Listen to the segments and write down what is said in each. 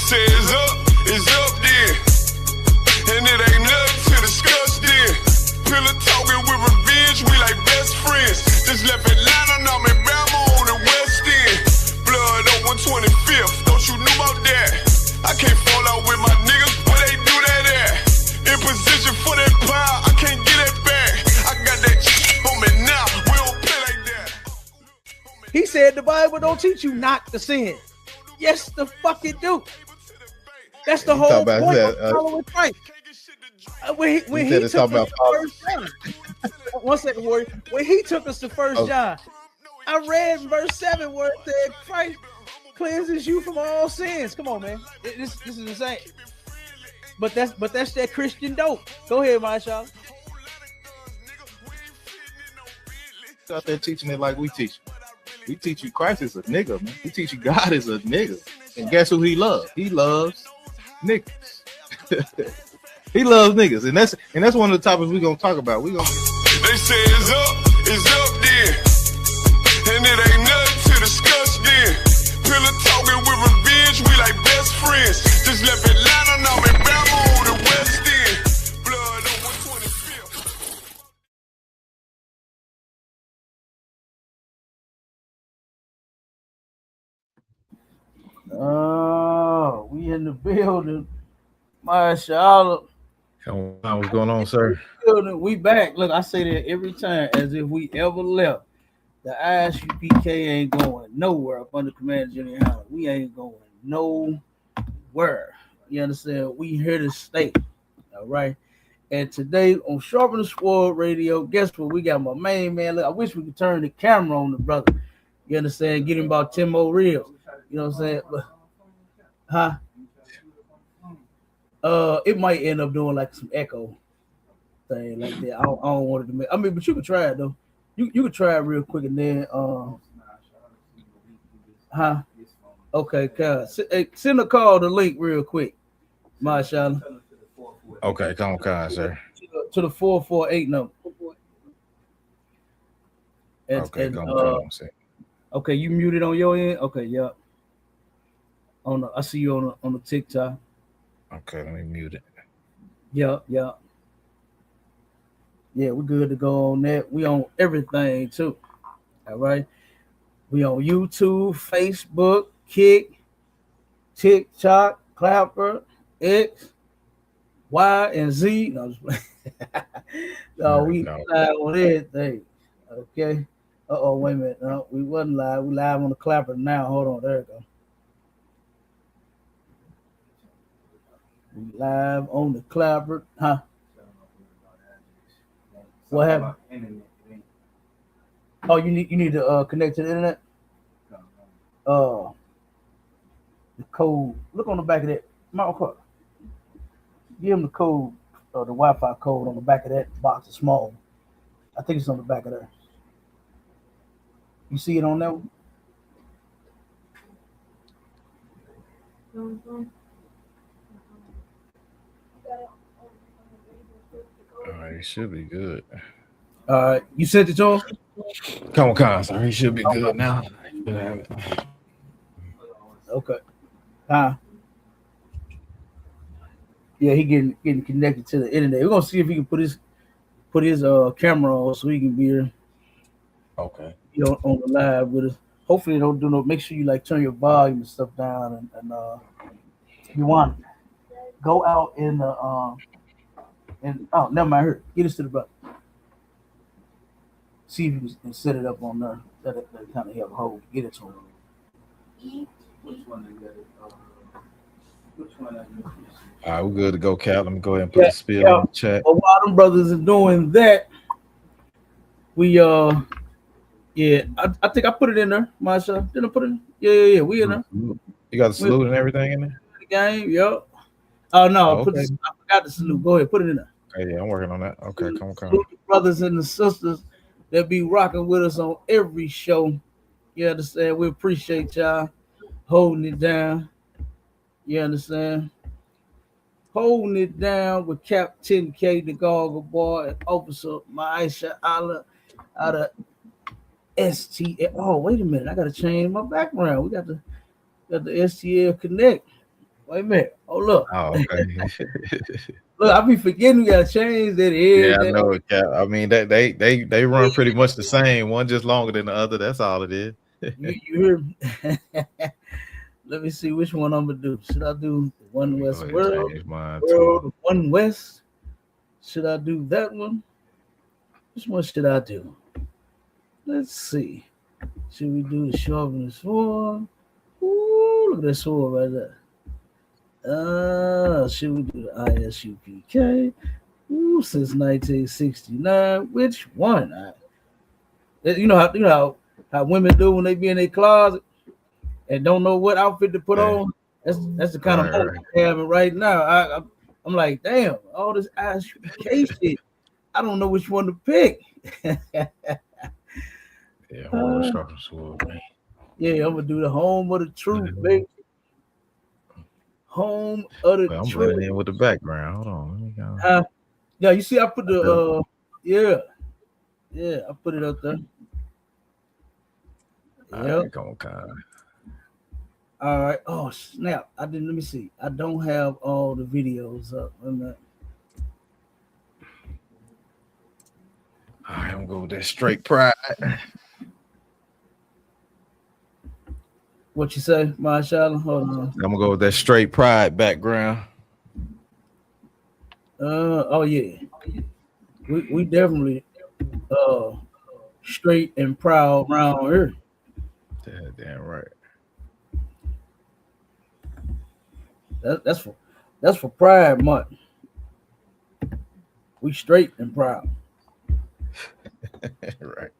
say it's up then. And it ain't nothing to discuss then. Pillar talking with revenge, we like best friends. Just left Atlanta, now I'm in Bama on the West End. Blood on 125th, don't you know about that? I can't fall out with my niggas, where they do that at? In position for that power, I can't get it back. I got that on me now, we don't play like that. He said the Bible don't teach you not to sin. Yes, the fuck it do. That's the whole point of following Christ. When he took us to First John. 1 second, Warrior. When he took us to First John, I read verse 7 where it said Christ cleanses you from all sins. Come on, man. This is insane. But that's that Christian dope. Go ahead, Marshall. Out there teaching it like we teach. We teach you Christ is a nigga, man. We teach you God is a nigga. And guess who he loves? He loves niggas. He loves niggas. And that's one of the topics we're gonna talk about. They say it's up then. And it ain't nothing to discuss then. Pillar talking with revenge, we like best friends. Just left Atlanta, now I'm in Bama on the West End. Blood on 125th. Oh, we in the building. Marshall. What's going on, sir? We back. Look, I say that every time as if we ever left. The ISUPK ain't going nowhere up under Commander Junior Howard. We ain't going nowhere. You understand? We here to stay. All right. And today on Sharpen the Sword Radio, guess what? We got my main man. Look, I wish we could turn the camera on the brother. You understand? Get him about 10 more reels. You know what I'm saying? But, it might end up doing like some echo thing like that. I don't want it to make. I mean, but you can try it though. You can try it real quick and then Okay, cuz send a call the link real quick, Marshall. Okay, come on, sir. To the 448 number. Okay, come on. Okay, you muted on your end. Okay, yeah. I see you on the TikTok. Okay, let me mute it. Yeah. Yeah, we're good to go on that. We on everything too. All right. We on YouTube, Facebook, Kick, TikTok, Clapper, X, Y, and Z. No, we live on everything. Okay. Wait a minute. No, we wasn't live. We live on the Clapper now. Hold on. There we go. We live on the Clapper. What happened? Oh, you need to connect to the internet? The code. Look on the back of that. Give him the code, the Wi-Fi code on the back of that box. It's small. I think it's on the back of there. You see it on that one? All right, he should be good. All right, you sent it to him? Come on, sir. He should be good now. Okay. Yeah, he getting connected to the internet. We're gonna see if he can put his camera on so he can be here. Okay. On the live with us. Hopefully they don't do no. Make sure you like turn your volume and stuff down and you want go out in the never mind her. Get us to the brother. See if you can set it up on there. That kind of help hold. Get it to him. Which one? All right, we're good to go, Cal. Let me go ahead and put the spill in the chat. Well, while them brothers are doing that, we I think I put it in there, Masha. Didn't I put it in? Yeah, we in there. You got the salute and everything in there? The game, yep. Oh no, okay. I forgot the salute. Go ahead, put it in there. Okay, yeah, I'm working on that. Okay, come on. The brothers and the sisters that be rocking with us on every show. You understand? We appreciate y'all holding it down. You understand? Holding it down with Captain K, the Goggle Boy, and Officer Maisha Allah out of STL. Oh, wait a minute. I got to change my background. We got the STL Connect. Wait a minute. Oh look. Oh, okay. Look, I be forgetting we gotta change that. Yeah, I know it, Cap. I mean, they run pretty much the same. One just longer than the other. That's all it is. you hear me? Let me see which one I'm gonna do. Should I do the One West World? One West? Should I do that one? Which one should I do? Let's see. Should we do the sharpening sword? Ooh, look at that sword right there. Should we do the ISUPK? Ooh, since 1969. Which one? You know how women do when they be in their closet and don't know what outfit to put on. That's the kind of moment I'm having right now. I'm like, damn, all this ISUPK shit. I don't know which one to pick. Yeah, I'm gonna sword, man. Yeah, I'm gonna do the home of the truth, baby. Home of the truth. I'm running in with the background. Hold on, let me go. Yeah, you see, I put the yeah, I put it up there. Yeah. All right. Oh snap! Let me see. I don't have all the videos up. All right, I'm gonna go with that straight pride. What you say, Marshala? Hold on. I'm gonna go with that straight pride background. Oh yeah. We definitely straight and proud around here. Damn right. That's for Pride Month. We straight and proud. Right.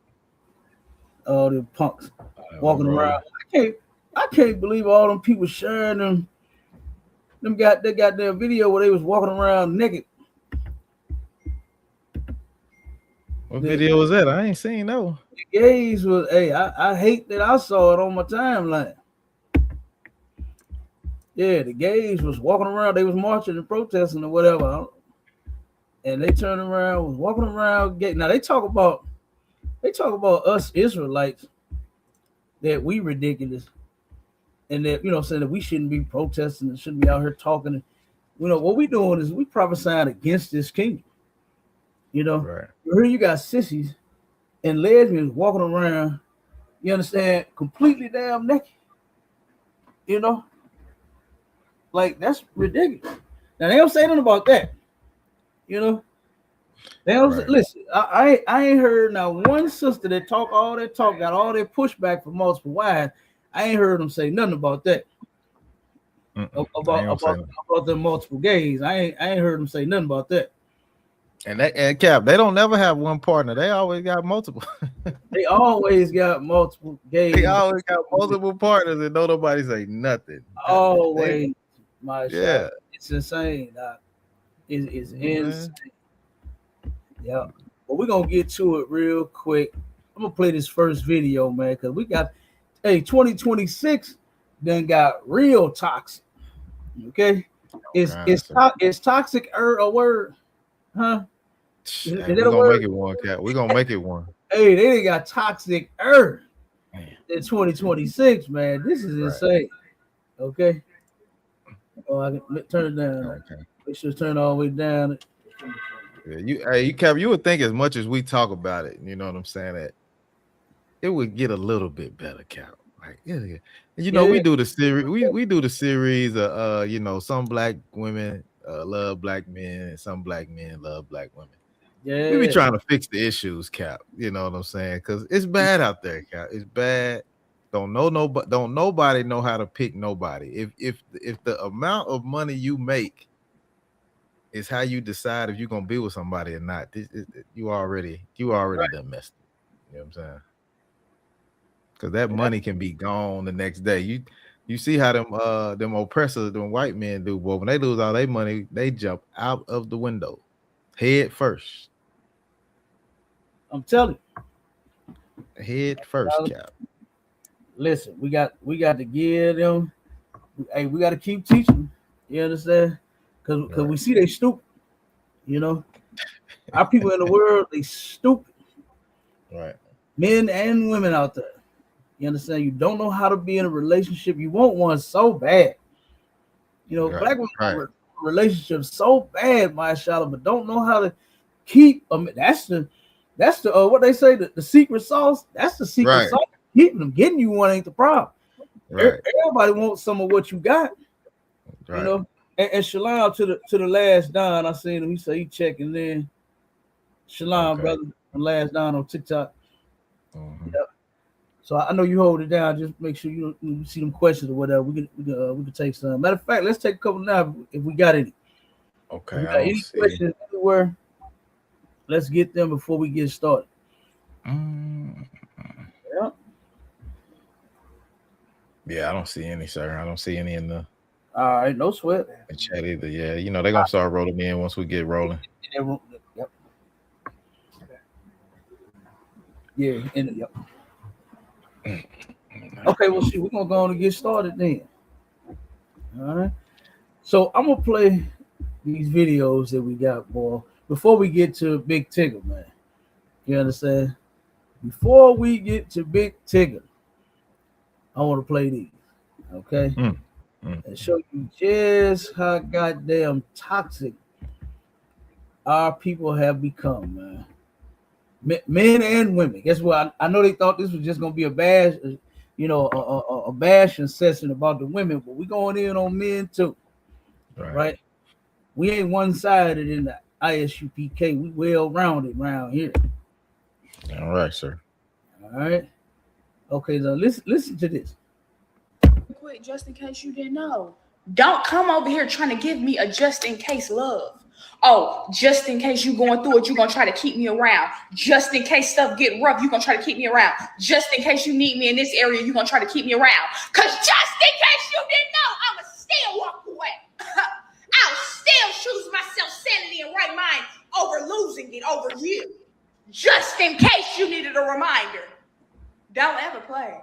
All the punks walking around. I can't believe all them people sharing them. They got their video where they was walking around naked. What video was that? I ain't seen no. The gays was. Hey, I hate that I saw it on my timeline. Yeah, the gays was walking around. They was marching and protesting or whatever, and they turned around, was walking around. Now they talk about us Israelites that we ridiculous, and that saying that we shouldn't be protesting and shouldn't be out here talking. What we doing is we prophesying against this kingdom. Right. Here you got sissies and lesbians walking around. You understand? Completely damn naked. Like that's ridiculous. Now they don't say nothing about that. They don't listen. I ain't heard now one sister that talk all that talk, got all that pushback from multiple wives. I ain't heard them say nothing about that. About the multiple gays. I ain't heard them say nothing about that. And Cap, they don't never have one partner. They always got multiple. They always got multiple gays. They always got multiple partners, and don't nobody say nothing. Always, shot. It's insane. It's insane. Yeah, but we're gonna get to it real quick. I'm gonna play this first video, man, because we got 2026 then got real toxic. Okay, is toxic a word? Huh? We're gonna make it one, Cap. We're gonna make it one. Hey, they got toxic in 2026, man. This is insane. Okay. Oh, I can turn it down. Okay. Make sure to turn it all the way down. Yeah, Cap, you would think as much as we talk about it, you know what I'm saying, that it would get a little bit better, Cap. Like, we do the series. We do the series of some black women love black men and some black men love black women. Yeah, we be trying to fix the issues, Cap. You know what I'm saying? Because it's bad out there, Cap. It's bad. Don't nobody know how to pick nobody. If the amount of money you make is how you decide if you're gonna be with somebody or not, you already done messed up. You know what I'm saying? Because that money can be gone the next day. You see how them oppressors, them white men do, boy. When they lose all their money, they jump out of the window, head first. I'm telling you. Head first, Cap. Listen, we got to give them. Hey, we got to keep teaching. You understand? Because we see they stupid. Our people in the world, they stupid. Right. Men and women out there. You understand? You don't know how to be in a relationship. You want one so bad. You know, black women have relationships so bad, mashallah, but don't know how to keep them. That's the what they say, the secret sauce. That's the secret sauce. Keeping them, getting you one ain't the problem. Everybody wants some of what you got. You know, and shalom to the last Don. I seen him. He said he checking in. Shalom, brother. The last Don on TikTok. Yep. So I know you hold it down. Just make sure you see them questions or whatever. We can take some. Matter of fact, let's take a couple now if we got any. Okay. If we got any questions anywhere, let's get them before we get started. Yeah, I don't see any, sir. I don't see any in the. All right, no sweat. In chat either. Yeah, you know they're gonna start rolling in once we get rolling. Yep. Yeah, yep. Okay, well, we're gonna go on and get started then. All right. So I'm gonna play these videos that we got, boy. Before we get to Big Tigger, man. You understand? Before we get to Big Tigger, I want to play these. Okay. And show you just how goddamn toxic our people have become, man. Men and women. Guess what? I know they thought this was just gonna be a bash, you know, a bashing session about the women, but we going in on men too, right? We ain't one-sided in the ISUPK. We well-rounded around here. All right, sir. All right. Okay, now listen to this. Quick, just in case you didn't know. Don't come over here trying to give me a just in case love. Oh, just in case you going through it, you're going to try to keep me around. Just in case stuff get rough, you're going to try to keep me around. Just in case you need me in this area, you're going to try to keep me around. Because just in case you didn't know, I'm going to still walk away. I'll still choose myself sanity and right mind over losing it over you. Just in case you needed a reminder. Don't ever play.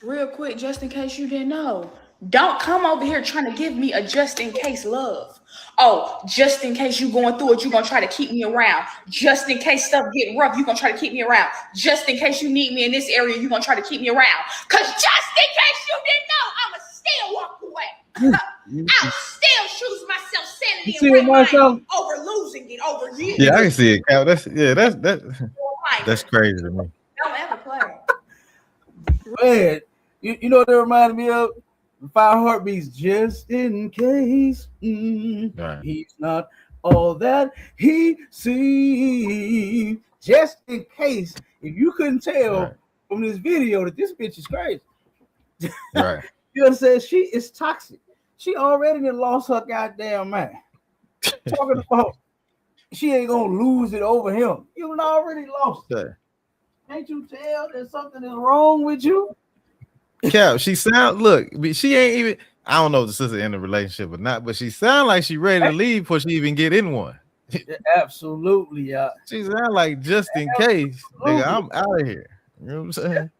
Real quick, just in case you didn't know. Don't come over here trying to give me a just in case love. Oh, just in case you going through it, you're going to try to keep me around. Just in case stuff get rough, you're going to try to keep me around. Just in case you need me in this area, you're going to try to keep me around. Because just in case you didn't know, I'm going to still walk away. I'll still choose myself sanity and right mind over losing it over you. Yeah, I can see it, Cal. That's crazy to me. Don't ever play. Man, you know what that reminded me of? 5 Heartbeats, just in case he's not all that he seems. Just in case, if you couldn't tell from this video that this bitch is crazy. Right. You understand? She is toxic. She already done lost her goddamn mind. Talking about she ain't gonna lose it over him. You done already lost it. Can't you tell that something is wrong with you? Cap, she ain't even. I don't know if the sister in a relationship or not, but she sound like she ready to leave before she even get in one. Absolutely, yeah. She sound like just in case, nigga, I'm out of here. You know what I'm saying?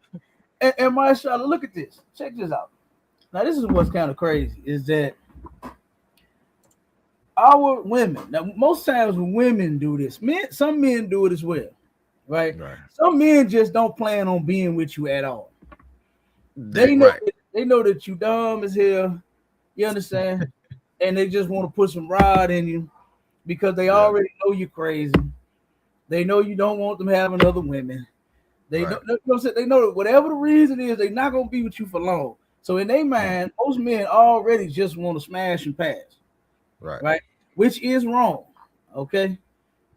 And mashallah, look at this. Check this out. Now, this is what's kind of crazy is that our women. Now, most times when women do this, some men do it as well, right? Some men just don't plan on being with you at all. They know that you dumb as hell. You understand? And they just want to put some rod in you because they already know you're crazy. They know you don't want them having other women. They know that whatever the reason is, they're not gonna be with you for long. So in their mind, most men already just want to smash and pass. Right? Which is wrong. Okay.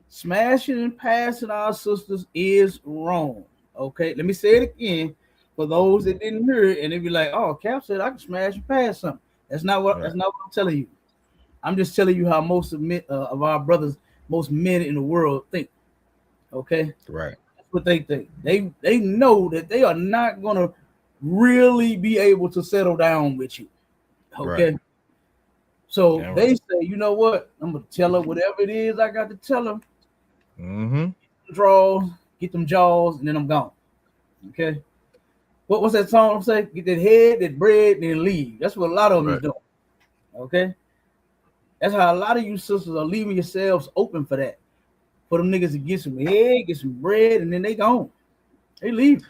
Smashing and passing our sisters is wrong. Okay. Let me say it again. For those that didn't hear it, and they be like, "Oh, Cap said I can smash and pass something." That's not what I'm telling you. I'm just telling you how most of our brothers, most men in the world think. Okay, right? That's what they think. They know that they are not gonna really be able to settle down with you. Okay, so they say, "You know what? I'm gonna tell her whatever it is I got to tell her." Draws, get them jaws, and then I'm gone. Okay. What's that song say? Get that head, that bread, and then leave. That's what a lot of them is doing. Okay? That's how a lot of you sisters are leaving yourselves open for that. For them niggas to get some head, get some bread, and then they gone. They leave.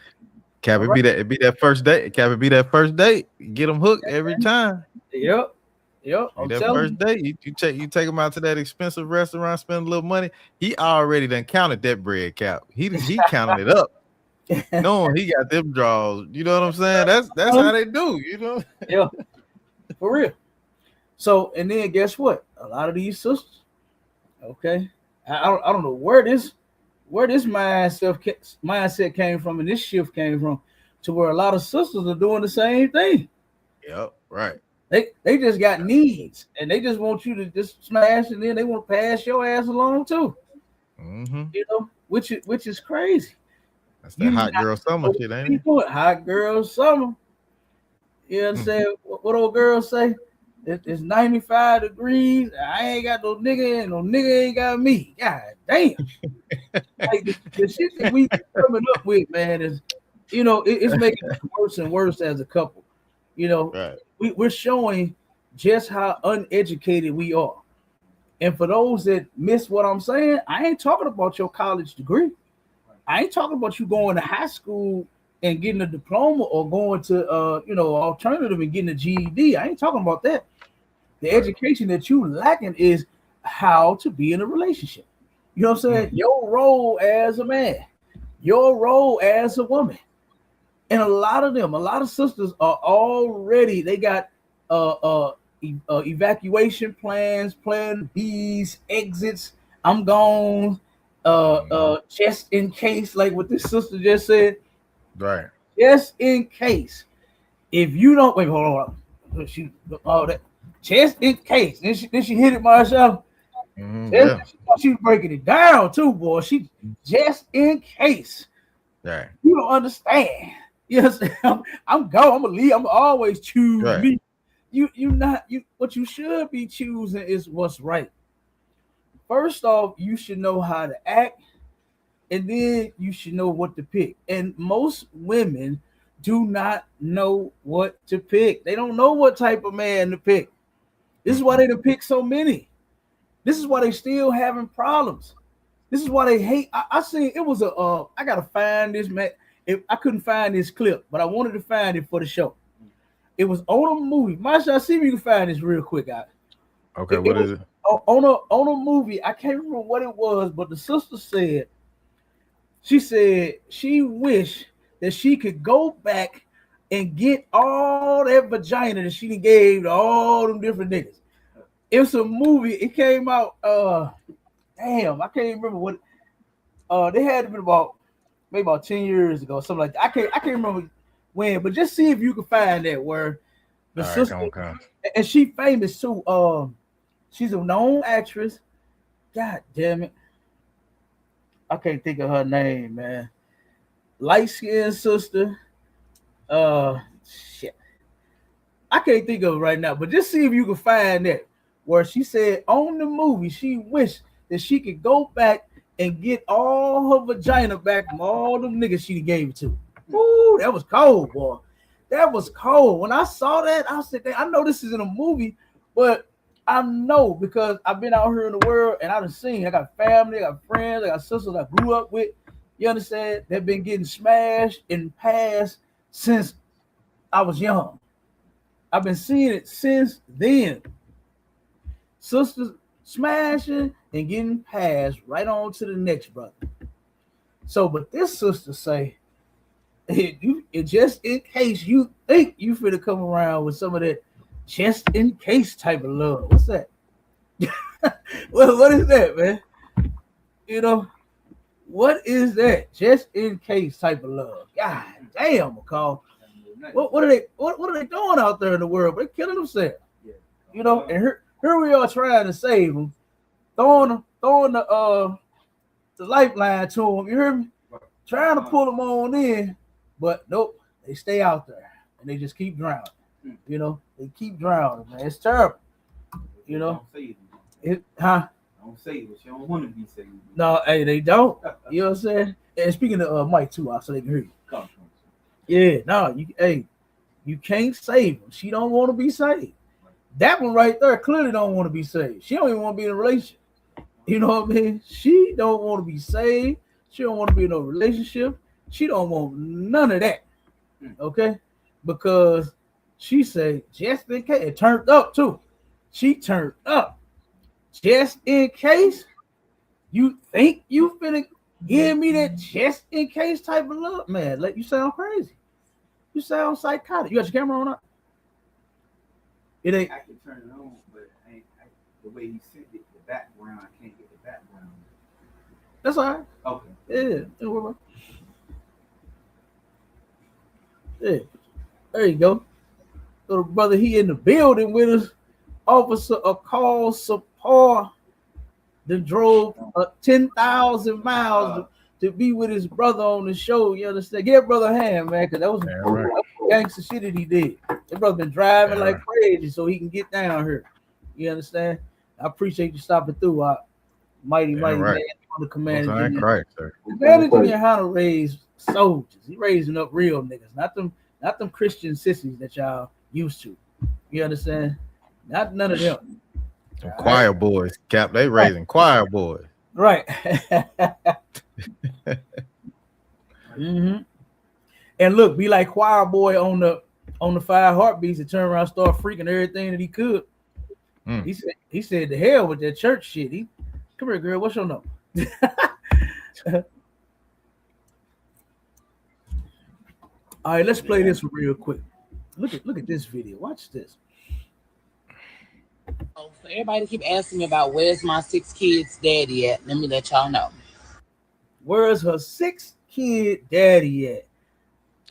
Cap, it be that first date. Cap, it be that first date. Get them hooked every time. Yep. Yep. That first day, you take him out to that expensive restaurant, spend a little money. He already done counted that bread cap. He counted it up. No, he got them draws. You know what I'm saying? That's how they do. You know? Yeah, for real. So, and then guess what? A lot of these sisters, okay, I don't know where this mindset came from, and this shift came from, to where a lot of sisters are doing the same thing. Yep, right. They just got needs, and they just want you to just smash, and then they want to pass your ass along too. Mm-hmm. You know, which is crazy. That's that hot girl summer shit, ain't it? Hot girl summer. You know what I'm saying? What old girls say? It's 95 degrees. I ain't got no nigga, and no nigga ain't got me. God damn. Like the shit that we coming up with, man, is, you know, it's making us worse and worse as a couple. You know, right. We're showing just how uneducated we are. And for those that miss what I'm saying, I ain't talking about your college degree. I ain't talking about you going to high school and getting a diploma, or going to alternative and getting a GED. I ain't talking about that. The education that you lacking is how to be in a relationship. You know what I'm saying? Your role as a man, your role as a woman. And a lot of sisters are already, they got evacuation plans, plan B's, exits. I'm gone, just in case, like what this sister just said. Right. Just in case. If you don't wait, hold on. Just in case. Then she hit it myself. Yeah. She's breaking it down too, boy. She just in case. Right. You don't understand. Yes, I'm gonna leave. I'm always choose me. What you should be choosing is what's right. First off, you should know how to act, and then you should know what to pick. And most women do not know what to pick. They don't know what type of man to pick. This is why they done pick so many. This is why they still having problems. This is why they hate. I seen it was I gotta find this, man. If I couldn't find this clip, but I wanted to find it for the show. It was on a movie. Masha, see if you can find this real quick, guys. Okay, what is it? On a movie, I can't remember what it was, but the sister said, she wished that she could go back and get all that vagina that she gave to all them different niggas. It was a movie. It came out. Damn, I can't remember what. They had to be maybe about 10 years ago, something like that. I can't remember when, but just see if you can find that where the sister, and she famous too. She's a known actress. God damn it, I can't think of her name, man. Light-skinned sister. Shit, I can't think of it right now. But just see if you can find that where she said on the movie she wished that she could go back and get all her vagina back from all them niggas she gave it to. Ooh, that was cold, boy. That was cold. When I saw that, I said, I know this is in a movie, but I know because I've been out here in the world and I've seen. I got family, I got friends, I got sisters I grew up with. You understand? They've been getting smashed and passed since I was young. I've been seeing it since then. Sisters smashing and getting passed right on to the next brother. So, but this sister say, just in case you think you finna come around with some of that just in case type of love. What's that? Well, what is that, man? You know, what is that? Just in case type of love. God damn, McCall. What are they doing out there in the world? They're killing themselves. You know, and here we are trying to save them, throwing the lifeline to them. You hear me? Trying to pull them on in, but nope, they stay out there and they just keep drowning. You know, they keep drowning, man. It's terrible. You know, don't say it, but you don't want to be saved. No, hey, they don't. You know what I'm saying? And speaking of Mike too, so they can hear you. Yeah, no, you can't save them. She don't want to be saved. That one right there clearly don't want to be saved. She don't even want to be in a relationship. You know what I mean? She don't want to be saved. She don't want to be in a relationship. She don't want none of that. Okay? Because she said, just in case, it turned up too. She turned up just in case you think you finna give me that just in case type of love, man. Like, you sound crazy. You sound psychotic. You got your camera on up? It ain't. I can turn it on, but the way he sent it, the background, I can't get the background. That's all right. Okay. Yeah. Yeah. There you go. So the brother, he in the building with us. Officer a call support that drove 10,000 miles to be with his brother on the show. You understand? Give brother a hand, man, because that was gangster shit that he did. That brother been driving like crazy so he can get down here. You understand? I appreciate you stopping through. Mighty man on the command. Managing how to raise soldiers. He raising up real niggas, not them Christian sissies that y'all used to. You understand? Not none of them. Choir boys, Cap. They raising choir boys. Right. Mm-hmm. And look, be like choir boy on the 5 heartbeats and turn around and start freaking everything that he could. He said the hell with that church shit. Come here, girl. What's your number? All right, let's play this real quick. Look at this video. Watch this. So everybody keep asking me about where's my 6 kids' daddy at. Let me let y'all know. Where's her 6-kid daddy at?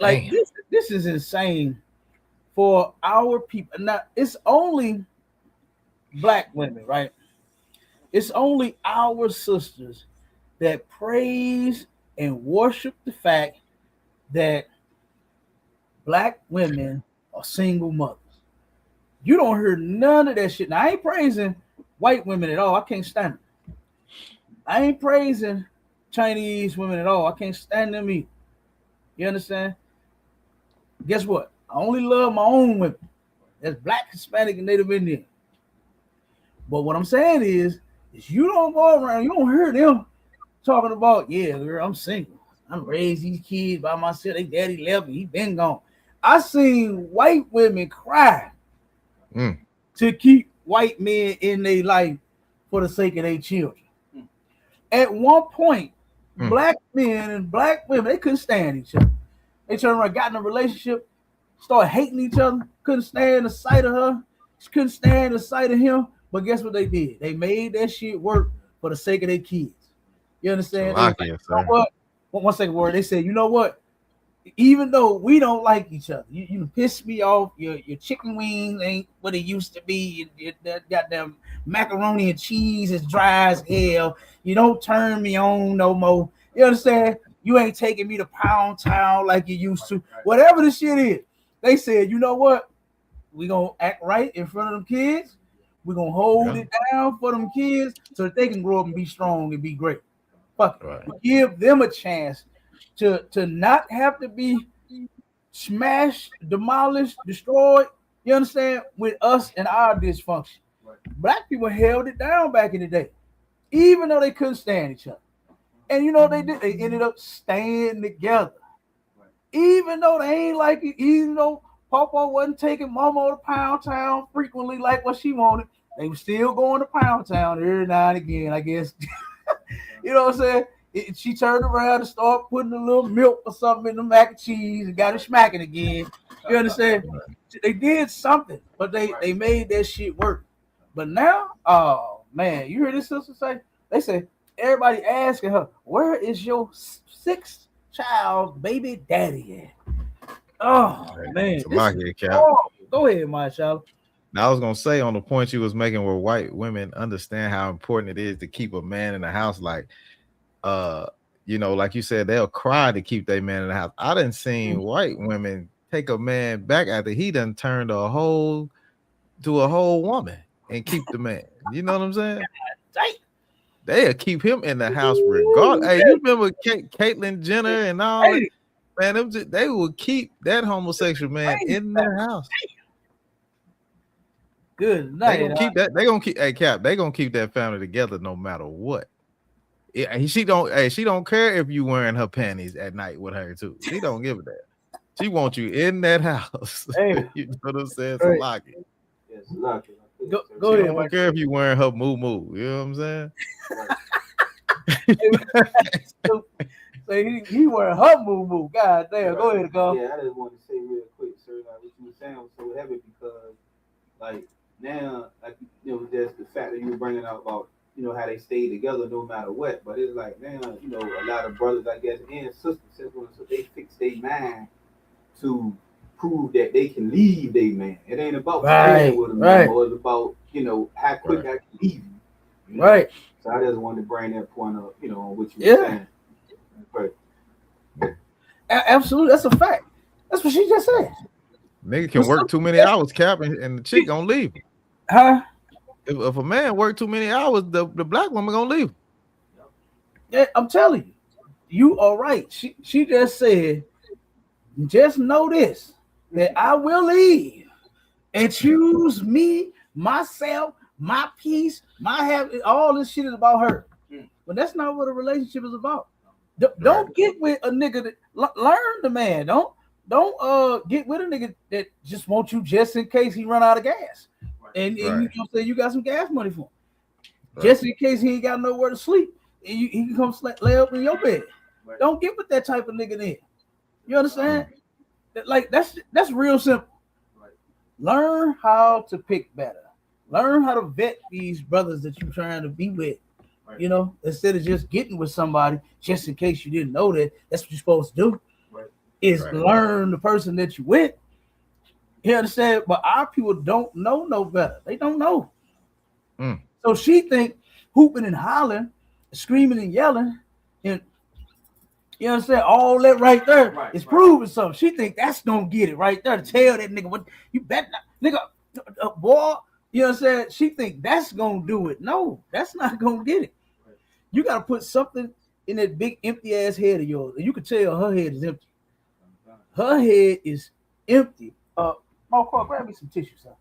Like, this is insane for our people. Now, it's only black women, right? It's only our sisters that praise and worship the fact that black women are single mothers. You don't hear none of that shit. Now, I ain't praising white women at all. I can't stand them. I ain't praising Chinese women at all. I can't stand them either. You understand? Guess what? I only love my own women. That's black, Hispanic, and Native Indian. But what I'm saying is you don't go around, you don't hear them talking about, yeah, girl, I'm single. I'm raised these kids by myself. They daddy left me. He been gone. I seen white women cry to keep white men in their life for the sake of their children. At one point, black men and black women, they couldn't stand each other. They turned around, got in a relationship, started hating each other, couldn't stand the sight of her, couldn't stand the sight of him. But guess what they did? They made that shit work for the sake of their kids. You understand? Like, you know what? One second word. They said, you know what? Even though we don't like each other, you piss me off. Your chicken wings ain't what it used to be. That goddamn macaroni and cheese is dry as hell. You don't turn me on no more. You understand? You ain't taking me to Pound Town like you used to. Whatever the shit is, they said, you know what? We gonna act right in front of them kids. We're gonna hold it down for them kids so that they can grow up and be strong and be great. Fuck it. Right. Give them a chance to not have to be smashed, demolished, destroyed. You understand? With us and our dysfunction. Right. Black people held it down back in the day, even though they couldn't stand each other. And you know what they did? They ended up staying together. Right. Even though they ain't like it, even though Papa wasn't taking Mama to Pound Town frequently like what she wanted, they were still going to Pound Town every now and again, I guess. You know what I'm saying? She turned around and started putting a little milk or something in the mac and cheese and got it smacking again. You understand? They did something, but they made that shit work. But now, oh man, you hear this sister say? They say everybody asking her, where is your 6th child baby daddy at? Oh man, go ahead, my child. Now I was gonna say on the point you was making where white women understand how important it is to keep a man in the house, like you know, like you said, they'll cry to keep their man in the house. I done seen white women take a man back after he done turned a whole woman and keep the man. You know what I'm saying? They'll keep him in the house regardless. Hey, you remember Caitlyn Jenner and all that? Man, they will keep that homosexual man in their house. Good night. They gonna keep that. They gonna keep. Hey, Cap. They gonna keep that family together no matter what. She don't care if you wearing her panties at night with her too. She don't give a damn. She wants you in that house. Hey. You know what I'm saying? So lock it. Yes, lock it. Go ahead. I don't care if you wearing her moo. You know what I'm saying? So he wearing her moo. God damn. Go ahead, go. Yeah, I just want to say real quick, sir, like what you were saying was so heavy because, like, now, like, there's the fact that you were bringing out about, how they stay together no matter what. But it's like, now, a lot of brothers, I guess, and sisters, so they fix their mind to prove that they can leave their man. It ain't about staying with them anymore. It's about, how quick I can leave you. Right. So I just wanted to bring that point up, on what you were saying. Right. Absolutely. That's a fact. That's what she just said. Nigga can work too many hours, Cap, and the chick gonna leave. Huh? If a man work too many hours, the black woman gonna leave. Yeah, I'm telling you, you are right. She just said, just know this, that I will leave and choose me, myself, my peace, my happiness. All this shit is about her. But that's not what a relationship is about. Don't get with a nigga that learn the man. Don't get with a nigga that just wants you just in case he run out of gas. And you say you got some gas money for him. Just in case he ain't got nowhere to sleep. And he can come lay up in your bed. Don't get with that type of nigga then. You understand? Like that's real simple. Learn how to pick better. Learn how to vet these brothers that you're trying to be with. Instead of just getting with somebody just in case you didn't know that. That's what you're supposed to do. Learn the person that you with. You understand? But our people don't know no better. They don't know. So she think hooping and hollering, screaming and yelling, and you understand, all that right there is proving something. She think that's gonna get it right there to tell that nigga what you bet not, nigga, boy. You understand? She think that's gonna do it. No, that's not gonna get it. You gotta put something in that big empty ass head of yours. You can tell her head is empty. Her head is empty. Marco, grab me some tissue, sir.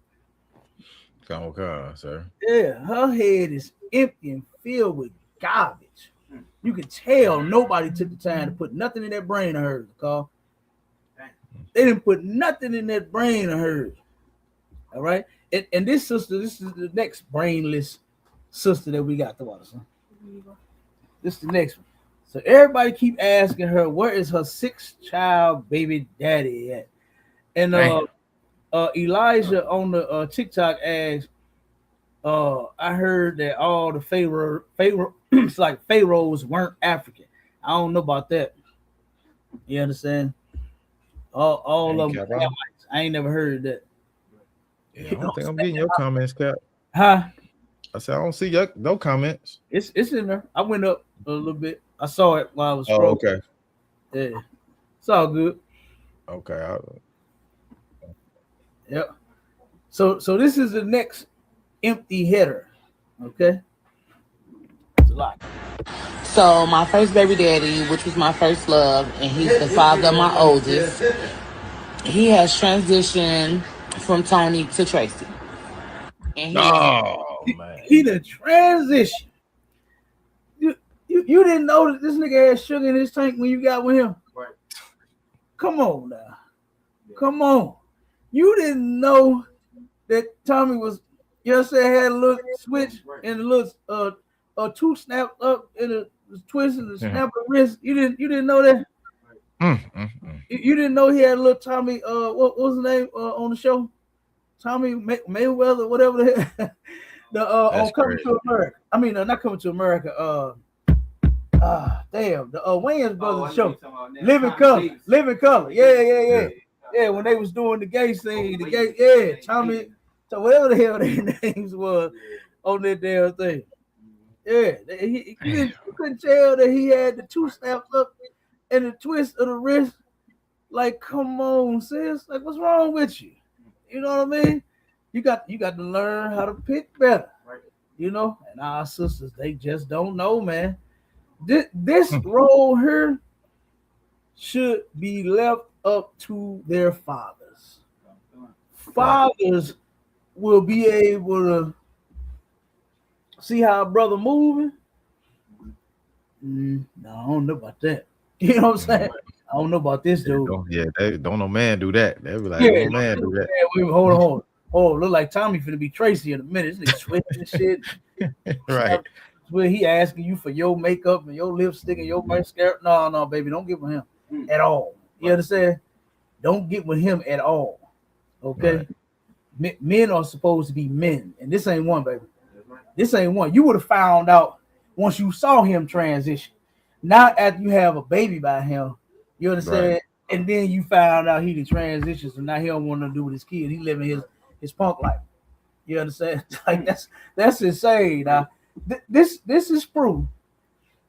Come on, sir. Yeah, her head is empty and filled with garbage. You can tell nobody took the time to put nothing in that brain of hers, Carl. They didn't put nothing in that brain of hers. All right. And this sister, this is the next brainless sister that we got to watch. Huh? This is the next one. So everybody keep asking her, where is her 6th child baby daddy at? And Elijah on the TikTok asked, I heard that all the pharaohs weren't African. I don't know about that. You understand? All of them. I ain't never heard that. Yeah, I don't think I'm getting your comments, Cap. Huh? I said I don't see no comments. It's in there. I went up a little bit. I saw it while I was scrolling. Oh, okay. Yeah. It's all good. Okay. Yep. So this is the next empty header. Okay. It's a lot. So my first baby daddy, which was my first love, and he's the father of my oldest, he has transitioned from Tony to Tracy. And he the transition. You didn't know that this nigga had sugar in his tank when you got with him. Right. Come on now. Yeah. Come on. You didn't know that Tommy was, had a little switch and a little two snaps up and a twist and a snap of wrist. You didn't know that. You didn't know he had a little Tommy. What was his name on the show? Tommy Mayweather, whatever the hell. On Coming to America. I mean, not Coming to America. Damn, the Wayans Brothers show. Living Color. Yeah, when they was doing the gay scene, Tommy, so whatever the hell their names was on that damn thing. Yeah, you couldn't tell that he had the two snaps up and the twist of the wrist. Like, come on, sis. Like, what's wrong with you? You know what I mean? You got to learn how to pick better. Right. And our sisters, they just don't know, man. This role here should be left up to their fathers. Fathers will be able to see how a brother moving. No, I don't know about that. You know what I'm saying? I don't know about this dude. Don't no man do that. They be like, no man do that. Hold oh, look like Tommy finna be Tracy in a minute. This nigga sweating and shit. Right. Where he asking you for your makeup and your lipstick and your mascara. No, baby, don't get with him at all. You understand? Don't get with him at all. Okay? Right. Men are supposed to be men, and this ain't one, baby. This ain't one. You would have found out once you saw him transition, not after you have a baby by him. You understand? Right. And then you found out he did transition, so now he don't want to do with his kid. He living his punk life. You understand? Like that's insane. Now, this is proof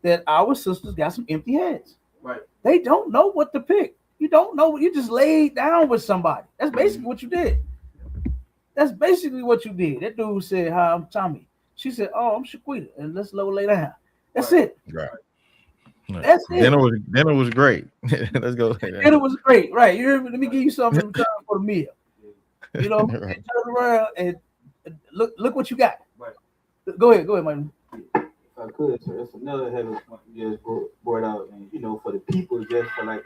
that our sisters got some empty heads. Right. They don't know what to pick. You don't know. You just laid down with somebody. That's basically what you did. That's basically what you did. That dude said, "Hi, I'm Tommy." She said, "Oh, I'm Shaquita," and let's lay down. That's it. Right. That's it. Dinner was great. Let's go. Dinner was great. Right. Let me give you something in return for the meal. You know, right. Turn around and look what you got. Right. Go ahead, man. If I could, sir, that's another heavy point you just brought out, and you know, for the people, just for like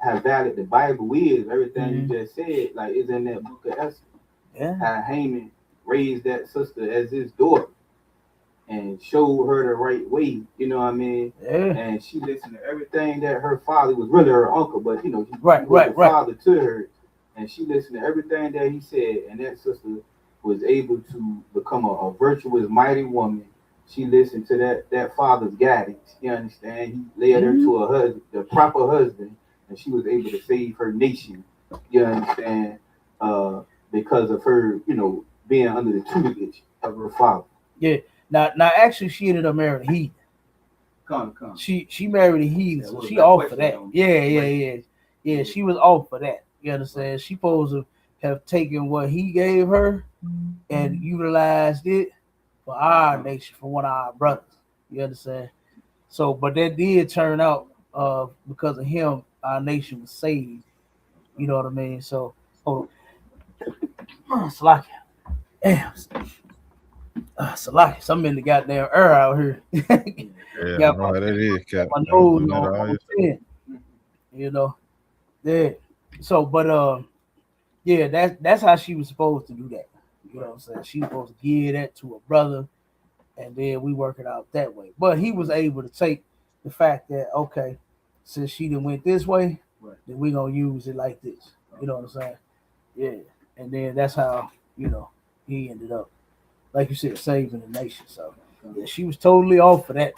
how valid the Bible is, everything you just said, like is in that book of Esther. Yeah. How Haman raised that sister as his daughter and showed her the right way, you know what I mean? Yeah. And she listened to everything that her father was really her uncle, but you know, he was the father to her, and she listened to everything that he said, and that sister was able to become a virtuous, mighty woman. She listened to that father's guidance. You understand? He led her to a husband, the proper husband, and she was able to save her nation. You understand? Because of her, you know, being under the tutelage of her father. Yeah. Now, actually, she ended up marrying a heathen. Come. She married a heathen, so she off for that. Yeah. She was off for that. You understand? She supposed to have taken what he gave her and utilized it for our nation, for one of our brothers. You understand? So, but that did turn out because of him, our nation was saved. You know what I mean? So, Salaki. Damn. Salaki. Something in the goddamn air out here. Yeah, no, that is, Cap. My nose on 10. You know? Yeah. So, but yeah, that's how she was supposed to do that. You know what I'm saying? She was supposed to give that to a brother, and then we work it out that way. But he was able to take the fact that, okay, since she done went this way, then we gonna use it like this. You know what I'm saying? Yeah. And then that's how, you know, he ended up, like you said, saving the nation. So yeah, she was totally off for that.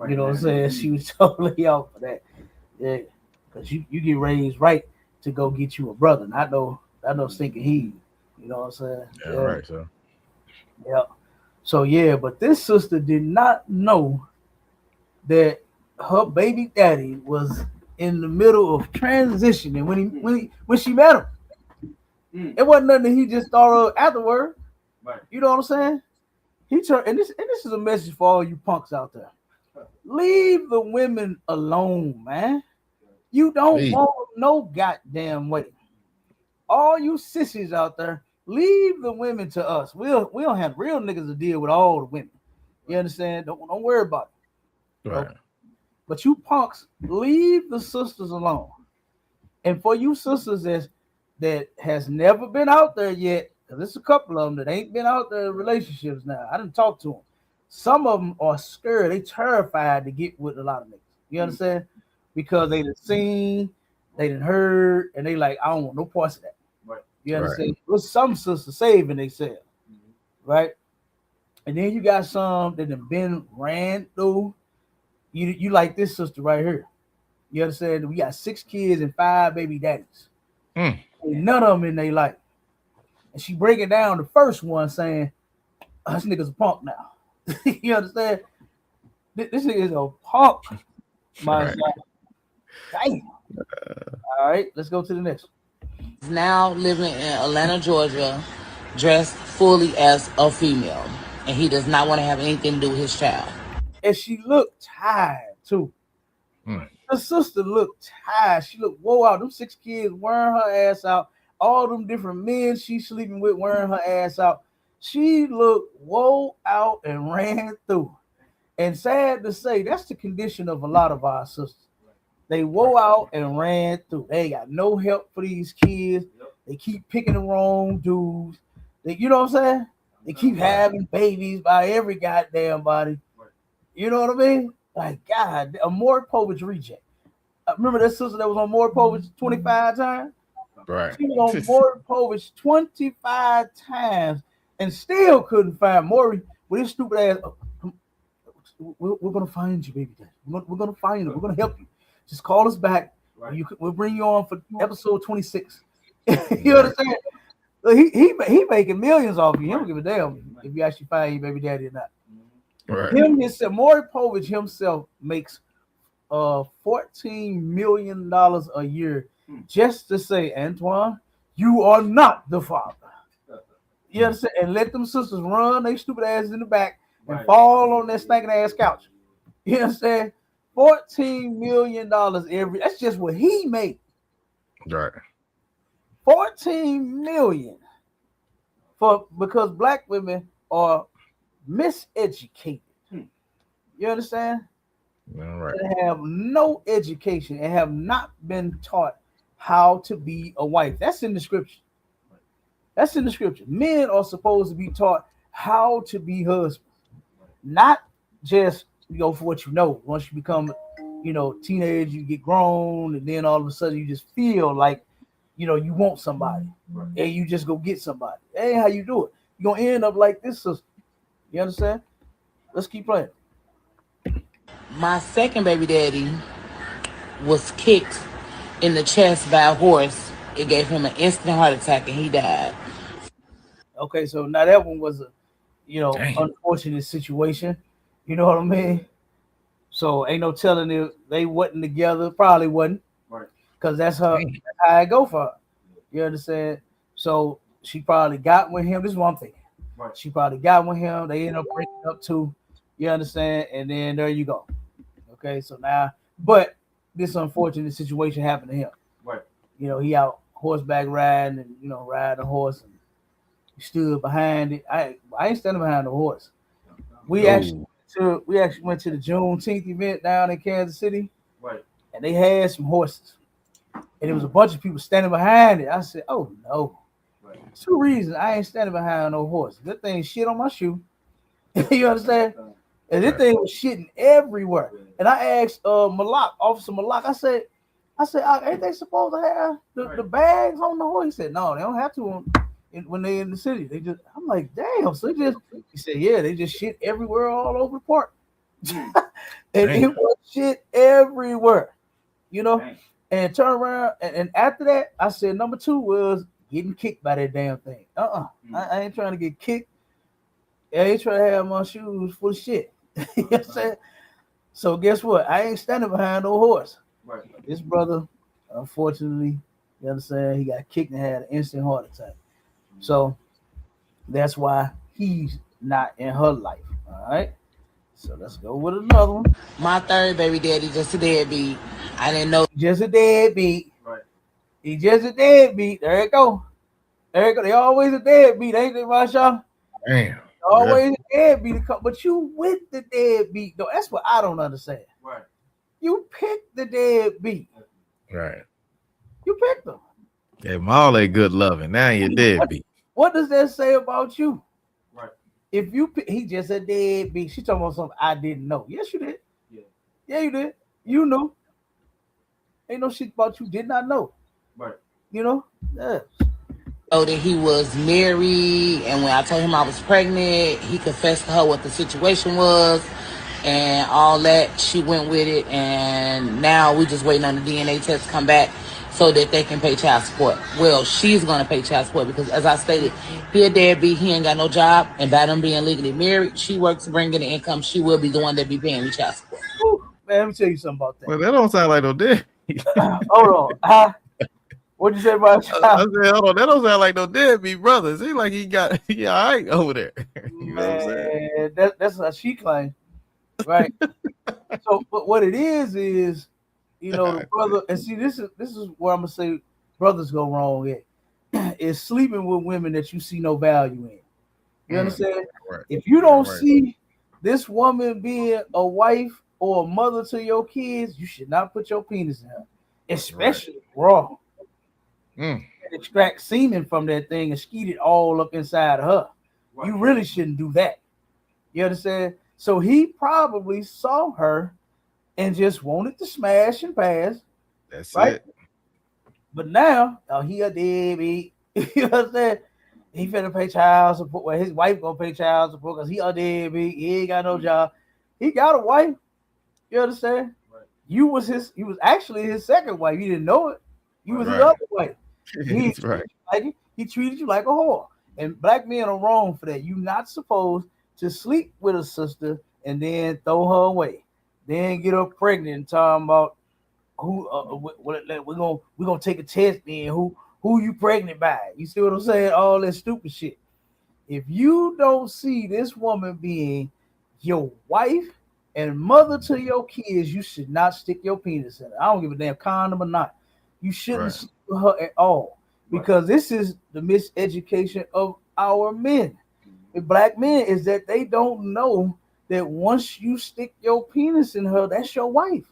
You know what I'm saying? She was totally off for that. Yeah. Because you get raised right to go get you a brother, not no stinking he. You know what I'm saying? Yeah, right. So yeah. So yeah, but this sister did not know that her baby daddy was in the middle of transitioning when she met him. It wasn't nothing he just thought of afterward. Right. You know what I'm saying? He turned, and this is a message for all you punks out there. Leave the women alone, man. You don't want no goddamn way. All you sissies out there, leave the women to us. We don't have real niggas to deal with all the women. You understand? Don't worry about it. Right. Okay? But you punks, leave the sisters alone. And for you sisters that has never been out there yet, because there's a couple of them that ain't been out there in relationships now. I didn't talk to them. Some of them are scared. They terrified to get with a lot of niggas. You understand? Because they done seen, they done heard, and they like, I don't want no parts of that. Right. You understand? Right. Well, some sisters saving themselves. Right? And then you got some that have been ran through. You like this sister right here. You understand? We got 6 kids and 5 baby daddies. And none of them in their life. And she breaking down the first one saying, this nigga's a punk now. You understand? This nigga is a punk. My son. Damn. All right, let's go to the next one. He's now living in Atlanta, Georgia, dressed fully as a female. And he does not want to have anything to do with his child. And she looked tired too. Her sister looked tired. She looked wore out. Them 6 kids wearing her ass out. All them different men she's sleeping with wearing her ass out. She looked wore out and ran through. And sad to say, that's the condition of a lot of our sisters. They wore out and ran through. They got no help for these kids. They keep picking the wrong dudes. You know what I'm saying? They keep having babies by every goddamn body. You know what I mean? Like, God, a Maury Povich reject. Remember that sister that was on Maury Povich 25 times? Right. She was on Maury Povich 25 times and still couldn't find Maury with his stupid ass. We're going to find you, baby daddy. We're going to find you. We're going to help you. Just call us back. We'll bring you on for episode 26. You understand? He making millions off you. He don't give a damn if you actually find your baby daddy or not. Right. Maury Povich himself makes $14 million a year just to say, Antoine, you are not the father. You understand? And let them sisters run they stupid asses in the back and fall on that stinking ass couch. You understand? $14 million every. That's just what he made. Right. 14 million because black women are miseducated. You understand? All right. They have no education and have not been taught how to be a wife. That's in the scripture. That's in the scripture. Men are supposed to be taught how to be husbands, not just for what you know. Once you become, teenage, you get grown, and then all of a sudden you just feel like, you want somebody, and you just go get somebody. That ain't how you do it. You're gonna end up like this sister. You understand? Let's keep playing. My second baby daddy was kicked in the chest by a horse. It gave him an instant heart attack and he died. Okay, so now that one was a, unfortunate situation. You know what I mean? So ain't no telling if they wasn't together. Probably wasn't. Right. Because that's how I go for her. You understand? So she probably got with him. This is what I'm thinking. Right. She probably got with him. They ended up breaking up too. You understand? And then there you go. Okay, so now, but this unfortunate situation happened to him. Right. He out horseback riding and riding a horse and he stood behind it. I ain't standing behind the horse. We actually went to the Juneteenth event down in Kansas City. Right. And they had some horses. And there was a bunch of people standing behind it. I said, oh no. Right. 2 reasons I ain't standing behind no horse. Good thing shit on my shoe. You understand? And this thing was shitting everywhere. And I asked Officer Malak, I said, ain't they supposed to have the bags on the horse? He said, no, they don't have to when they're in the city. I'm like, damn. So he said, yeah, they just shit everywhere all over the park. And it was shit everywhere, and turn around. And after that, I said, number 2 was getting kicked by that damn thing. I ain't trying to get kicked. I ain't trying to have my shoes full of shit. You know what I'm saying? So guess what? I ain't standing behind no horse. Right. This brother, unfortunately, you understand, he got kicked and had an instant heart attack. So that's why he's not in her life. All right. So let's go with another one. My third baby daddy just a deadbeat. I didn't know. Just a deadbeat. Right. He just a deadbeat. There you go. They always a deadbeat, ain't they, Marshawn? Damn. Always a deadbeat, but you with the deadbeat though. That's what I don't understand. Right. You picked the deadbeat. Right. You picked them. Gave him all that good loving. Now you're deadbeat. What does that say about you? Right. If he just a deadbeat. She talking about something I didn't know. Yes, you did. Yeah, you did. You knew. Ain't no shit about you did not know. Right. Yeah. That he was married, and when I told him I was pregnant, he confessed to her what the situation was and all that. She went with it, and now we just waiting on the DNA test to come back so that they can pay child support. Well, she's going to pay child support because, as I stated, he a deadbeat, he ain't got no job, and by them being legally married, she works to bring in the income. She will be the one that be paying me child support. Ooh, man, let me tell you something about that. Well, that don't sound like no deadbeat. Hold on. What'd you say about your I said, hold on, that don't sound like no deadbeat brother. Seems like he all right over there. You know what I'm saying? That's how she claims, right? So, but what it is, the brother, and see, this is where I'm gonna say brothers go wrong at, is sleeping with women that you see no value in. You understand? Right. If you don't see this woman being a wife or a mother to your kids, you should not put your penis in her, especially raw. extract semen from that thing and skeet it all up inside of her. Right. You really shouldn't do that. You understand? So he probably saw her and just wanted to smash and pass. That's right? it. But now, he a deadbeat. You understand? He finna pay child support. Well, his wife gonna pay child support because he a deadbeat. He ain't got no job. He got a wife. You understand? Right. You was actually his second wife. You didn't know it. You was his other wife. That's right. He treated you like a whore. And black men are wrong for that. You're not supposed to sleep with a sister and then throw her away. Then get her pregnant and talking about who we're gonna take a test then who you pregnant by. You see what I'm saying? All that stupid shit. If you don't see this woman being your wife and mother to your kids, you should not stick your penis in it. I don't give a damn condom or not. You shouldn't sleep with her at all. Because this is the miseducation of our men. The black men is that they don't know that once you stick your penis in her, that's your wife.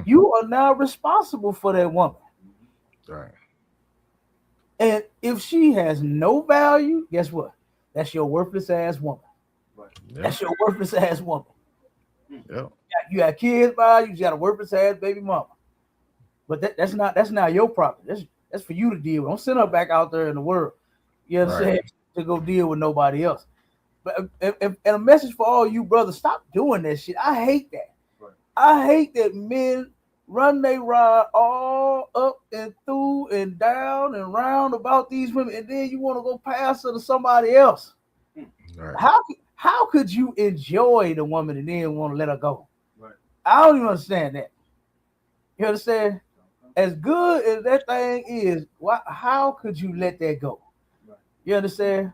You are now responsible for that woman. Right. And if she has no value, guess what? That's your worthless ass woman. Right. Yep. That's your worthless ass woman. Yep. You got kids by you got a worthless ass baby mama. But that's not your property. That's for you to deal with. Don't send her back out there in the world. You understand? To go deal with nobody else. But and a message for all you brothers: stop doing that shit. I hate that. Right. I hate that men run they ride all up and through and down and round about these women, and then you want to go pass her to somebody else. Right. How could you enjoy the woman and then want to let her go? Right. I don't even understand that. You understand? As good as that thing is, how could you let that go? Right. You understand?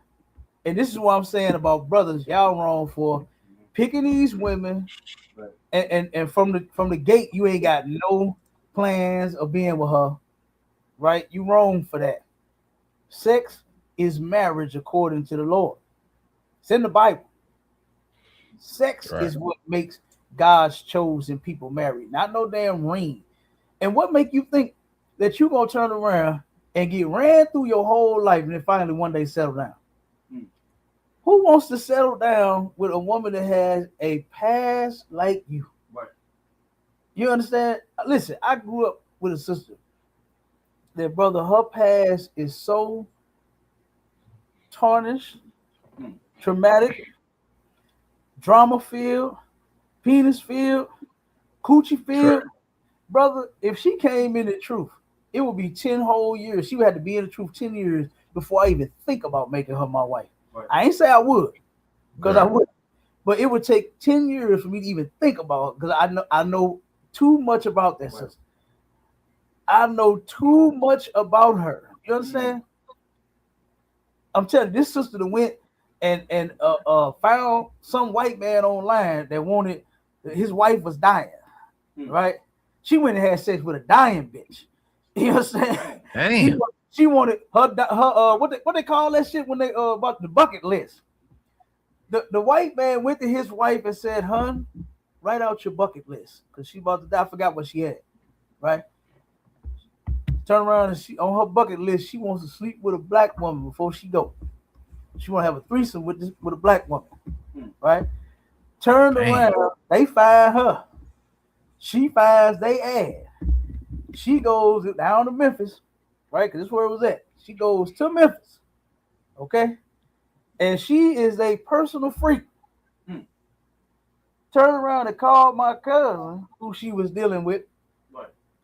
And this is what I'm saying about brothers. Y'all wrong for picking these women, right. and from the gate, you ain't got no plans of being with her, right? You wrong for that. Sex is marriage according to the Lord. It's in the Bible. Sex is what makes God's chosen people married, not no damn ring. And what make you think that you're going to turn around and get ran through your whole life and then finally one day settle down? Who wants to settle down with a woman that has a past like you? Right. You understand? Listen, I grew up with a sister that, brother, her past is so tarnished, traumatic, drama-filled, penis-filled, coochie-filled. Sure. Brother, if she came in the truth, it would be 10 whole years. She would have to be in the truth 10 years before I even think about making her my wife. Right. I ain't say I would, because I would, but it would take 10 years for me to even think about it, because I know too much about that sister. I know too much about her. You understand? I'm telling you, this sister that went and found some white man online that wanted his wife was dying, right? She went and had sex with a dying bitch. You understand? Damn. She wanted her what they call that shit when they about the bucket list. The white man went to his wife and said, "Hun, write out your bucket list," because she about to die. I forgot what she had. Right? Turn around and she on her bucket list, she wants to sleep with a black woman before she go. She want to have a threesome with a black woman. Right? Turned around, they find her. She finds they ass. She goes down to Memphis, right? Because this is where it was at. She goes to Memphis, okay? And she is a personal freak. Turned around and called my cousin, who she was dealing with,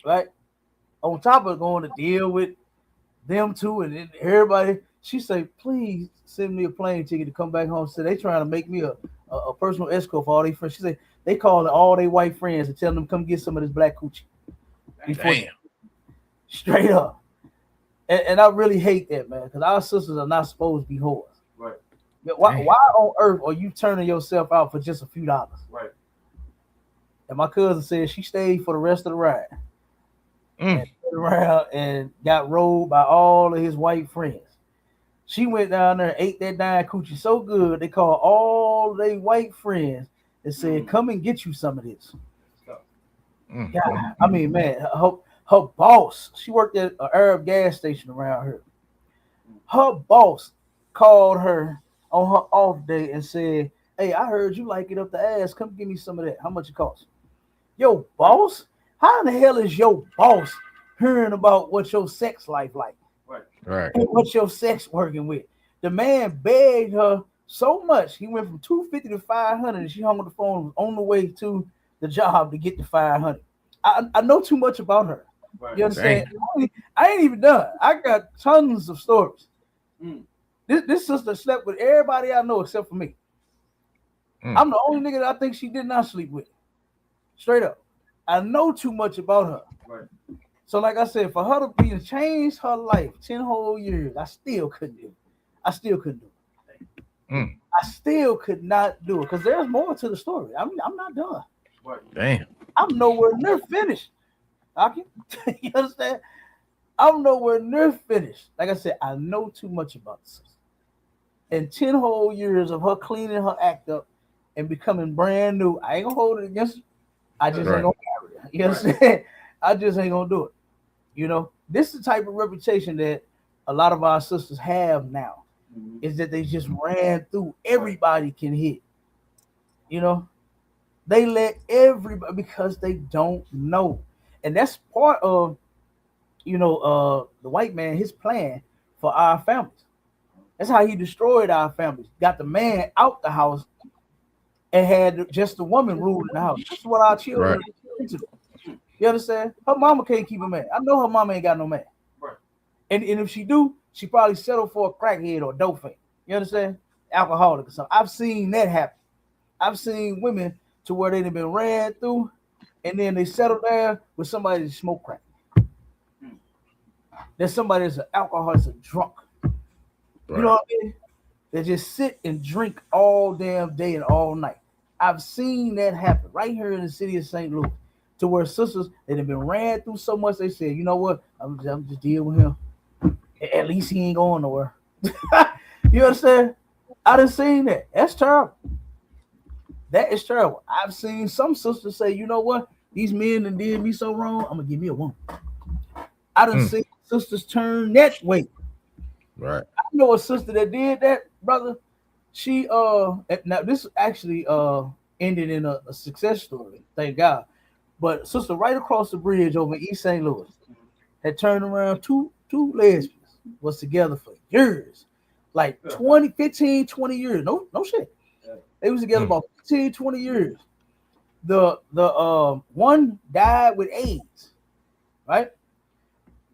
right? On top of going to deal with them two and then everybody, she said, "Please send me a plane ticket to come back home." So they trying to make me a personal escort for all their friends. She said they called all their white friends and tell them come get some of this black coochie. Damn. Straight up. And I really hate that, man, because our sisters are not supposed to be whores. Right. Why on earth are you turning yourself out for just a few dollars? Right. And my cousin said she stayed for the rest of the ride. And turned around and got rolled by all of his white friends. She went down there and ate that dying coochie so good, they called all their white friends and said, "Come and get you some of this." God, I mean, man, her Her boss, she worked at an Arab gas station around here. Her boss called her on her off day and said, "Hey, I heard you like it up the ass. Come give me some of that. How much it costs?" Yo, boss? How in the hell is your boss hearing about what your sex life like? Right. And what your sex working with? The man begged her so much, he went from $250 to $500, and she hung on the phone, was on the way to the job to get the $500. I know too much about her. Right. You understand? I ain't even done. I got tons of stories. This sister slept with everybody I know except for me. I'm the only nigga that I think she did not sleep with. Straight up. I know too much about her. Right. So like I said, for her to be to change her life 10 whole years, I still couldn't do it. I still could not do it because there's more to the story. I'm not done. Right. Damn. I'm nowhere near finished. You understand? I'm nowhere near finished. Like I said, I know too much about this. And 10 whole years of her cleaning her act up and becoming brand new, I ain't gonna hold it against her. I just ain't gonna carry her. You understand? I just ain't gonna do it. You know, this is the type of reputation that a lot of our sisters have now, is that they just ran through. Everybody can hit. You know, they let everybody because they don't know. And that's part of, you know, the white man, his plan for our families. That's how he destroyed our families. Got the man out the house and had just the woman ruling the house. That's what our children are into. You understand? Her mama can't keep a man. I know her mama ain't got no man. Right. And if she do, she probably settle for a crackhead or a dope fiend. You understand? Alcoholic or something. I've seen that happen. I've seen women to where they've been ran through and then they settle down with somebody that smoke crack. There's somebody that's an alcoholic, a drunk. Right. You know what I mean? They just sit and drink all damn day and all night. I've seen that happen right here in the city of St. Louis. To where sisters that have been ran through so much, they said, you know what? I'm just deal with him. At least he ain't going nowhere. You understand? I done seen that. That's terrible. That is terrible. I've seen some sisters say, you know what? These men that did me so wrong, I'm gonna give me a woman. I done seen sisters turn that way. Right. I know a sister that did that, brother. She now this actually ended in a success story, thank God. But sister right across the bridge over in East St. Louis had turned around two lesbians, was together for years, like 20 years. No shit. They was together about 15, 20 years. The one died with AIDS, right?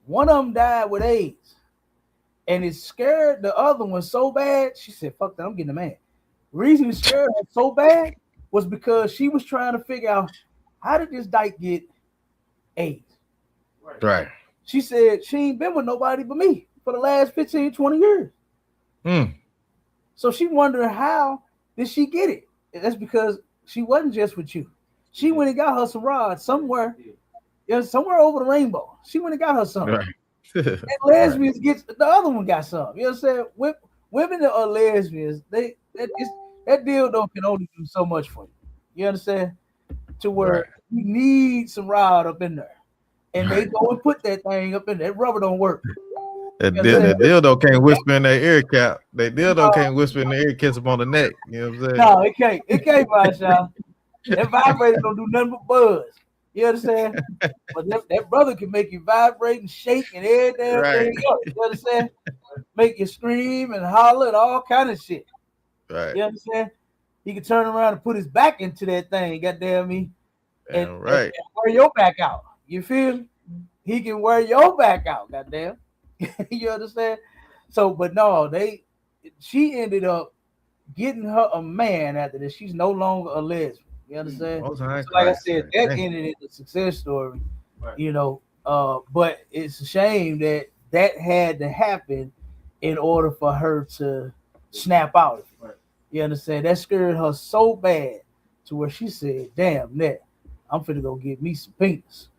One of them died with AIDS. And it scared the other one so bad, she said, fuck that, I'm getting a man. The reason it scared her so bad was because she was trying to figure out, how did this dyke get AIDS? Right. She said she ain't been with nobody but me for the last 15, 20 years. So she wondering, how did she get it? And that's because she wasn't just with you. She went and got her some rods somewhere, somewhere over the rainbow. She went and got her some. Right. And lesbians get the other one got some. You know what I'm saying? Women that are lesbians, that dildo can only do so much for you. You understand? To where you need some rod up in there. And they go and put that thing up in there. That rubber don't work. That dildo can't whisper in their ear cap. That dildo can't whisper in the ear, kiss them on the neck. You know what I'm saying? No, it can't. It can't, y'all. That vibrator don't do nothing but buzz. You understand? But that brother can make you vibrate and shake and every damn thing up. You understand? Make you scream and holler and all kind of shit. Right. You understand? He can turn around and put his back into that thing, goddamn me. And wear your back out. You feel? He can wear your back out, goddamn. You understand? So, but no, she ended up getting her a man after this. She's no longer a lesbian. You understand? So like I said, that ended in a success story. Right. You know, but it's a shame that had to happen in order for her to snap out. Right. You understand? That scared her so bad to where she said, damn, Ned, I'm finna go get me some penis.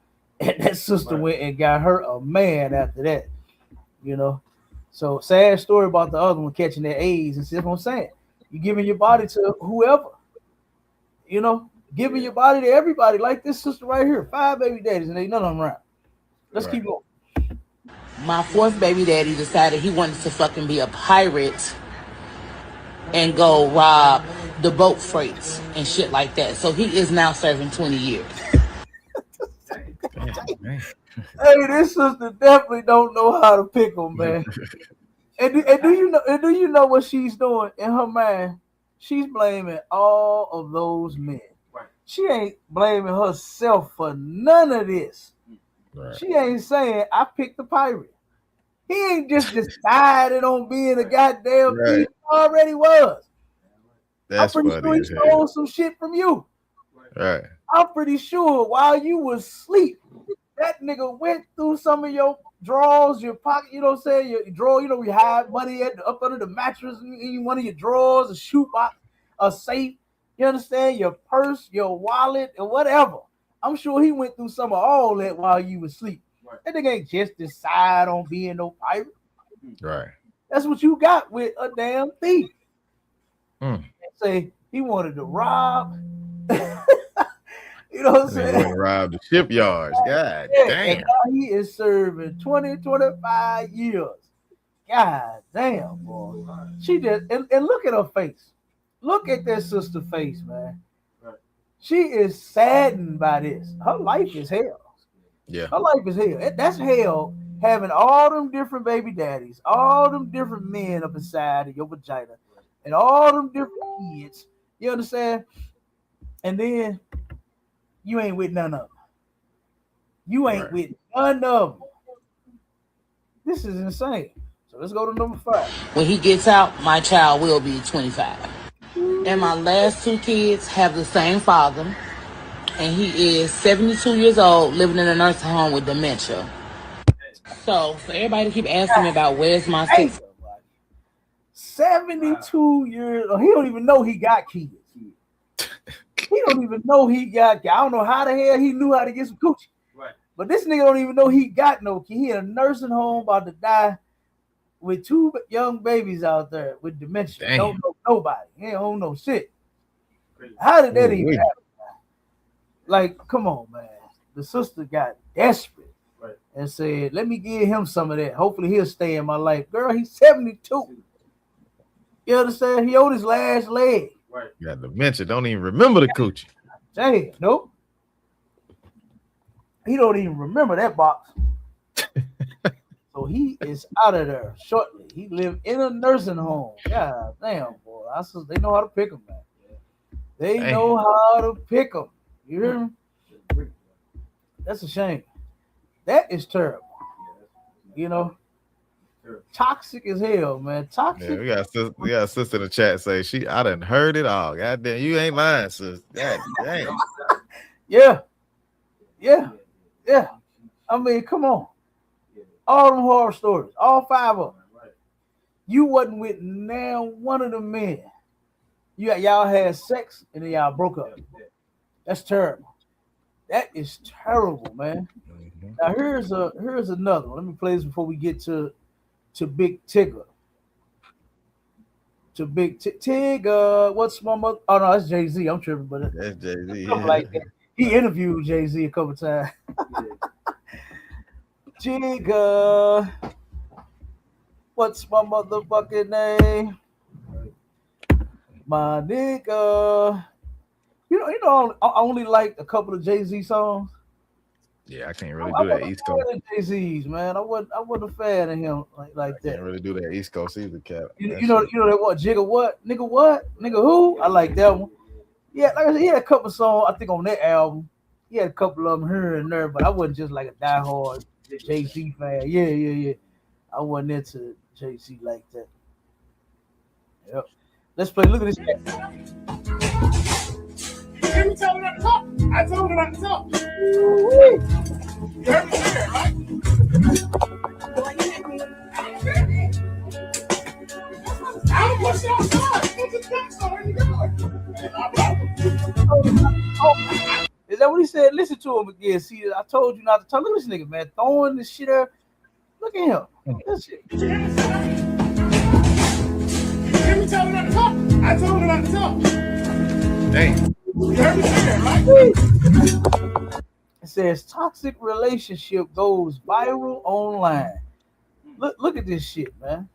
And that sister went and got her a man after that. You know? So sad story about the other one catching that AIDS. And see what I'm saying? You're giving your body to whoever. You know? Giving your body to everybody. Like this sister right here. 5 baby daddies and ain't none of them around. Let's keep going. My fourth baby daddy decided he wanted to fucking be a pirate and go rob the boat freights and shit like that. So he is now serving 20 years. Hey, this sister definitely don't know how to pick them, man. and do you know what she's doing in her mind? She's blaming all of those men. Right. She ain't blaming herself for none of this. Right. She ain't saying I picked the pirate. He ain't just decided on being a goddamn thief. He already was. That's I'm pretty sure he stole some shit from you. Right. I'm pretty sure while you was asleep, that nigga went through some of your drawers, your pocket, you know what I'm saying? Your drawer, you know, we hide money up under the mattress in one of your drawers, a shoebox, a safe, you understand? Your purse, your wallet, or whatever. I'm sure he went through some of all that while you was asleep. Right. That nigga ain't just decide on being no pirate. Right. That's what you got with a damn thief. Say he wanted to rob. You know what I'm saying? He robbed the shipyards. God damn. And now he is serving 25 years. God damn, boy. She just, and look at her face. Look at that sister face, man. She is saddened by this. Her life is hell. Yeah. Her life is hell. That's hell, having all them different baby daddies, all them different men up inside of your vagina, and all them different kids. You understand? And then you ain't with none of them. You ain't with none of them. This is insane. So let's go to number 5. When he gets out, my child will be 25. And my last 2 kids have the same father. And he is 72 years old, living in a nursing home with dementia. So for everybody to keep asking me about where's my 6. 72 years old. He don't even know he got kids. He don't even know he got. I don't know how the hell he knew how to get some coochie. Right. But this nigga don't even know he got no kid. He in a nursing home about to die with 2 young babies out there with dementia. Damn. Don't know nobody. He don't know shit. How did that even happen? Like, come on, man. The sister got desperate and said, let me give him some of that. Hopefully he'll stay in my life. Girl, he's 72. You understand? He on his last leg. Right. Got dementia. Don't even remember the coochie. Damn, nope. He don't even remember that box. So he is out of there shortly. He lived in a nursing home. God damn, boy. They know how to pick him, man. They know how to pick him. You hear me? That's a shame. That is terrible. You know? Toxic as hell, man. Toxic. Yeah, we got a sister in the chat say I done heard it all. God damn, you ain't lying, sis. God damn. Yeah. I mean, come on. All them horror stories, all 5 of them. You wasn't with now one of the men. Y'all had sex and then y'all broke up. That's terrible. That is terrible, man. Mm-hmm. Now here's another one. Let me play this before we get to Big Tigger. To Big Tigger. What's my mother? Oh no, that's Jay-Z. I'm tripping, but that's Jay-Z. Like that. He interviewed Jay-Z a couple times. Tigger. What's my motherfucking name? My nigga. You know, I only like a couple of Jay-Z songs. Yeah, I can't really do that East Coast. Jay-Z's, man. I wasn't a fan of him like that. Can't really do that East Coast either, Cap. You know that what? Jigga what? Nigga who? I like that one. Yeah, like I said, he had a couple songs, I think, on that album. He had a couple of them here and there, but I wasn't just like a diehard Jay-Z fan. Yeah. I wasn't into Jay-Z like that. Yep. Let's play. Look at this. You hear me tell her not to talk? I told her not to talk. You heard me say that, right? I'm push you outside. Go to the next door and you go. Is that what he said? Listen to him again. See, I told you not to talk. Look at this nigga, man. Throwing this shit there. Look at him. That shit. You hear me tell her not to talk? I told her not to talk. Dang. You heard me say that, right? It says toxic relationship goes viral online. Look at this shit, man.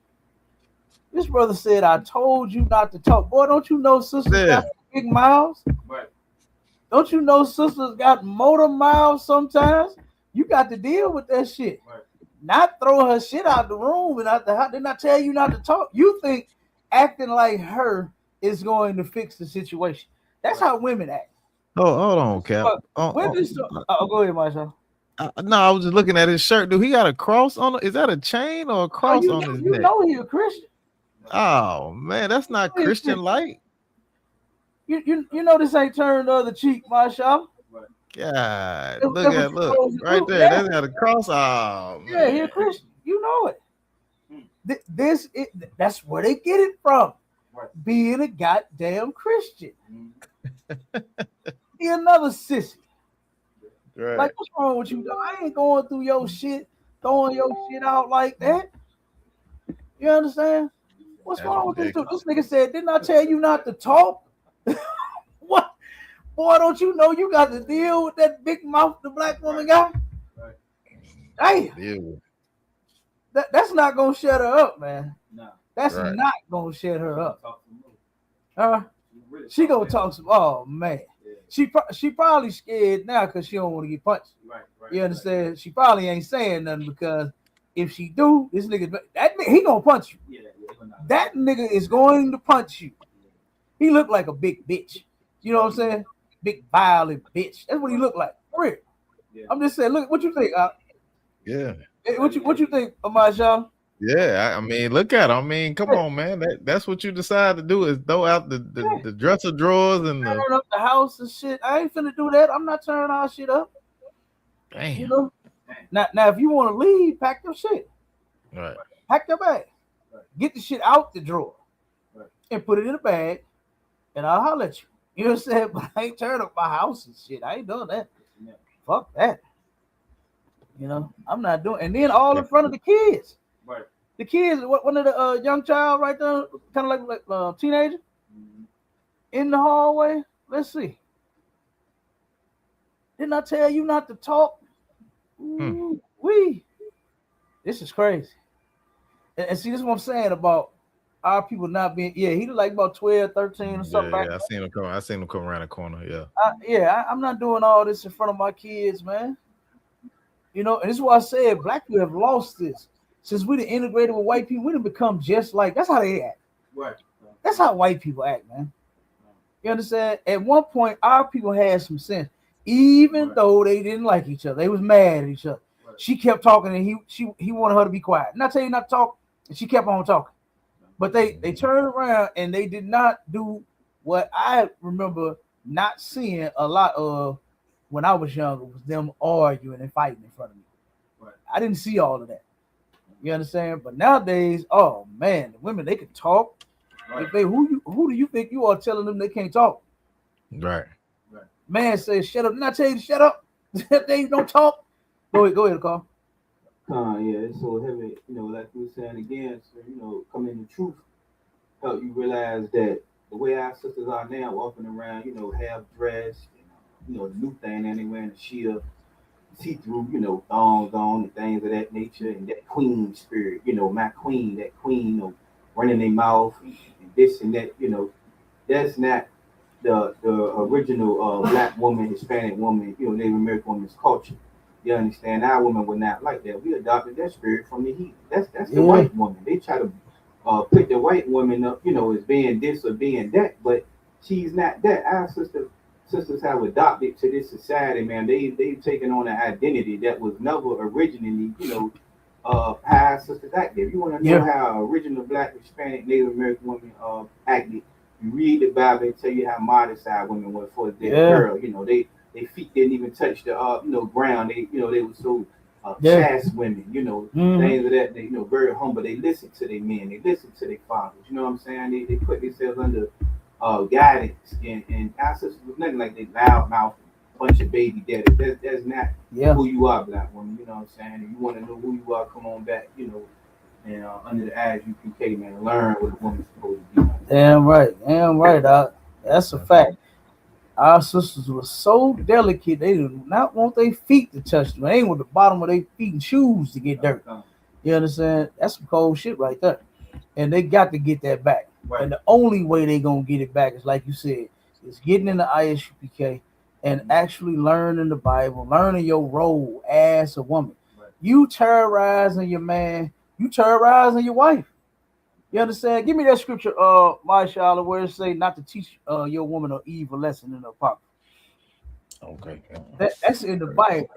This brother said, I told you not to talk. Boy, don't you know sisters got big mouths? Right. Don't you know sisters got motor mouths sometimes? You got to deal with that shit. Right. Not throw her shit out the room and out the house. Didn't I tell you not to talk? You think acting like her is going to fix the situation. That's how women act. Oh, hold on, Cap. Go ahead, Marshall. No, I was just looking at his shirt. Do he got a cross on it? Is that a chain or a cross on his neck? You know he's a Christian. Oh man, that's not Christian like. You know this ain't turned the other cheek, Marshall. God, look right there. That's got a cross. Oh, man. Yeah, he's a Christian. You know it. That's where they get it from. Right. Being a goddamn Christian. Be another sissy. Right. Like, what's wrong with you? I ain't going through your shit, throwing your shit out like that. You understand? What's wrong with this dude? This nigga said, didn't I tell you not to talk? What? Boy, don't you know you got to deal with that big mouth the black woman got? Right. Damn. That's not going to shut her up, man. No. That's not going to shut her up. She going to talk some, oh, man. Yeah. She probably scared now because she don't want to get punched. Right, you understand? Right. She probably ain't saying nothing because if she do, this nigga, he going to punch you. Yeah. That nigga is going to punch you. He look like a big bitch. You know what I'm saying? Big violent bitch. That's what he look like. For real. Yeah. I'm just saying, look, what you think? Yeah. What you think, Marshall? Yeah, I mean, look at him. I mean, come on, man. That's what you decide to do is throw out the dresser drawers and turn up the house and shit. I ain't finna do that. I'm not turning our shit up. Damn. You know? Now, if you want to leave, pack your shit. Right. Pack your bag. Get the shit out the drawer and put it in a bag, and I'll holler at you. You know what I'm saying? But I ain't turning up my house and shit. I ain't doing that. Fuck that. You know, I'm not doing. And then all in front of the kids. Right. The kids, one of the young child right there, kind of like teenager, in the hallway. Let's see. Didn't I tell you not to talk? This is crazy. And see, this is what I'm saying about our people not being. Yeah, he like about 12, 13 or something. Yeah, I seen him come around the corner. Yeah. I'm not doing all this in front of my kids, man. You know, and this is why I said black people have lost this. Since we done integrated with white people, we done become just like, that's how they act. Right. That's how white people act, man. You understand? At one point, our people had some sense, even though they didn't like each other. They was mad at each other. Right. She kept talking, and he wanted her to be quiet. And I tell you not to talk, and she kept on talking. But they turned around, and they did not do what I remember not seeing a lot of when I was younger, was them arguing and fighting in front of me. Right. I didn't see all of that. You understand? But nowadays, oh man, the women, they can talk. Right. If they who do you think you are telling them they can't talk? Right. Man says, shut up. Didn't I tell you to shut up? They don't talk. Go ahead, Carl. Yeah, it's so heavy, you know, like we were saying again, so, you know, coming to truth, help you realize that the way our sisters are now, walking around, you know, half dressed, you know, the new thing, and they wearing a shield, see-through, you know, thongs on and things of that nature, and that queen spirit, you know, my queen, that queen, you know, running their mouth and this and that, you know, that's not the original black woman, Hispanic woman, you know, Native American woman's culture. You understand? Our women were not like that. We adopted that spirit from the heat. That's the white woman. They try to put the white woman up, you know, as being this or being that, but she's not that. Our sisters have adopted to this society, man. They've taken on an identity that was never originally, you know, how our sisters acted. If you want to know how original black, Hispanic, Native American women acted, you read the Bible and tell you how modest our women were for their girl. You know, their feet didn't even touch the you know, ground. They, you know, they were so chaste women, you know, things of that. They, you know, very humble. They listened to their men. They listened to their fathers. You know what I'm saying? They put themselves under guidance. And our sisters was nothing like they loud mouth bunch of baby daddies. That's not who you are, black woman. You know what I'm saying? If you want to know who you are, come on back. You know, and under the ISUPK, man, learn what a woman's supposed to be. Damn right, Doc. That's a fact. Our sisters were so delicate, they did not want their feet to touch them. They ain't want the bottom of their feet and shoes to get dirty. You understand? That's some cold shit right there. And they got to get that back. Right. And the only way they gonna get it back is, like you said, is getting in the ISUPK and actually learning the Bible, learning your role as a woman. Right. You terrorizing your man, you terrorizing your wife. You understand? Give me that scripture, my Charlotte, where it say not to teach your woman an evil lesson in her pocket. Okay. That's in the Bible.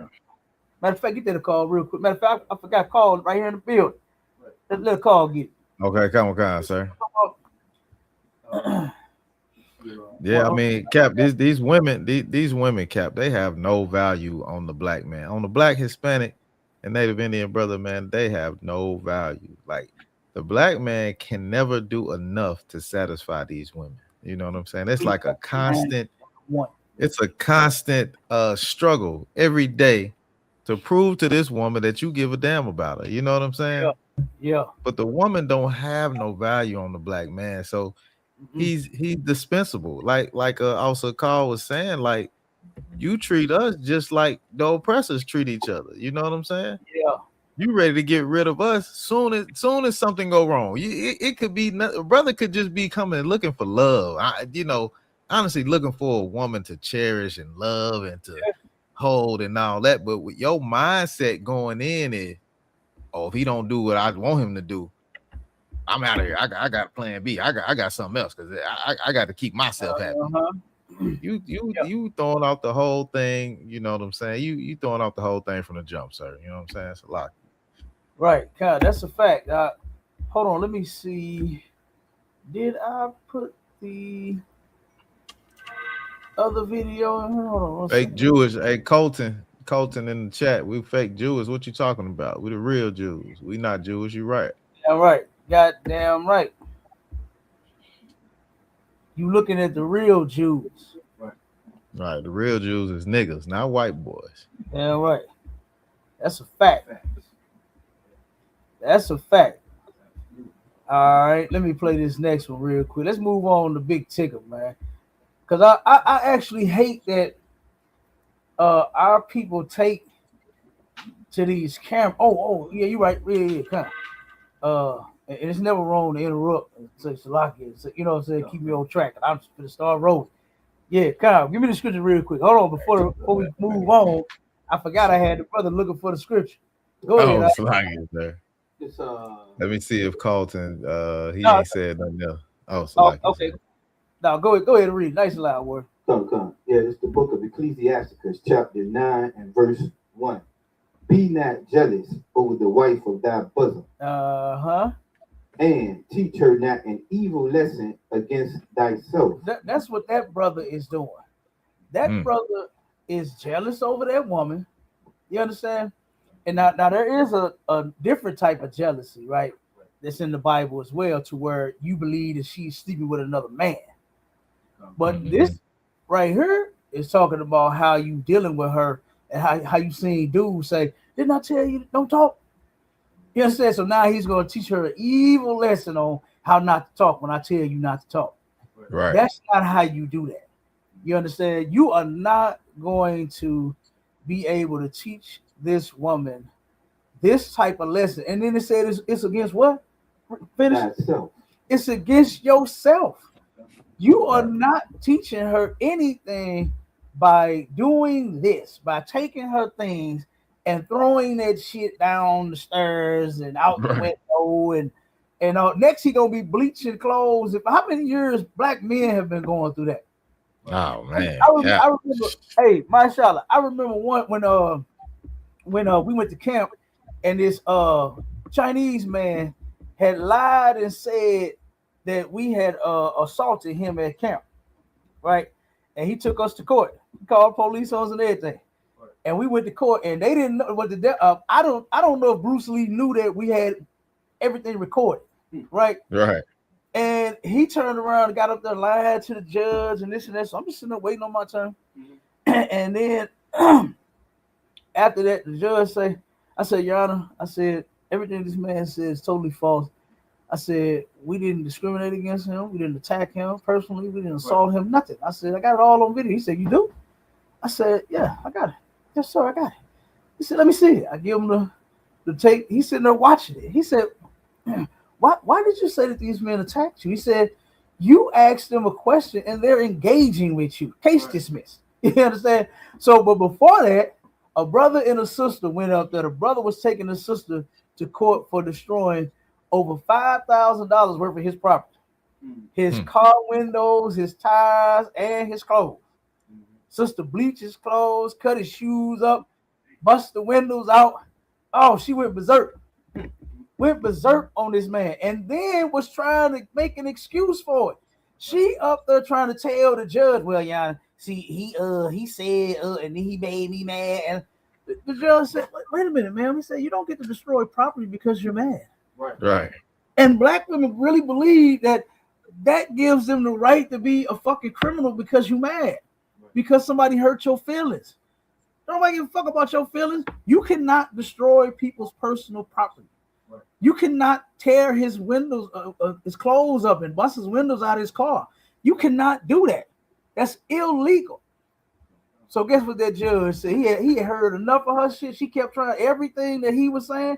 Matter of fact, get that call real quick. Matter of fact, I forgot call right here in the building. Let a call get it. Okay, come on, sir. Yeah, I mean, Cap, these women, Cap, they have no value on the black man. On the black, Hispanic, and Native Indian brother, man, they have no value. Like, the black man can never do enough to satisfy these women. You know what I'm saying? It's like a constant, struggle every day to prove to this woman that you give a damn about her. You know what I'm saying? Yeah. But the woman don't have no value on the black man. So he's dispensable. Like also Carl was saying, like, you treat us just like the oppressors treat each other. You know what I'm saying? Yeah. You ready to get rid of us soon as something go wrong. It could be a brother could just be coming looking for love. Honestly looking for a woman to cherish and love and to hold and all that. But with your mindset going in is, oh, if he don't do what I want him to do, I'm out of here. I got plan B. I got something else because I got to keep myself happy. You throwing out the whole thing. You know what I'm saying? You throwing out the whole thing from the jump, sir. You know what I'm saying? It's a lot. Right, God, that's a fact. Hold on, let me see. Did I put the other video in here? Hold on. Fake Jewish. Hey, Colton in the chat. We fake Jews. What you talking about? We the real Jews. We not Jewish. You right. Yeah, right. Goddamn right. You looking at the real Jews. Right. The real Jews is niggas, not white boys. Yeah, right. That's a fact. That's a fact. All right, let me play this next one real quick. Let's move on to Big Tigger, man. Because I actually hate that our people take to these cameras. Oh, yeah, you're right. Yeah. And it's never wrong to interrupt. So you know what I'm saying? Keep me on track. I'm just going to start rolling. Yeah, Kyle, give me the scripture real quick. Hold on, before we move on, I forgot I had the brother looking for the scripture. Go ahead. Slanging there. Let me see if Colton ain't said nothing else. Okay. Now go ahead and read. Nice and loud word. Come. Yeah, it's the book of Ecclesiasticus, chapter 9 and verse 1. Be not jealous over the wife of thy bosom. And teach her not an evil lesson against thyself. That's what that brother is doing. That brother is jealous over that woman. You understand? And now there is a different type of jealousy, right? That's in the Bible as well, to where you believe that she's sleeping with another man. But this right here is talking about how you dealing with her and how you seen dudes say, didn't I tell you don't talk? You understand? So now he's going to teach her an evil lesson on how not to talk when I tell you not to talk. Right. That's not how you do that. You understand? You are not going to be able to teach this woman this type of lesson. And then it said it's against what? Finish. It's against yourself. You are not teaching her anything by doing this, by taking her things and throwing that shit down the stairs and out the window, and next he gonna be bleaching clothes. How many years black men have been going through that? Oh man, I remember. Hey, mashallah, I remember one when we went to camp, and this Chinese man had lied and said that we had assaulted him at camp, right? And he took us to court. He called police on us and everything. And we went to court, and they didn't know what I don't know if Bruce Lee knew that we had everything recorded, right? Right. And he turned around and got up there, lied to the judge and this and that. So I'm just sitting there waiting on my turn. And then after that, the judge I said, Your Honor, I said, everything this man said is totally false. I said, we didn't discriminate against him. We didn't attack him personally. We didn't assault him, nothing. I said, I got it all on video. He said, you do? I said, yeah, I got it. Yes, sir, I got it. He said, let me see it. I give him the tape. He's sitting there watching it. He said, why did you say that these men attacked you? He said, you asked them a question and they're engaging with you. Case dismissed. You understand? So, but before that, a brother and a sister went up there. The brother was taking the sister to court for destroying over $5,000 worth of his property. His car windows, his tires, and his clothes. Sister bleached his clothes, cut his shoes up, bust the windows out. Oh, she went berserk. Went berserk on this man, and then was trying to make an excuse for it. She up there trying to tell the judge, well, yeah, see, he said, and then he made me mad. And the judge said, wait a minute, man. He said, you don't get to destroy property because you're mad. Right. And black women really believe that gives them the right to be a fucking criminal because you're mad. Because somebody hurt your feelings. Nobody give a fuck about your feelings. You cannot destroy people's personal property. You cannot tear his windows, his clothes up and bust his windows out of his car. You cannot do that. That's illegal. So guess what that judge said? He had heard enough of her shit. She kept trying everything that he was saying.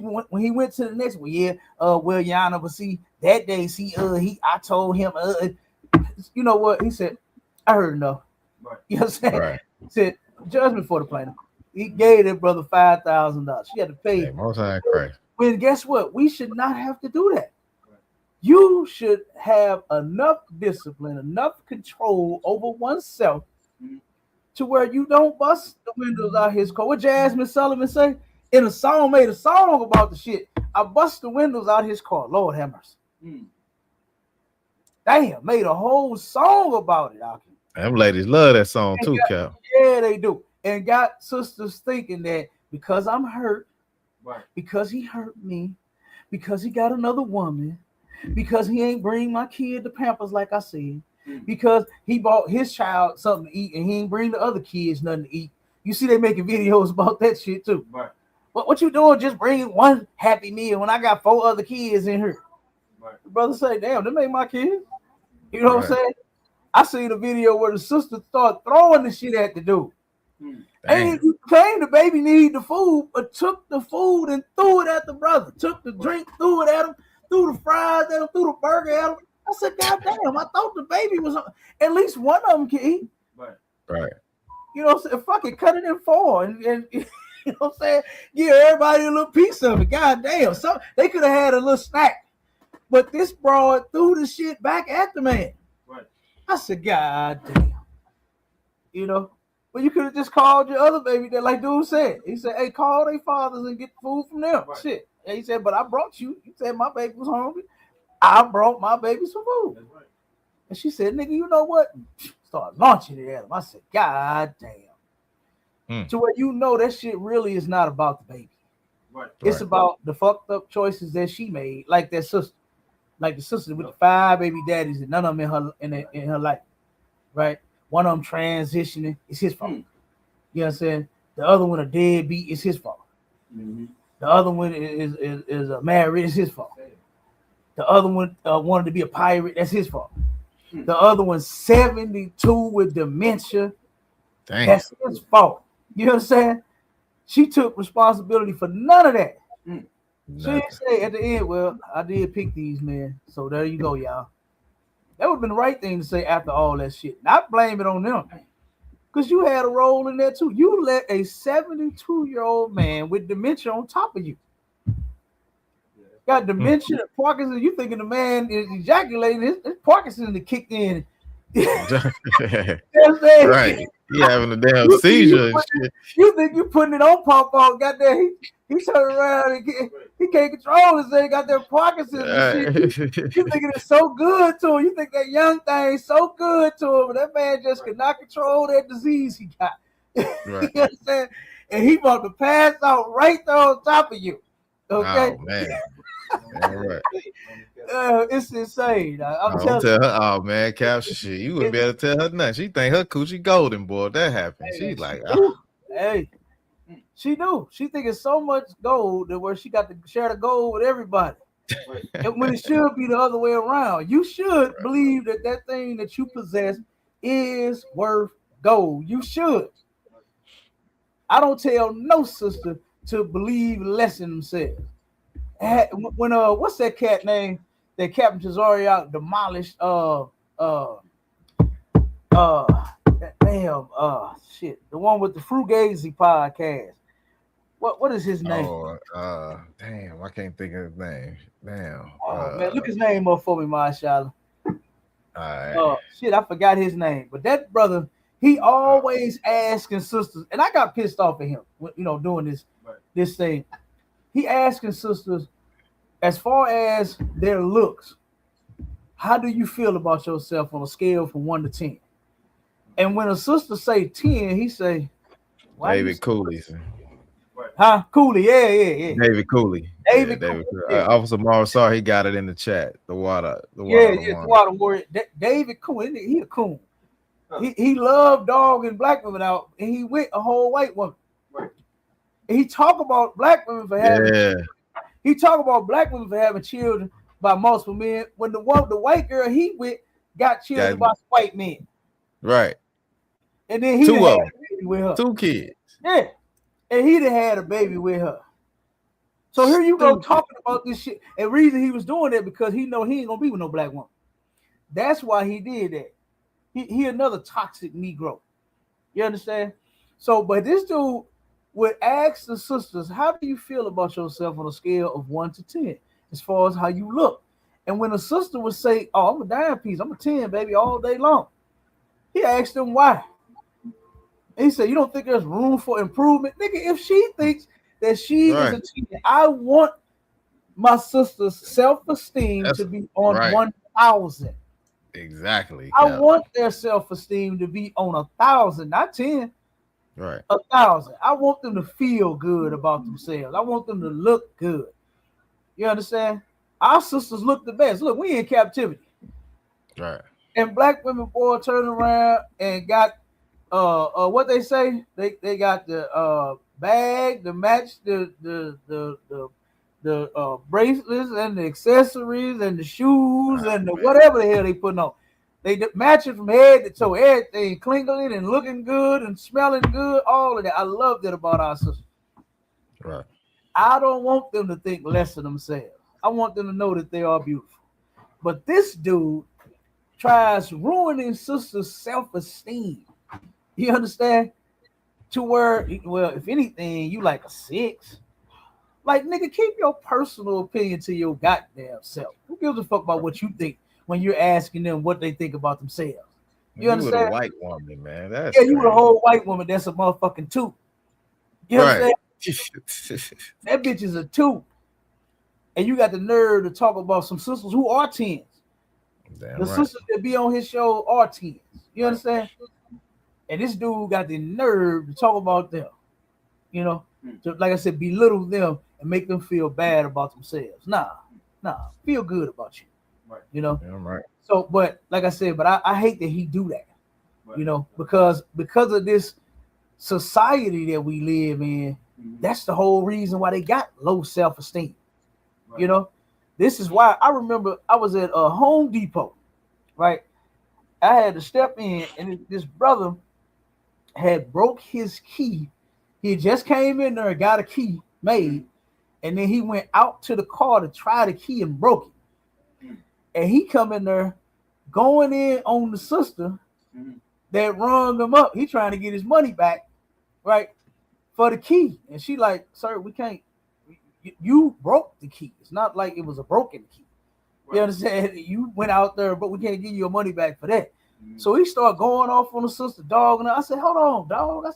When he went to the next one, well, Your Honor, but see, that day, I told him, you know what? He said, I heard enough. Right. You know what I'm saying? Right. He said, judgment for the plaintiff. He gave that brother $5,000. She had to pay. Most high Christ. When guess what? We should not have to do that. You should have enough discipline, enough control over oneself to where you don't bust the windows out his car. What Jasmine Sullivan say? In a song, made a song about the shit. I bust the windows out his car. Lord have mercy. Damn, made a whole song about it. Them ladies love that song too, Cap. Yeah, they do. And got sisters thinking that because I'm hurt, because he hurt me, because he got another woman, because he ain't bring my kid to Pampers like I said, because he bought his child something to eat and he ain't bring the other kids nothing to eat. You see they making videos about that shit too. Right. What you doing just bringing one Happy Meal when I got 4 other kids in here? Right. The brother say, damn, them ain't my kids. You know what I'm saying? I seen a video where the sister started throwing the shit at the dude. And he claimed the baby needed the food, but took the food and threw it at the brother. Took the drink, threw it at him, threw the fries at him, threw the burger at him. I said, God damn, I thought the baby was at least one of them can eat. Right. You know what I'm saying? Fucking cut it in 4 and you know what I'm saying? Give everybody a little piece of it. God damn. So they could have had a little snack. But this broad threw the shit back at the man. Right. I said, God damn. You know? But you could have just called your other baby that, like dude said. He said, hey, call their fathers and get food from them. Right. Shit. And he said, but I brought you. You said my baby was hungry. I brought my baby some food. Right. And she said, nigga, you know what? Started launching it at him. I said, God damn. To where you know that shit really is not about the baby. Right. It's about the fucked up choices that she made, like that sister. Like the sister with the 5 baby daddies and none of them in her life. Right? One of them transitioning, it's his fault. You know what I'm saying? The other one a deadbeat, it's his fault. The other one is married, it's his fault. The other one wanted to be a pirate, that's his fault. The other one's 72 with dementia, that's his fault. You know what I'm saying? She took responsibility for none of that. She didn't say at the end, well, I did pick these men, so there you go, y'all. That would have been the right thing to say after all that shit. Not blame it on them. Because you had a role in there too. You let a 72-year-old man with dementia on top of you. Got dementia, Parkinson's. You thinking the man is ejaculating, his Parkinson's kicked in. Right. He having a damn seizure and shit. You think you putting it on Pop-Pop, goddamn. He turned around and he can't control his thing, got that Parkinson's and shit. You thinking it's so good to him. You think that young thing is so good to him, but that man just could not control that disease he got. Right. You know what I'm saying? And he about to pass out right there on top of you. Okay. Oh man. All right. It's insane. I'm telling her, oh man, capture shit. You wouldn't be able to tell her nothing. She think her coochie golden, boy. That happened. She's like, oh. Hey, she do. She think it's so much gold that where she got to share the gold with everybody. And when it should be the other way around. You should believe that that thing that you possess is worth gold. You should. I don't tell no sister to believe less in themselves. When what's that cat name that Captain Tazariak demolished? Shit, the one with the Frugazi podcast. What is his name? Damn, I can't think of his name. Damn. Man, look his name up for me, Marshala. All right. Shit, I forgot his name. But that brother, he always asking sisters, and I got pissed off at him, doing this thing. He asking sisters, as far as their looks, how do you feel about yourself on a scale from 1 to 10? And when a sister say 10, he say, David Cooley. Huh? Cooley, yeah. David Cooley. David Cooley. Yeah. Officer Marsar, he got it in the chat. The water warrior. David Cooley, he a coon. He loved dogging black women out, and he with a whole white woman. Right. And he talk about black women for having. He talk about black women for having children by multiple men. When the white girl he with got children by white men. Right. And then he Two of them. With her. 2 kids. Yeah. And he done had a baby with her. So here you go talking about this shit. And reason he was doing that because he know he ain't gonna be with no black woman. That's why he did that. He another toxic Negro. You understand? So, but this dude would ask the sisters, how do you feel about yourself on a scale of 1 to 10 as far as how you look? And when a sister would say, oh, I'm a dime piece, I'm a 10, baby, all day long. He asked them why. And he said, you don't think there's room for improvement? Nigga, if she thinks that she is a 10, I want my sister's self-esteem to be on 1,000. Exactly. I want their self-esteem to be on 1,000, not 10. Right. 1,000. I want them to feel good about themselves. I want them to look good. You understand? Our sisters look the best. Look, we in captivity. Right. And black women, boy, turn around and got what they say? They got the bag, the match, the bracelets and the accessories and the shoes and the whatever the hell they putting on. They match it from head to toe, everything clingling and looking good and smelling good, all of that. I love that about our sisters. Right. I don't want them to think less of themselves. I want them to know that they are beautiful. But this dude tries ruining sisters' self-esteem. You understand? To where, well, if anything, you like a 6. Like, nigga, keep your personal opinion to your goddamn self. Who gives a fuck about what you think when you're asking them what they think about themselves? You understand? You a white woman, man. That's you a whole white woman. That's a motherfucking 2. You understand? That bitch is a 2. And you got the nerve to talk about some sisters who are 10s. The sisters that be on his show are 10s. You understand? And this dude got the nerve to talk about them. You know, to, like I said, belittle them and make them feel bad about themselves. Nah, feel good about you. Right. You know? Yeah, right. So, but like I said, but I hate that he do that. Right. You know, because of this society that we live in, that's the whole reason why they got low self-esteem. Right. You know, this is why I remember I was at a Home Depot, right? I had to step in, and this brother had broke his key. He just came in there and got a key made, and then he went out to the car to try the key and broke it. And he come in there going in on the sister that rung him up. He trying to get his money back, right, for the key. And she like, sir, we can't. You broke the key. It's not like it was a broken key. Right. You understand? You went out there, but we can't give you your money back for that. So he started going off on the sister, dog. And I said, hold on, dog.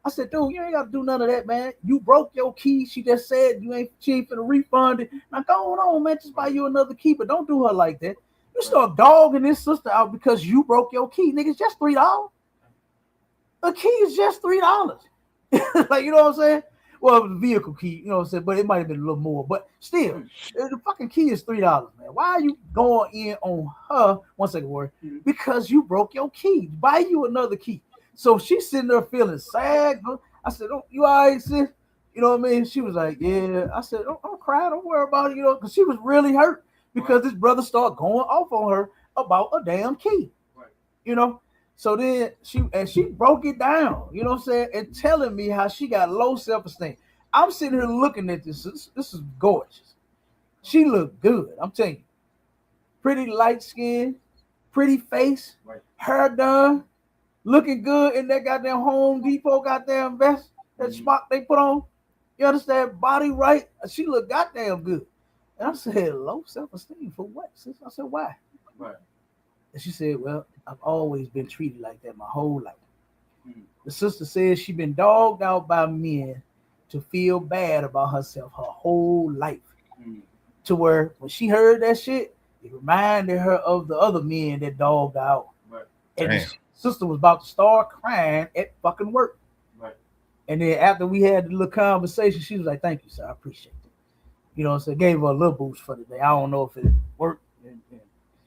I said, dude, you ain't got to do none of that, man. You broke your key. She just said she ain't finna refund it. Now go on, man. Just buy you another key, but don't do her like that. You start dogging this sister out because you broke your key. Nigga, it's just $3. A key is just $3. Like, you know what I'm saying? Well, the vehicle key, you know what I'm saying? But it might have been a little more. But still, the fucking key is $3, man. Why are you going in on her? 1 second, word. Because you broke your key. Buy you another key. So she's sitting there feeling sad. I said, oh, you all right, sis? You know what I mean? She was like, yeah. I said, don't cry, don't worry about it, you know, because she was really hurt because this brother started going off on her about a damn key. Right. You know? So then she broke it down, you know what I'm saying, and telling me how she got low self-esteem. I'm sitting here looking at this. This is gorgeous. She looked good. I'm telling you. Pretty light skin, pretty face, right. Hair done, looking good in that goddamn Home Depot goddamn vest, that smock they put on. You understand? Body right. She looked goddamn good. And I said, low self-esteem for what? I said, why? Right. And she said, well, I've always been treated like that my whole life. The sister says she been dogged out by men to feel bad about herself her whole life. To where when she heard that shit, it reminded her of the other men that dogged out. Right. And the sister was about to start crying at fucking work. Right. And then after we had the little conversation, she was like, thank you, sir. I appreciate it. You know what I'm saying? Gave her a little boost for the day. I don't know if it worked.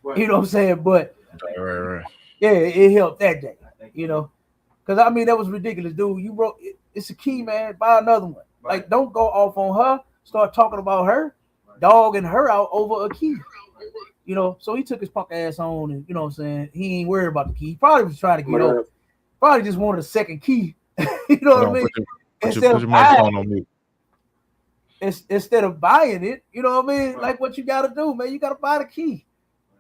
Right. You know what I'm saying? But right. Yeah, it helped that day. You know? Because I mean, that was ridiculous, dude. You wrote it's a key, man. Buy another one. Right. Like, don't go off on her. Start talking about her, dogging her out over a key. You know, so he took his punk ass on, and you know what I'm saying, he ain't worried about the key. He probably was trying to get over. Probably just wanted a second key. You know what I mean? Put your microphone on mute. Instead of buying it, you know what I mean? Like what you gotta do, man. You gotta buy the key.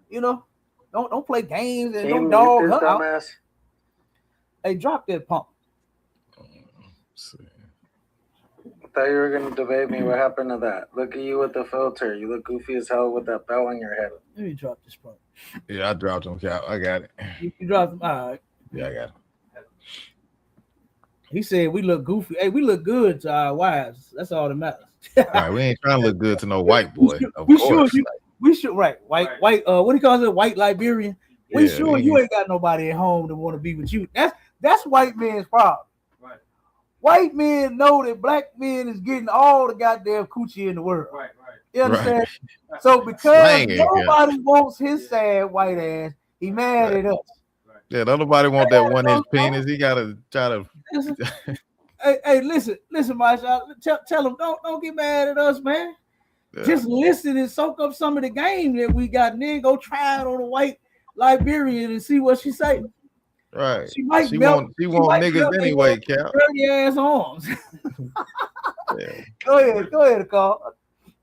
You know, don't play games and don't dog her out. Hey, drop that pump. I thought you were gonna debate me. What happened to that? Look at you with the filter. You look goofy as hell with that belt on your head. Let me drop this pump. Yeah, I dropped him. I got it. You dropped him. All right. Yeah, I got it. He said we look goofy. Hey, we look good to our wives. That's all that matters. All right, we ain't trying to look good to no white boy. We should white. What do you call it? White Liberian. We sure you ain't got nobody at home that want to be with you. That's white man's problem. Right. White men know that black men is getting all the goddamn coochie in the world. Right. You understand? Right. So because nobody wants his sad white ass, he mad at us. Yeah, don't nobody want that 1 inch penis. He gotta try to. hey, listen, my child. Tell him don't get mad at us, man. Yeah. Just listen and soak up some of the game that we got, and then go try it on a white Liberian and see what she say. Right. She want niggas anyway, Cap. Dirty ass arms. Yeah. Go ahead, Carl.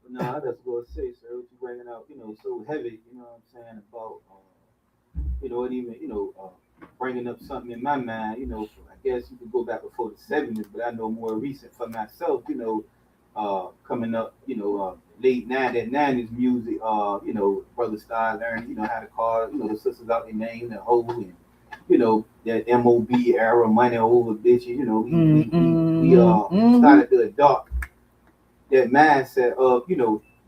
No, I just gonna say, sir, what you bringing out, so heavy, you know what I'm saying, about, and even, bringing up something in my mind, I guess you could go back before the 70s, but I know more recent for myself, coming up, late 90s music, brother started learning, how to call, the sisters out their name, the hoe, and, that MOB era, money over bitches, we started to adopt that mindset of,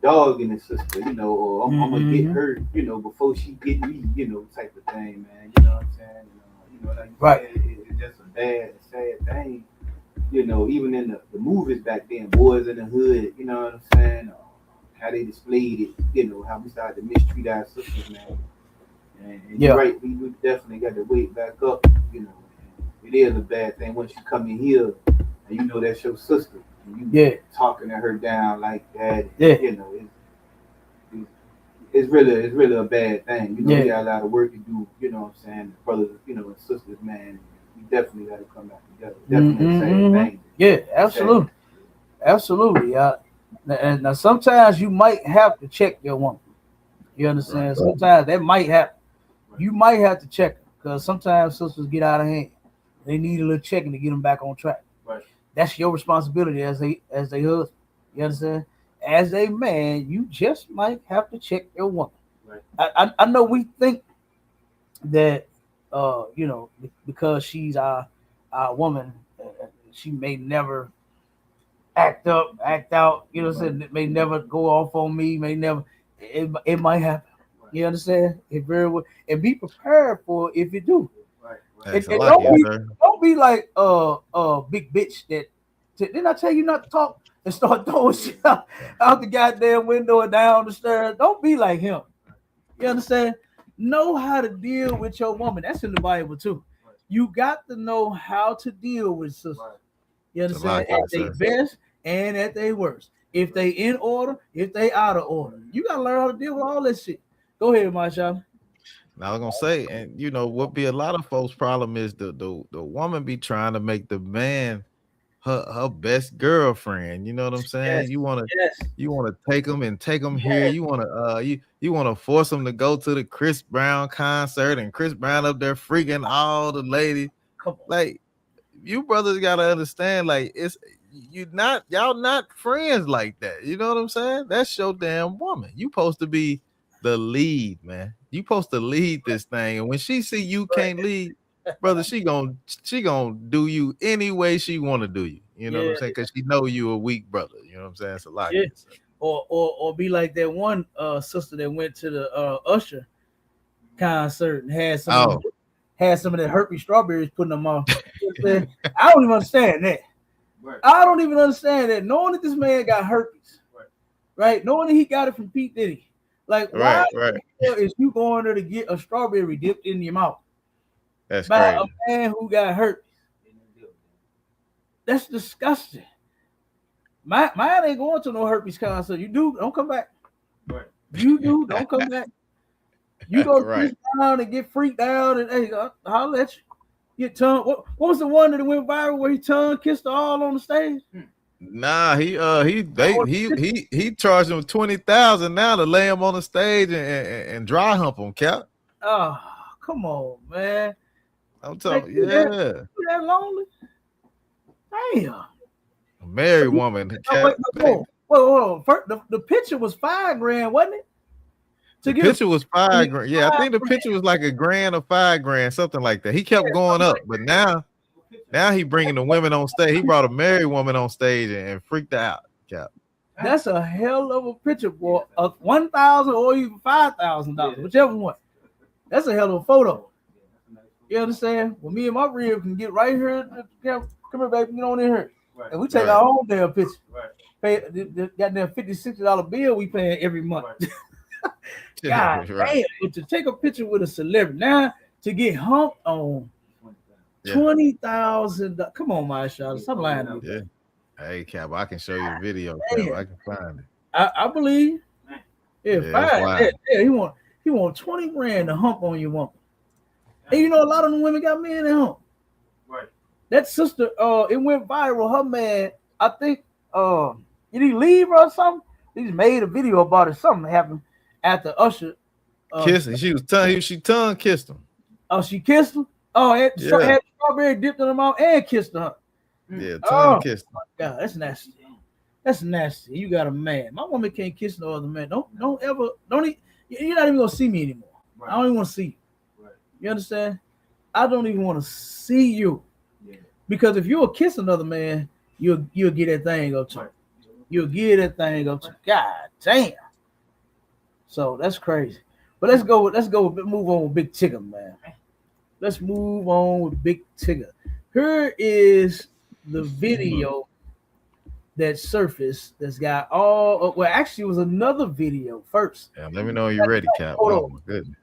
dogging the sister, or I'm gonna get her, before she get me, type of thing, man. You know what I'm saying? Like right. It's just a sad thing. Even in the movies back then, Boys in the Hood, you know what I'm saying? How they displayed it, how we started to mistreat our sisters, man. And you're right, we definitely got to wake back up, It is a bad thing once you come in here and that's your sister. You talking to her down like that. It's really a bad thing. We got a lot of work to do, you know what I'm saying? Brothers, and sisters, man. We definitely got to come back together. Definitely the same thing. Yeah, absolutely. Absolutely. And now sometimes you might have to check your woman. You understand? Right. Sometimes that might happen. Right. You might have to check her because sometimes sisters get out of hand. They need a little checking to get them back on track. Right. That's your responsibility as they husband. You understand? As a man, you just might have to check your woman. Right. I know we think that because she's our woman, she may never act out, you know what I'm saying? It may never go off on me, it might happen. Right. You understand? It very well, and be prepared for it if you do. Right. And don't be like big bitch that didn't I tell you not to talk and start throwing shit out the goddamn window and down the stairs. Don't be like him. You understand? Know how to deal with your woman. That's in the Bible too. Right. You got to know how to deal with sisters. Right. You understand? At their best and at their worst. If they in order, if they out of order. You gotta learn how to deal with all this shit. Go ahead, Marshawn. Now I'm gonna say, and you know what be a lot of folks' problem is the woman be trying to make the man her best girlfriend. You know what I'm saying? Yes, You wanna yes. take them here. You wanna force them to go to the Chris Brown concert, and Chris Brown up there freaking all the ladies. Come on. Like, you brothers gotta understand, like, y'all not friends like that. You know what I'm saying? That's your damn woman. You supposed to be the lead, man. You supposed to lead this thing, and when she see you can't lead, brother, she gonna do you any way she want to do you. You know what I'm saying? Because she know you a weak brother. You know what I'm saying? It's a lot. Yeah. Or be like that one sister that went to the Usher concert and had some of that herpes strawberries putting them on. I don't even understand that. Right. I don't even understand that. Knowing that this man got herpes, right? Knowing that he got it from Pete Diddy. Like, why is you going there to get a strawberry dipped in your mouth? That's by crazy. A man who got herpes. That's disgusting. Mine ain't going to no herpes concert. You do, don't come back. Right. You do, don't come back. You go Chris Brown and get freaked out and hey, I'll let you get tongue. What was the one that went viral where he tongue kissed her all on the stage? Nah, he charged him $20,000 now to lay him on the stage and dry hump him, Cap. Oh, come on, man. I'm talking, you that lonely? Damn. A married woman. Wait, hold on. First, the picture was $5,000, wasn't it? The picture was $5,000. Yeah, I think the picture was like $1,000 or $5,000, something like that. He kept going up, but now he bringing the women on stage. He brought a married woman on stage and freaked her out. Cap. That's a hell of a picture, boy. $1,000 or even $5,000, whichever one. That's a hell of a photo. You understand? Well, me and my rib can get right here. Come here, baby. Get on in here. Right. And we take our own damn picture. Right. Pay the goddamn $50, $60 bill we paying every month. Right. God damn. But to take a picture with a celebrity now to get humped on $20,000. Come on, my shot. Stop lying to me. Yeah. Hey, Cap, I can show you a video. Cap. I can find it. I believe. Yeah, fine. Yeah, he want $20,000 to hump on your woman. And you know, a lot of the women got men at home. Right. That sister, it went viral. Her man, I think, did he leave her or something? He just made a video about it. Something happened after Usher. Kissing. She tongue kissed him. Oh, she kissed him? Oh, had strawberry dipped in her mouth and kissed her. Yeah, tongue kissed him. God, that's nasty. That's nasty. You got a man. My woman can't kiss no other man. Don't ever. You're not even gonna see me anymore. Right. I don't even want to see you. You understand? I don't even want to see you. Yeah. Because if you'll kiss another man, you'll get that thing up to. You'll get that thing up to. God damn. So that's crazy. But let's move on with Big Tigger, man. Let's move on with Big Tigger. Here is the video that surfaced that's got all actually it was another video first. Yeah, let me know you're ready, Cap. Oh my goodness.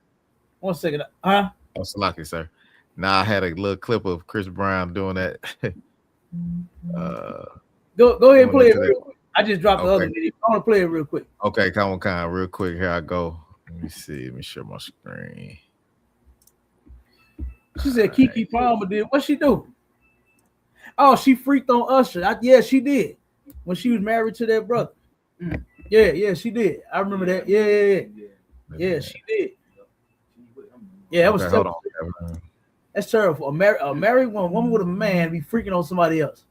1 second. Huh? Oh, so lucky, sir. Now I had a little clip of Chris Brown doing that. Go ahead and play it real quick. I just dropped the other video. I want to play it real quick. Okay, come on, real quick. Here I go. Let me see. Let me share my screen. She said Keke Palmer did. What she do? Oh, she freaked on Usher. Yeah, she did. When she was married to that brother. Yeah, she did. I remember that. Yeah, she did. Yeah, that was terrible. That's terrible. A married woman with a man be freaking on somebody else.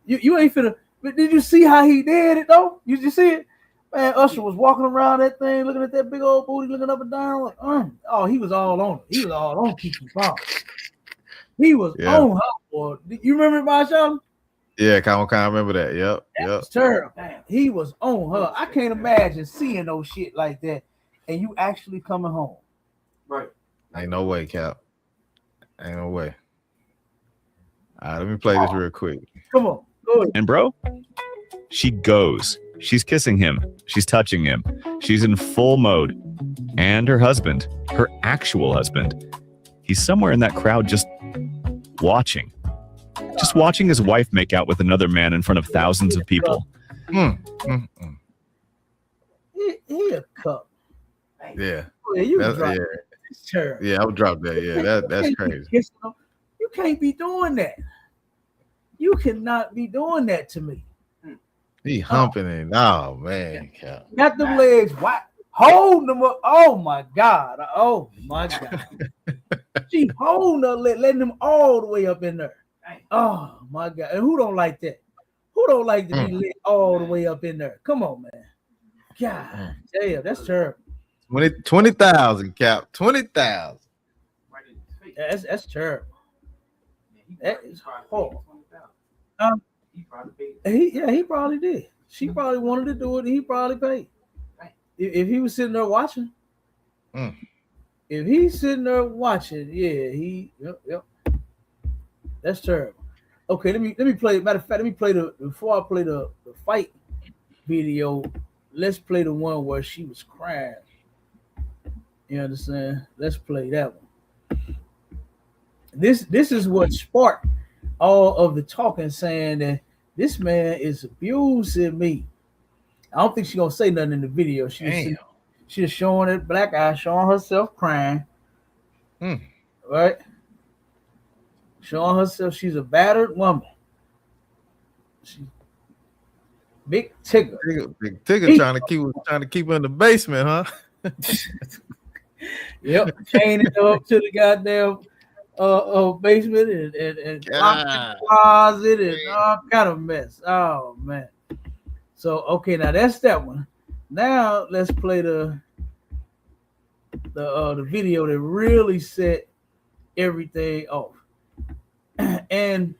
You ain't finna. But did you see how he did it though? You see it? Man, Usher was walking around that thing, looking at that big old booty, looking up and down. Like, oh, he was all on it. He was all on Keke Palmer. He was on her, boy. You remember my show? Yeah, kind of remember that. Yep. That's terrible. Man. He was on her. I can't imagine seeing no shit like that and you actually coming home. Right. Ain't no way, Cap. Ain't no way. All right, let me play this real quick. Come on. Go ahead. And bro, she goes. She's kissing him. She's touching him. She's in full mode. And her husband, her actual husband, he's somewhere in that crowd just watching. He's watching his wife make out with another man in front of thousands of people. He a cup. Yeah. You That's, drop yeah. that. It's terrible. Yeah, I would drop that. Yeah, that's crazy. You can't be doing that. You cannot be doing that to me. He humping it. Oh man, Got them legs wide, hold them up. Oh my God. Oh my God. She holding her leg, letting them all the way up in there. Oh my God. And who don't like that? Who don't like to be lit all the way up in there? Come on, man. God damn, that's terrible. 20,000 Cap. 20,000. That's terrible. That is horrible. He probably did. She probably wanted to do it, and he probably paid. If he was sitting there watching, if he's sitting there watching, yep. That's terrible. Okay, let me play. Matter of fact, let me play before I play the fight video. Let's play the one where she was crying. You understand? Let's play that one. This is what sparked all of the talking, saying that this man is abusing me. I don't think she's gonna say nothing in the video. She's showing it black eye, showing herself crying. Right? Showing herself she's a battered woman. She's big Tigger. Big Tigger trying to keep her in the basement, huh? Yep, chaining her up to the goddamn basement and closet and all kind of mess. Oh man. So okay, now that's that one. Now let's play the video that really set everything off. And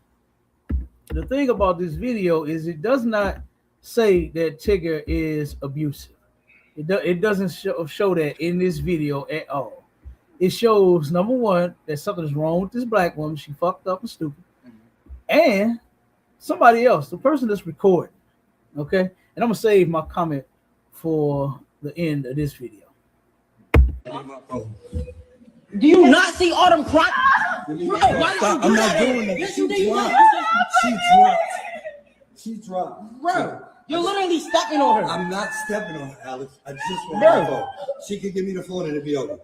the thing about this video is it does not say that Tigger is abusive. It doesn't show that in this video at all. It shows, number one, that something is wrong with this black woman. She fucked up and stupid. And somebody else, the person that's recording. Okay? And I'm going to save my comment for the end of this video. Do you not see all them crying? I'm not doing that. Yes, you did. She dropped. Bro, you're literally stepping on her. I'm not stepping on her, Alex. I just want the phone. She can give me the phone and it'll be over.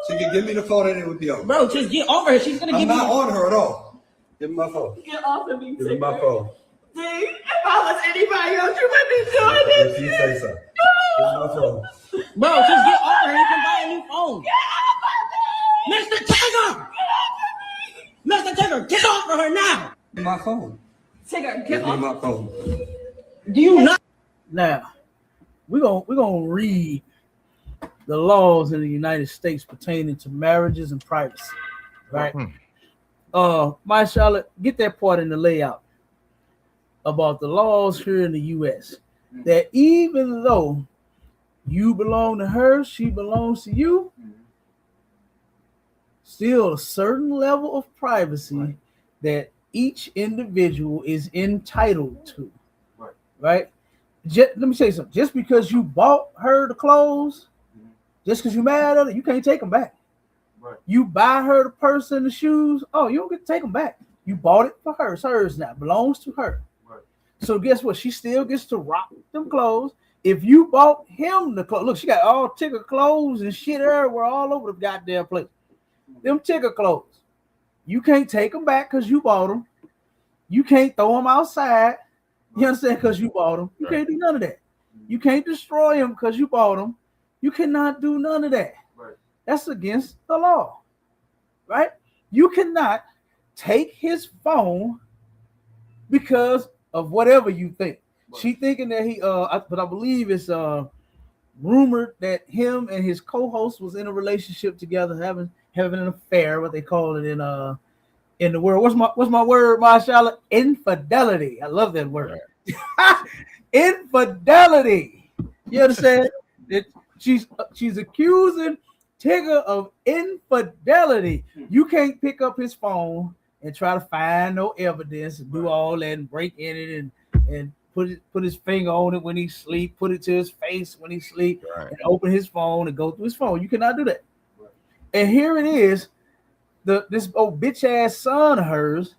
She can give me the phone and it would be over. Bro, just get over her. She's gonna give me. I'm not on her at all. Give me my phone. Get off of me, Give me my phone. See, if I was anybody else, you wouldn't be doing this. If you say so. Give me my phone. Bro, just get over her. You can buy a new phone. Mr. Tigger! Mr. Tigger, get off of her now! Give me my phone. Tigger, Give me my phone. Do you not? Now, we're gonna read the laws in the United States pertaining to marriages and privacy, right? My Charlotte, get that part in the layout about the laws here in the U.S. that even though you belong to her, she belongs to you, still a certain level of privacy that each individual is entitled to. Right? Let me say something. Just because you bought her the clothes, just because you mad at her, you can't take them back. Right. You buy her the purse and the shoes, oh, you don't get to take them back. You bought it for her. It's hers now. It belongs to her. Right. So guess what? She still gets to rock them clothes. If you bought him the clothes, look, she got all Tigger clothes and shit everywhere all over the goddamn place. Them Tigger clothes. You can't take them back because you bought them. You can't throw them outside. You understand? Because you bought them. You can't do none of that. You can't destroy them because you bought them. You cannot do none of that. Right. That's against the law. Right? You cannot take his phone because of whatever you think. Right. She thinking that he but I believe it's rumored that him and his co-host was in a relationship together, having an affair, what they call it in the world. What's my word, my Charlotte? Infidelity. I love that word. Right. Infidelity. You understand? She's accusing Tigger of infidelity. You can't pick up his phone and try to find no evidence and do all that and break in it and put his finger on it when he sleep, put it to his face when he sleep, and open his phone and go through his phone. You cannot do that. Right. And here it is, this old bitch ass son of hers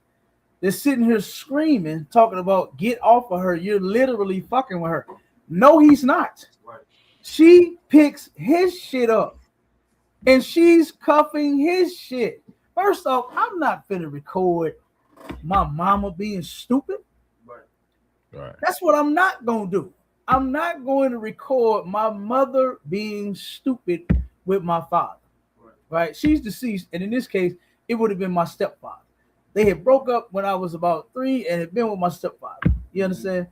that's sitting here screaming, talking about get off of her. You're literally fucking with her. No, he's not. Right. She picks his shit up and she's cuffing his shit. First off, I'm not finna record my mama being stupid. Right. That's what I'm not gonna do. I'm not going to record my mother being stupid with my father. Right? She's deceased, and in this case, it would have been my stepfather. They had broke up when I was about 3 and had been with my stepfather. You understand?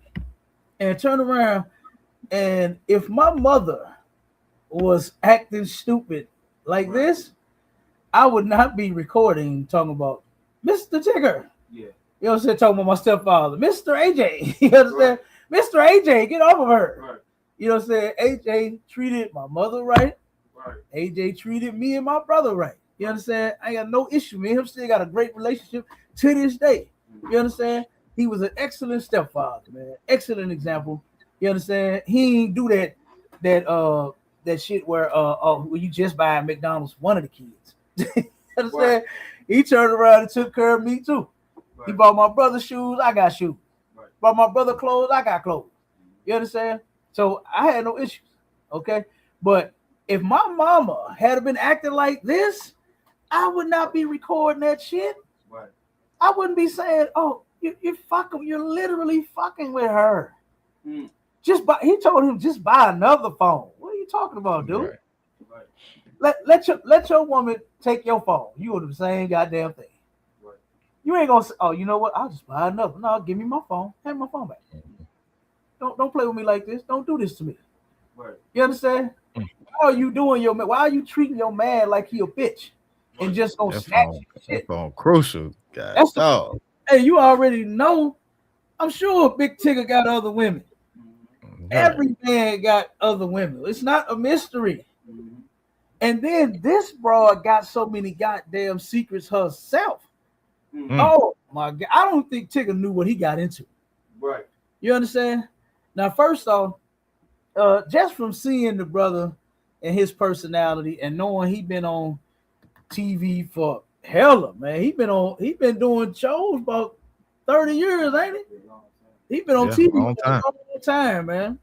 And turn around, and if my mother was acting stupid like this, I would not be recording talking about Mr. Tigger. Yeah. You know what I'm saying? Talking about my stepfather, Mr. AJ. You understand? Right. Mr. AJ, get off of her. Right. You know what I'm saying? AJ treated my mother right. Right. AJ treated me and my brother right. You understand? I ain't got no issue. Me and him still got a great relationship to this day. You understand? He was an excellent stepfather, man. Excellent example. You understand? He ain't do that shit where you just buy McDonald's one of the kids. You understand? Right. He turned around and took care of me too. Right. He bought my brother shoes, I got shoes. Right. Bought my brother clothes, I got clothes. You understand? So I had no issues. Okay. But if my mama had been acting like this, I would not be recording that shit. Right. I wouldn't be saying, "Oh, you're literally fucking with her." Mm. He told him just buy another phone. What are you talking about, dude? Right. Right. Let your woman take your phone. You do the same goddamn thing. Right. You ain't gonna say, "Oh, you know what? I'll just buy another." No, give me my phone. Have my phone back. Don't play with me like this. Don't do this to me. Right. You understand? Why are you doing why are you treating your man like he a bitch and just gonna snatch shit? That's on crucial, guys. Hey, you already know. I'm sure Big Tigger got other women. Right. Every man got other women. It's not a mystery. Mm-hmm. And then this broad got so many goddamn secrets herself. Mm-hmm. Oh my God. I don't think Tigger knew what he got into. Right. You understand? Now, first off, just from seeing the brother and his personality and knowing he been on TV for hella, man. He been doing shows about 30 years, ain't it? He been on TV for a long time, man.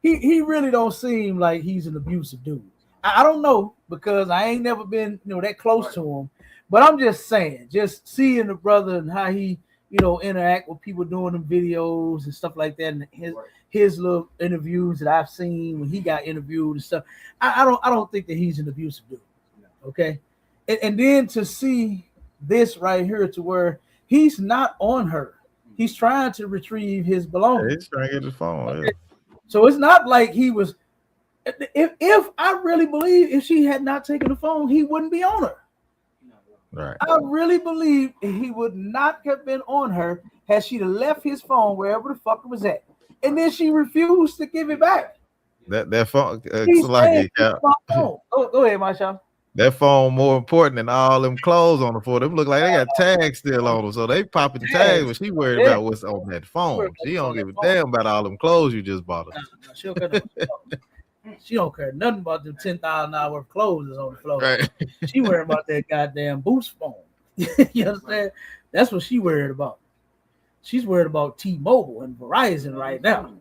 He really don't seem like he's an abusive dude. I don't know because I ain't never been that close to him, but I'm just saying, just seeing the brother and how he interact with people doing them videos and stuff like that, and his little interviews that I've seen when he got interviewed and stuff. I don't think that he's an abusive dude. Okay, and then to see this right here to where he's not on her, he's trying to retrieve his belongings. Yeah, he's trying to get his phone. Okay. Yeah. So it's not like he was. If I really believe if she had not taken the phone, he wouldn't be on her. Right. I really believe he would not have been on her had she left his phone wherever the fuck it was at, and then she refused to give it back. That phone, Go ahead, Masha. That phone more important than all them clothes on the phone. Them look like they got tags still on them, so they popping the tags. But she worried about what's on that phone. She don't give a damn about all them clothes you just bought her. She don't care nothing about them $10,000 worth of clothes that's on the floor. Right. She worried about that goddamn Boost phone. You understand? That's what she worried about. She's worried about T-Mobile and Verizon right now.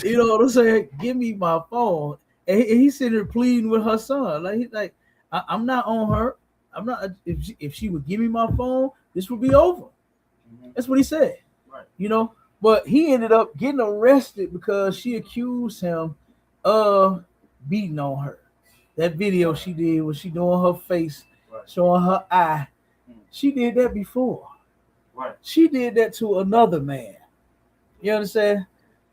You know what I'm saying? Give me my phone. And he's sitting there pleading with her son. He's like, I'm not on her. I'm not. If she would give me my phone, this would be over. Mm-hmm. That's what he said. Right. But he ended up getting arrested because she accused him of beating on her. That video she did was she doing her face, showing her eye. She did that before. Right. She did that to another man. You understand?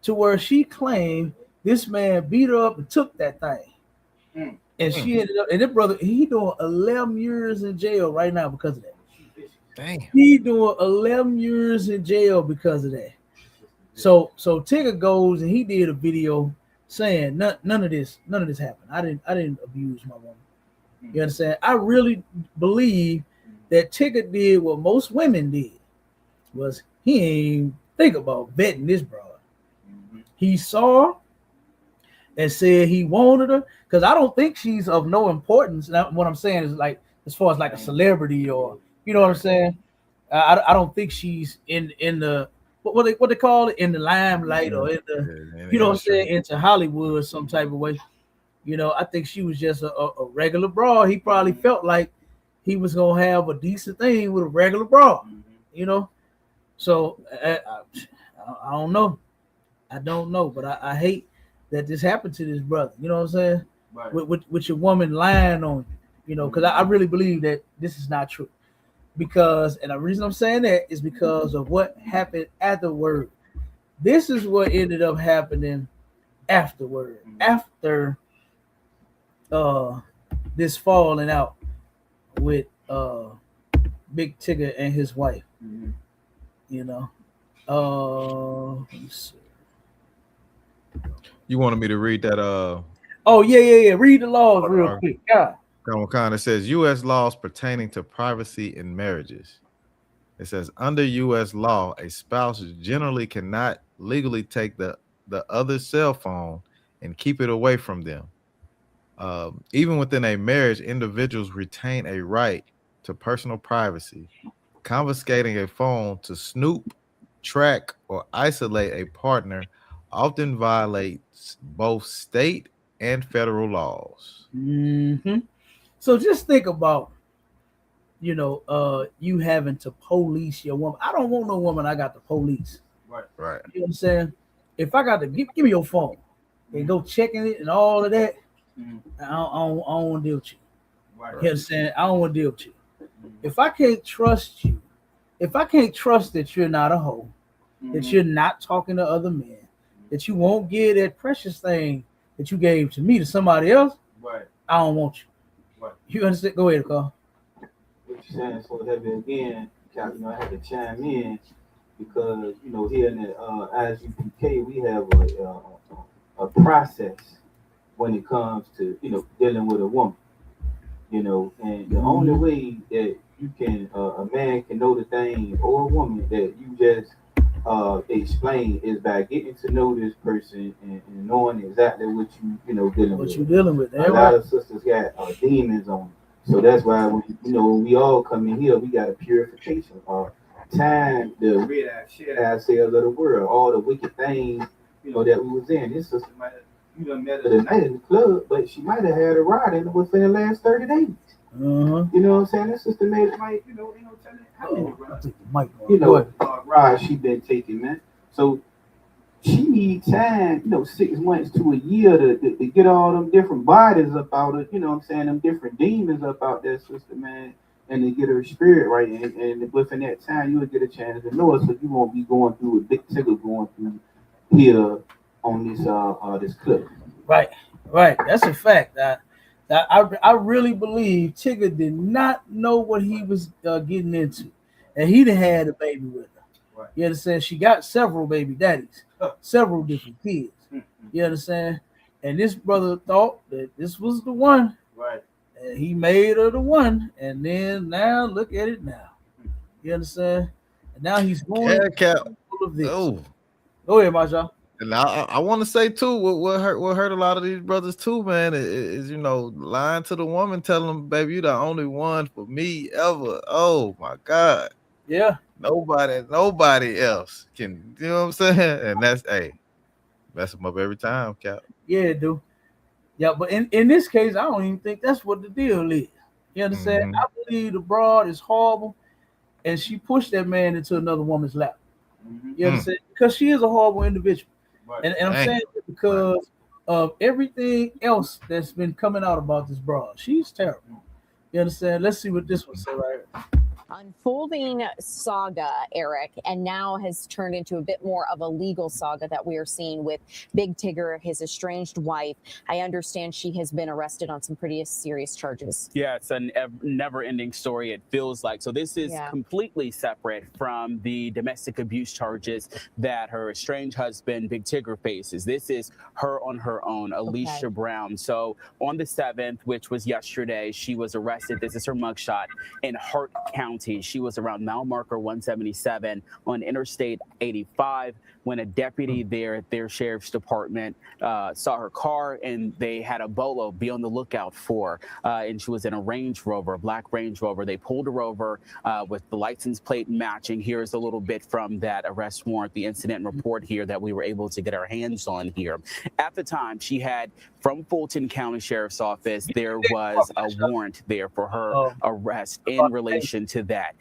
To where she claimed this man beat her up and took that thing. And she ended up, and that brother, he doing 11 years in jail right now because of that. Damn. He doing 11 years in jail because of that. So Tigger goes and he did a video saying none of this happened. I didn't abuse my woman. You understand? I really believe that Tigger did what most women did, was he ain't think about vetting this broad. He saw and said he wanted her, because I don't think she's of no importance. Now, what I'm saying is, like, as far as like a celebrity or, you know what I'm saying? I don't think she's in the what they call it, in the limelight or in the you know what I'm saying, into Hollywood some type of way. You know, I think she was just a regular broad. He probably felt like he was gonna have a decent thing with a regular broad. You know, so I don't know. I don't know, but I hate that this happened to this brother. You know what I'm saying? Right. With your woman lying on you. You know, because I really believe that this is not true. Because, and the reason I'm saying that is because of what happened afterward. This is what ended up happening afterward. After this falling out with Big Tigger and his wife. You know. Let me see. You wanted me to read that Oh yeah. Read the laws real quick. Yeah. Kind of says U.S. laws pertaining to privacy in marriages. It says under U.S. law, a spouse generally cannot legally take the other's cell phone and keep it away from them. Even within a marriage, individuals retain a right to personal privacy. Confiscating a phone to snoop, track, or isolate a partner often violates both state and federal laws. Mm-hmm. So just think about, you know, you having to police your woman. I don't want no woman I got to police. Right. You know what I'm saying? If I got to give me your phone and go checking it and all of that, I don't want to deal with you. Right. You know what I'm saying? I don't want to deal with you. If I can't trust you, if I can't trust that you're not a hoe, that you're not talking to other men, that you won't give that precious thing that you gave to me to somebody else, Right. I don't want you. Right. You understand? Go ahead, Carl. What you're saying so heavy again, you know, I had to chime in because, you know, here in the ISUPK, we have a process when it comes to, you know, dealing with a woman, you know, and the only way that you can, a man can know the thing or a woman that you just explain is by getting to know this person and knowing exactly what you know dealing with. What you dealing with? A lot of sisters got demons on them. So that's why when, you know, when we all come in here, we got a purification time to rid ourselves of the world, all the wicked things, you know, that we was in. This sister might have, you done met her tonight in the club, but she might have had a ride in it within the last 30 days. You know what I'm saying? This sister might, you know, tell you how many rides she been taking, man. So she need time, you know, 6 months to a year to get all them different bodies up out of, you know what I'm saying, them different demons up out that sister, man, and to get her spirit right. And within that time, you will get a chance to know her, so you won't be going through a big Tigger going through here on this clip. Right. That's a fact. I really believe Tigger did not know what he was getting into, and he done had a baby with her. Right. You understand? She got several baby daddies, several different kids. You understand? And this brother thought that this was the one. Right. And he made her the one, and then now look at it now. You understand? And now he's going full of this. Oh. Go ahead, Maja. And I want to say too, what hurt a lot of these brothers too, man, is you know, lying to the woman, telling them, baby, you the only one for me ever. Oh my God. Yeah. Nobody else can, you know what I'm saying? And that's mess them up every time, Cap. Yeah, dude. Yeah, but in this case, I don't even think that's what the deal is. You understand? I believe the broad is horrible, and she pushed that man into another woman's lap. You understand? Because she is a horrible individual. Right. And I'm saying it because of everything else that's been coming out about this broad. She's terrible. You understand? Let's see what this one says right here. Unfolding saga, Eric, and now has turned into a bit more of a legal saga that we are seeing with Big Tigger, his estranged wife. I understand she has been arrested on some pretty serious charges. Yeah, it's a never-ending story, it feels like. So this is completely separate from the domestic abuse charges that her estranged husband, Big Tigger, faces. This is her on her own, Alicia Brown. So on the 7th, which was yesterday, she was arrested. This is her mugshot in Hart County. County. She was around mile marker 177 on Interstate 85 when a deputy there at their sheriff's department saw her car, and they had a bolo be on the lookout for her. And she was in a Range Rover, a black Range Rover. They pulled her over with the license plate matching. Here's a little bit from that arrest warrant, the incident report here that we were able to get our hands on here. At the time, she had, from Fulton County Sheriff's Office, there was a warrant there for her arrest in relation to that.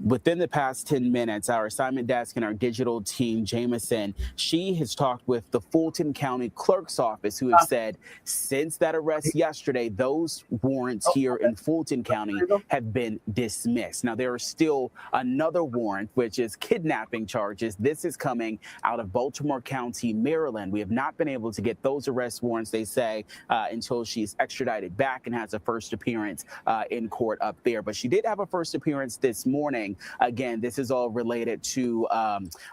Within the past 10 minutes, our assignment desk and our digital team, Jameson, she has talked with the Fulton County Clerk's Office, who have said since that arrest yesterday, those warrants here in Fulton County have been dismissed. Now, there is still another warrant, which is kidnapping charges. This is coming out of Baltimore County, Maryland. We have not been able to get those arrest warrants, they say, until she's extradited back and has a first appearance in court up there. But she did have a first appearance this morning. Again, this is all related to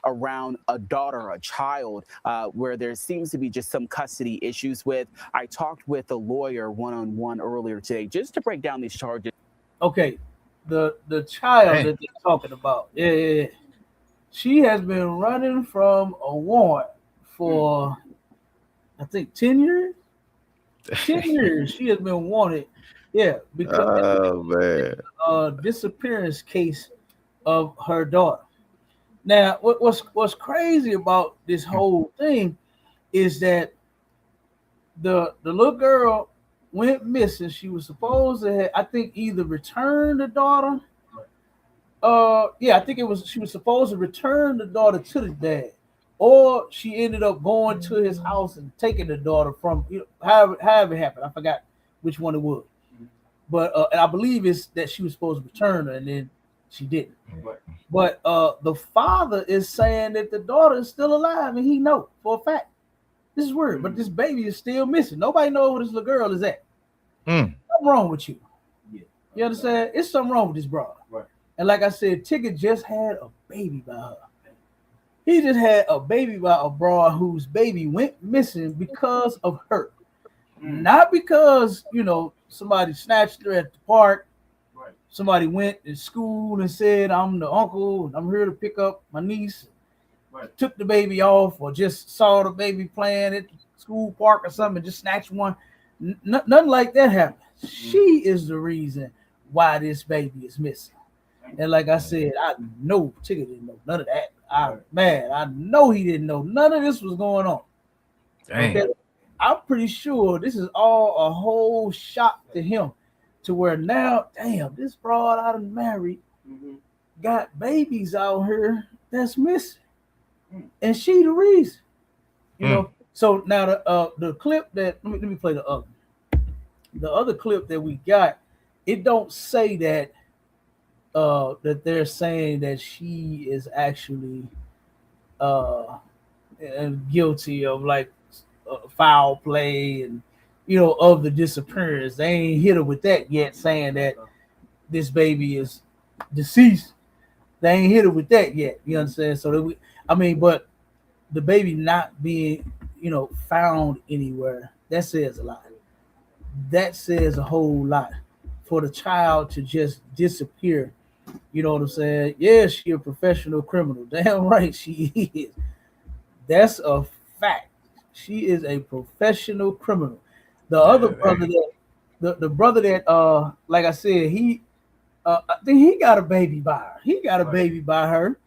around a daughter, a child, where there seems to be just some custody issues with. I talked with a lawyer one-on-one earlier today just to break down these charges. Okay, the child that they're talking about, she has been running from a warrant for, I think, 10 years. 10 years she has been wanted, because disappearance case of her daughter. Now, what's crazy about this whole thing is that the little girl went missing. She was supposed to have, I think, either return the daughter. I think she was supposed to return the daughter to the dad, or she ended up going to his house and taking the daughter from, however it happened. I forgot which one it was. But and I believe it's that she was supposed to return her, and then she didn't. But the father is saying that the daughter is still alive, and he knows for a fact. This is weird, but this baby is still missing. Nobody knows where this little girl is at. Something wrong with you. You understand? It's something wrong with this brother. And like I said, Tigger just had a baby by her. He just had a baby by a broad whose baby went missing because of her. Not because, somebody snatched her at the park. Somebody went to school and said, I'm the uncle, and I'm here to pick up my niece. Took the baby off, or just saw the baby playing at the school park or something and just snatched one. Nothing like that happened. She is the reason why this baby is missing. And like I said, I know Tigger didn't know none of that. I know he didn't know none of this was going on. Okay? I'm pretty sure this is all a whole shock to him, to where now, damn, this broad I done married got babies out here that's missing, and she the reason. So now the clip that let me play the other clip that we got. It don't say that that they're saying that she is actually guilty of like foul play and of the disappearance. They ain't hit her with that yet, saying that this baby is deceased. They ain't hit her with that yet. You understand? So but the baby not being found anywhere, that says a lot. That says a whole lot. For the child to just disappear, you know what I'm saying? Yeah, she a professional criminal. Damn right she is. That's a fact. She is a professional criminal. The other brother the brother that like I said, he I think he got a baby by her. He got a baby by her.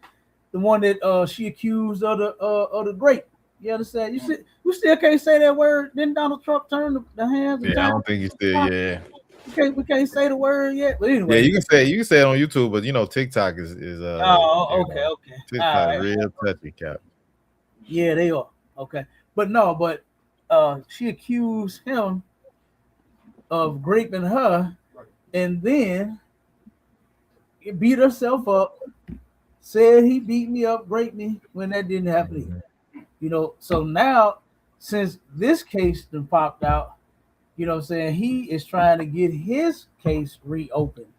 The one that she accused of the grape. You understand? You still can't say that word. Didn't Donald Trump turn the hands? Yeah, I don't think he still. Yeah. We can't say the word yet. But anyway. Yeah, you can say it on YouTube, but TikTok is okay. TikTok right. real touchy, cap. Yeah, they are. Okay. But she accused him of raping her, and then beat herself up, said he beat me up, raped me, when that didn't happen either. So now, since this case then popped out, he is trying to get his case reopened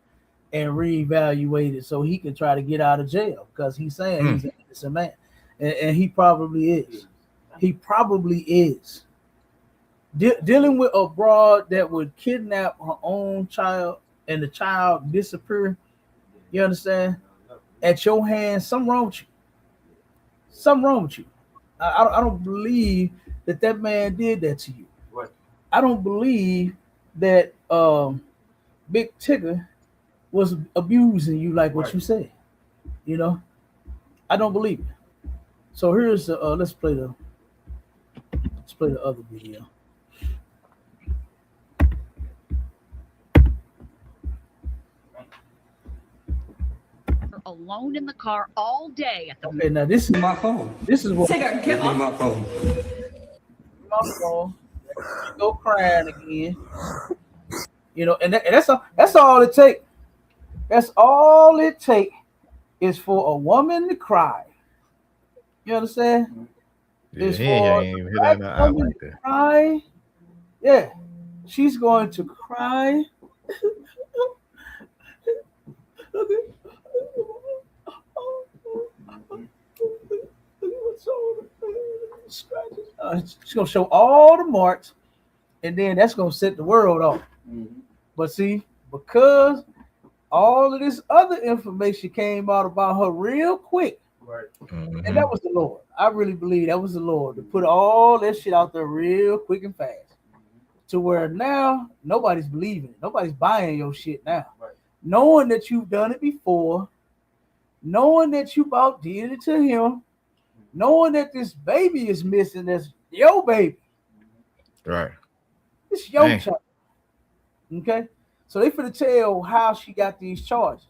and reevaluated so he can try to get out of jail, because he's saying he's an innocent man. And he probably is. He probably is. Dealing with a broad that would kidnap her own child and the child disappear, You understand? At your hands, something wrong with you. Something wrong with you. I don't believe that man did that to you. Right. I don't believe that Big Tigger was abusing you like what you said. You know, I don't believe it. So here's let's play the other video. Alone in the car all day at the. Okay, now this is my phone. This is what Tigger, get off my phone. My phone. You go crying again. You know, and that's all it take. That's all it take is for a woman to cry. You understand? Yeah, It's he for ain't even a hit black that out woman like to that. cry. Yeah, she's going to cry. She's gonna show all the marks, and then that's gonna set the world off. But see, because all of this other information came out about her real quick, Right. and that was the Lord. I really believe that was the Lord to put all that shit out there real quick and fast, to where now nobody's believing it. Nobody's buying your shit now. Right. Knowing that you've done it before, knowing that you about did it to him, knowing that this baby is missing, that's your baby. Right. It's your Dang. child. Okay? So they finna tell how she got these charges.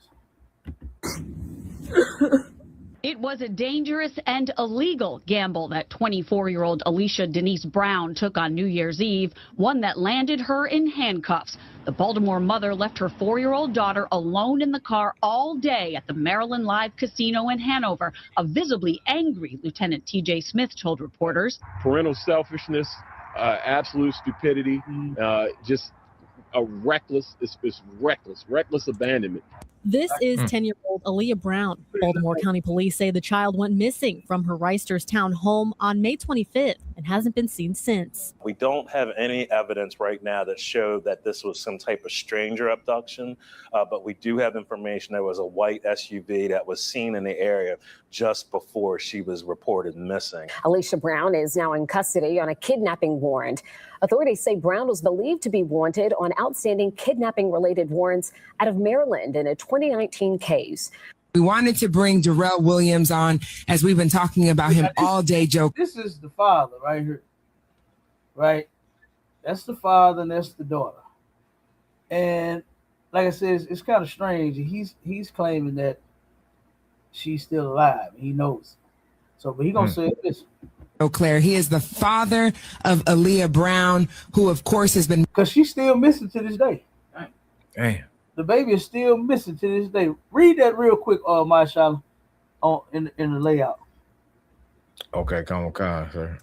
It was a dangerous and illegal gamble that 24-year-old Alicia Denise Brown took on New Year's Eve, one that landed her in handcuffs. The Baltimore mother left her 4-year-old daughter alone in the car all day at the Maryland Live Casino in Hanover. A visibly angry Lieutenant T.J. Smith told reporters. Parental selfishness, absolute stupidity, just a reckless abandonment. This is 10-year-old Aaliyah Brown. Baltimore County Police say the child went missing from her Reisterstown home on May 25th and hasn't been seen since. We don't have any evidence right now that showed that this was some type of stranger abduction, but we do have information there was a white SUV that was seen in the area just before she was reported missing. Alicia Brown is now in custody on a kidnapping warrant. Authorities say Brown was believed to be wanted on outstanding kidnapping-related warrants out of Maryland in a 2019 case. We wanted to bring Darrell Williams on, as we've been talking about him all day, Joe. This is the father right here. Right? That's the father and that's the daughter. And like I said, it's kind of strange. He's claiming that she's still alive. He knows. So, but he gonna say this. Claire, he is the father of Aaliyah Brown, who of course has been, because she's still missing to this day. Damn. The baby is still missing to this day. Read that real quick, Mashallah, on in the layout. Okay, come on, sir.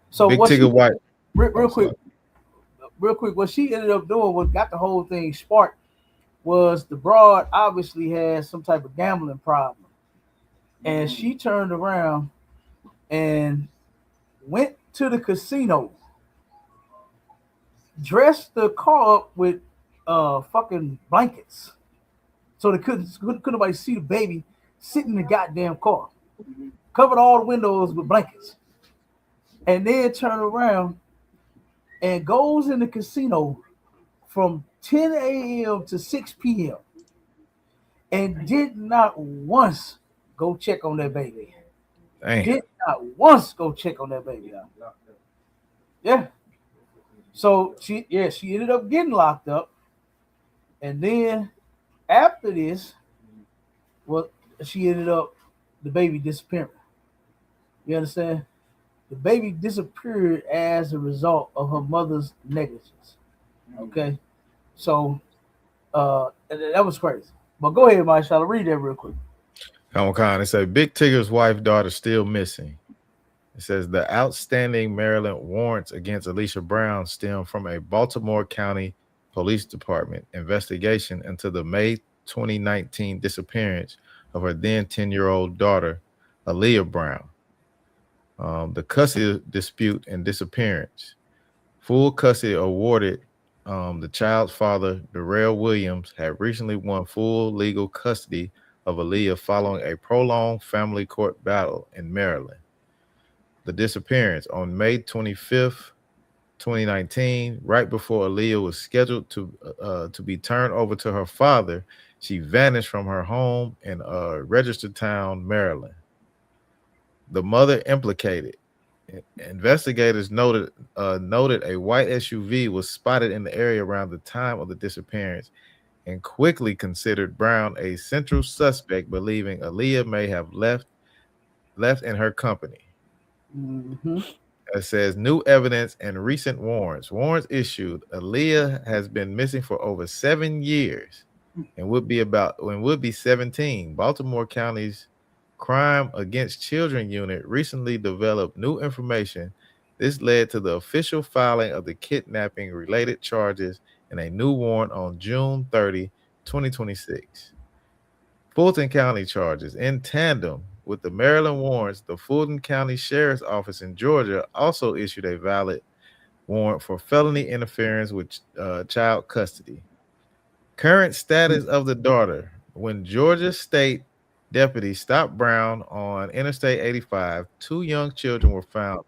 So Big what Tigger White. Real quick, what she ended up doing, what got the whole thing sparked, was the broad obviously had some type of gambling problem. And she turned around and went to the casino, dressed the car up with fucking blankets, so they couldn't nobody see the baby sitting in the goddamn car. Covered all the windows with blankets, and then turned around and goes in the casino from 10 a.m. to 6 p.m. and did not once go check on that baby. Dang. Did not once go check on that baby. Yeah. So she ended up getting locked up. And then after this, well, she ended up the baby disappearing. You understand? The baby disappeared as a result of her mother's negligence. Okay. So that was crazy. But go ahead, Mashallah, read that real quick. Come on, it says Big Tigger's wife, daughter still missing. It says the outstanding Maryland warrants against Alicia Brown stem from a Baltimore County Police Department investigation into the May 2019 disappearance of her then 10-year-old daughter, Aaliyah Brown. The custody dispute and disappearance. Full custody awarded The child's father, Darrell Williams, had recently won full legal custody of Aaliyah following a prolonged family court battle in Maryland. The disappearance on May 25th, 2019, right before Aaliyah was scheduled to be turned over to her father, she vanished from her home in Registertown, Maryland. The mother implicated. Investigators noted a white SUV was spotted in the area around the time of the disappearance and quickly considered Brown a central suspect, believing Aaliyah may have left in her company. Mm-hmm. It says new evidence and recent warrants. Warrants issued. Aaliyah has been missing for over 7 years and would be 17. Baltimore County's Crime Against Children unit recently developed new information. This led to the official filing of the kidnapping related charges and a new warrant on June 30, 2026. Fulton County charges in tandem with the Maryland warrants. The Fulton County Sheriff's Office in Georgia also issued a valid warrant for felony interference with child custody. Current status of the daughter. When Georgia State deputies stopped Brown on Interstate 85, 2 young children were found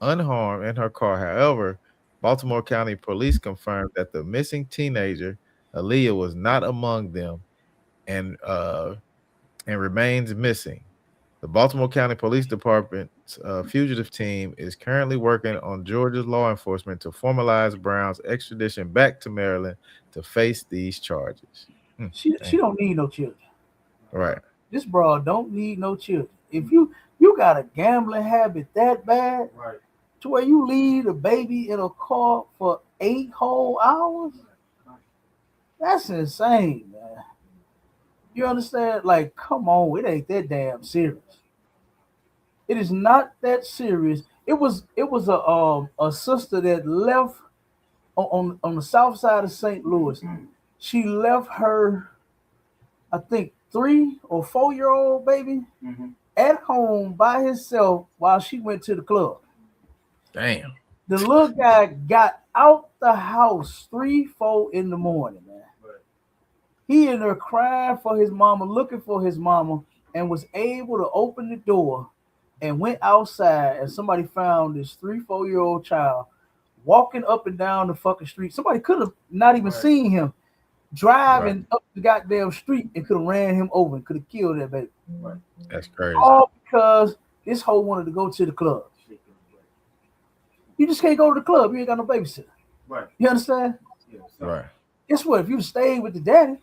unharmed in her car. However, Baltimore County Police confirmed that the missing teenager, Aaliyah, was not among them and remains missing. The Baltimore County Police Department's fugitive team is currently working on Georgia's law enforcement to formalize Brown's extradition back to Maryland to face these charges. She don't need no children. Right. This broad don't need no children. If you got a gambling habit that bad, Right. to where you leave a baby in a car for 8 whole hours, that's insane, man. You understand? Like, come on, it ain't that damn serious. It is not that serious. It was a sister that left on the south side of St. Louis. She left her, I think, 3 or 4-year-old baby at home by himself while she went to the club. Damn. The little guy got out the house 3-4 in the morning, man. He in there crying for his mama, looking for his mama, and was able to open the door and went outside, and somebody found this 3-4-year-old child walking up and down the fucking street. Somebody could have not even seen him driving up the goddamn street and could have ran him over and could have killed that baby. That's crazy. All because this hoe wanted to go to the club. You just can't go to the club. You ain't got no babysitter. Right. You understand? Yeah, Right. Guess what? If you stayed with the daddy,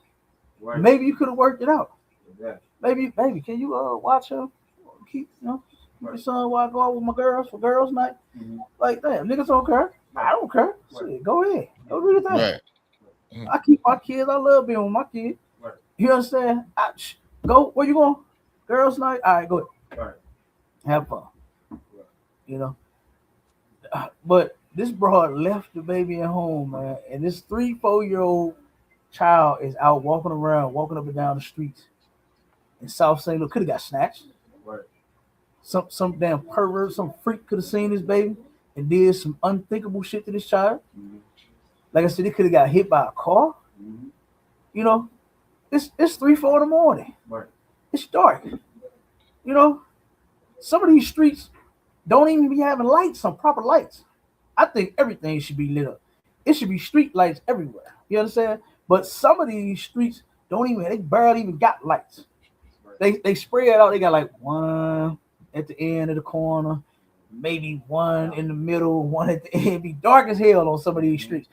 Right. maybe you could have worked it out. Exactly. Maybe, baby, can you watch her? Keep your son while I go out with my girls for girls' night. Like, damn, niggas don't care. I don't care. Shit, go ahead. Go do your thing. Right. I keep my kids. I love being with my kids. Right. You understand? Go. Where you going? Girls' night. All right, go ahead. Right. Have fun. You know. But this broad left the baby at home, man, and this 3-4-year-old child is out walking around, walking up and down the streets in South St. Louis. Could have got snatched. Right. Some damn pervert, some freak could have seen this baby and did some unthinkable shit to this child. Like I said, it could have got hit by a car. You know, it's 3-4 in the morning. Right. It's dark. You know, some of these streets don't even be having lights, some proper lights. I think everything should be lit up. It should be street lights everywhere. You understand? But some of these streets they barely even got lights. They spread out. They got like one at the end of the corner, maybe one in the middle, one at the end. It'd be dark as hell on some of these streets.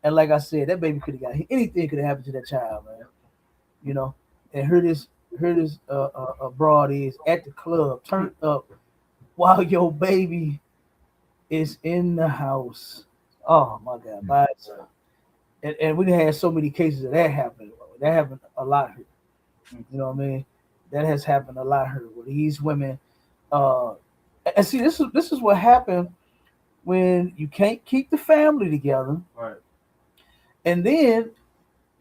And like I said, that baby could have got hit. Anything could have happened to that child, man. You know, and here this broad is at the club, turned up while your baby is in the house. Oh my God, by itself. And we had so many cases of that happening. That happened a lot here. You know what I mean? That has happened a lot here where these women and see this is what happened when you can't keep the family together. Right. And then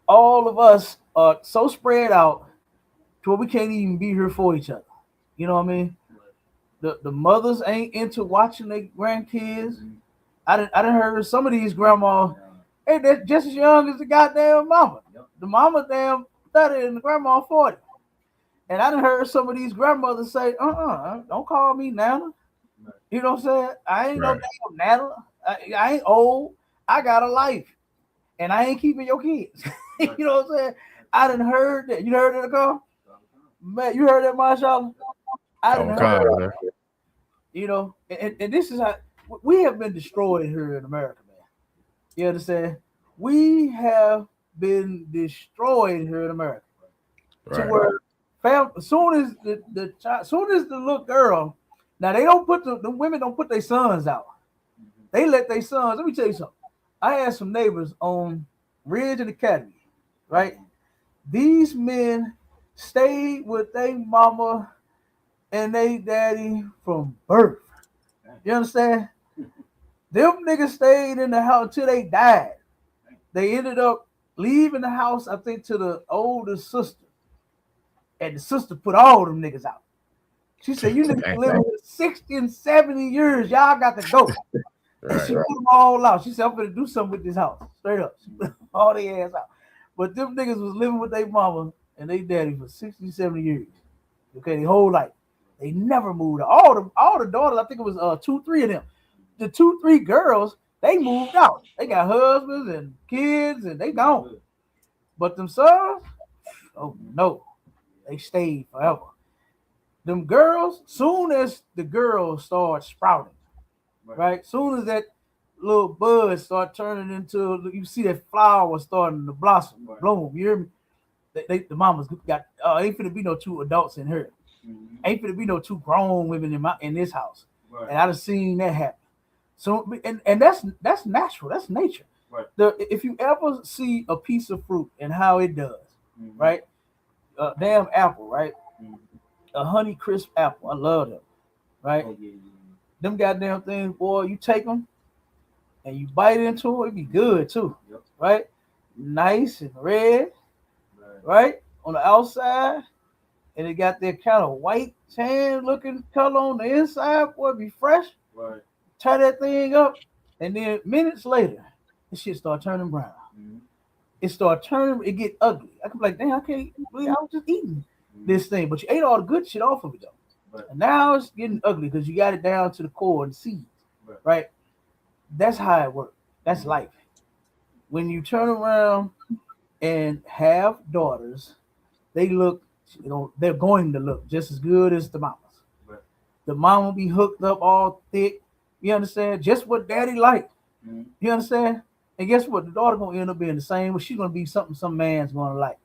all of us are so spread out to where we can't even be here for each other. You know what I mean? The mothers ain't into watching their grandkids. I done heard some of these grandmas Hey, they're just as young as the goddamn mama. The mama damn 30 and the grandma 40. And I done heard some of these grandmothers say, don't call me Nana. You know what I'm saying? I ain't no damn Nana. I ain't old. I got a life. And I ain't keeping your kids. You know what I'm saying? I done heard that. You heard that, Nicole? Man, you heard that, Marshawn? I done heard that. You know, and this is how we have been destroyed here in America, man. You understand? We have been destroyed here in America. To where as soon as the little girl, now they don't put the women don't put their sons out. They let their sons. Let me tell you something. I had some neighbors on Ridge and Academy, right? These men stayed with their mama and they daddy from birth. You understand? Them niggas stayed in the house until they died. They ended up leaving the house, I think, to the oldest sister. And the sister put all them niggas out. She said, you niggas living with 60 and 70 years. Y'all got to go. And she put them all out. She said, I'm going to do something with this house. Straight up. She put all their ass out. But them niggas was living with their mama and they daddy for 60, 70 years. Okay, their whole life. They never moved out. All the daughters, I think it was 2, 3 of them. The 2, 3 girls, they moved out. They got husbands and kids and they gone. But them sons, oh no. They stayed forever. Them girls, soon as the girls start sprouting, right? Soon as that little bud start turning into, you see that flower starting to blossom, bloom. You hear me? The mamas got ain't finna be no 2 adults in her. Ain't finna be no 2 grown women in this house. And I done seen that happen. So and that's natural. That's nature. If you ever see a piece of fruit and how it does, right? Damn apple, right? A Honey Crisp apple. I love them, right? Them goddamn things, boy, you take them and you bite into it, it be good too, right? Nice and red, right? On the outside, and it got that kind of white, tan looking color on the inside, boy, it be fresh. Tie that thing up, and then minutes later, this shit start turning brown. It start turning, it get ugly. I can be like, damn, I can't believe I was just eating this thing. But you ate all the good shit off of it though. And now it's getting ugly because you got it down to the core and the seeds. Right? That's how it works. That's life. When you turn around and have daughters, they look, they're going to look just as good as the mamas. The mama be hooked up all thick. You understand? Just what daddy like. You understand? And guess what? The daughter gonna end up being the same, but she's gonna be something some man's gonna like.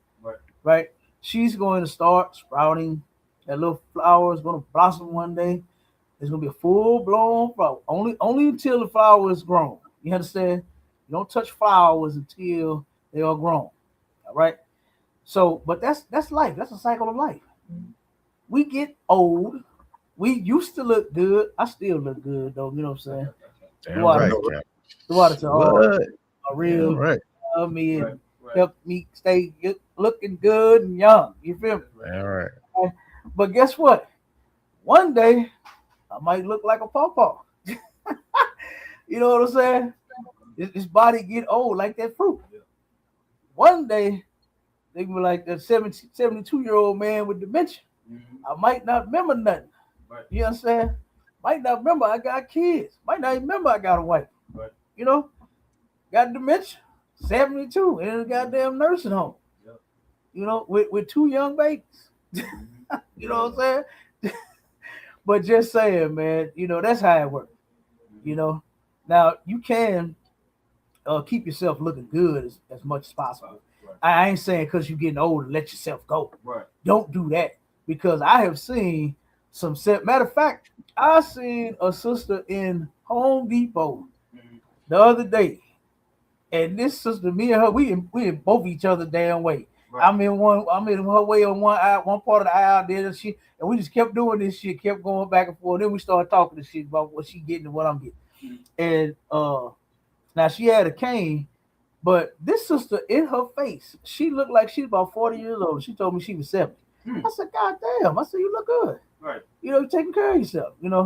Right? She's going to start sprouting. That little flower is gonna blossom one day. It's gonna be a full-blown flower. Only until the flower is grown. You understand? You don't touch flowers until they are grown. All right. So, but that's life. That's a cycle of life. We get old. We used to look good. I still look good though. You know what I'm saying? Damn right. The water to a real love me and help me stay looking good and young. You feel me? All right. But guess what? One day I might look like a pawpaw. You know what I'm saying? This body get old like that fruit. One day they be like that 72-year-old man with dementia. I might not remember nothing. You understand? Might not remember I got kids. Might not even remember I got a wife. You know? Got dementia. 72 in a goddamn nursing home. You know, with 2 young babies. You know what I'm saying? But just saying, man, you know, that's how it works. You know? Now, you can keep yourself looking good as much as possible. I ain't saying because you're getting older, let yourself go. Don't do that. Because I have seen some matter of fact, I seen a sister in Home Depot the other day. And this sister, me and her, we in both each other damn way. I'm in her way on one part of the aisle, and we just kept doing this shit, kept going back and forth. Then we started talking to shit about what she getting and what I'm getting. And now she had a cane, but this sister in her face, she looked like she's about 40 years old. She told me she was 70. I said, God damn. I said, you look good. You know, you're taking care of yourself, you know.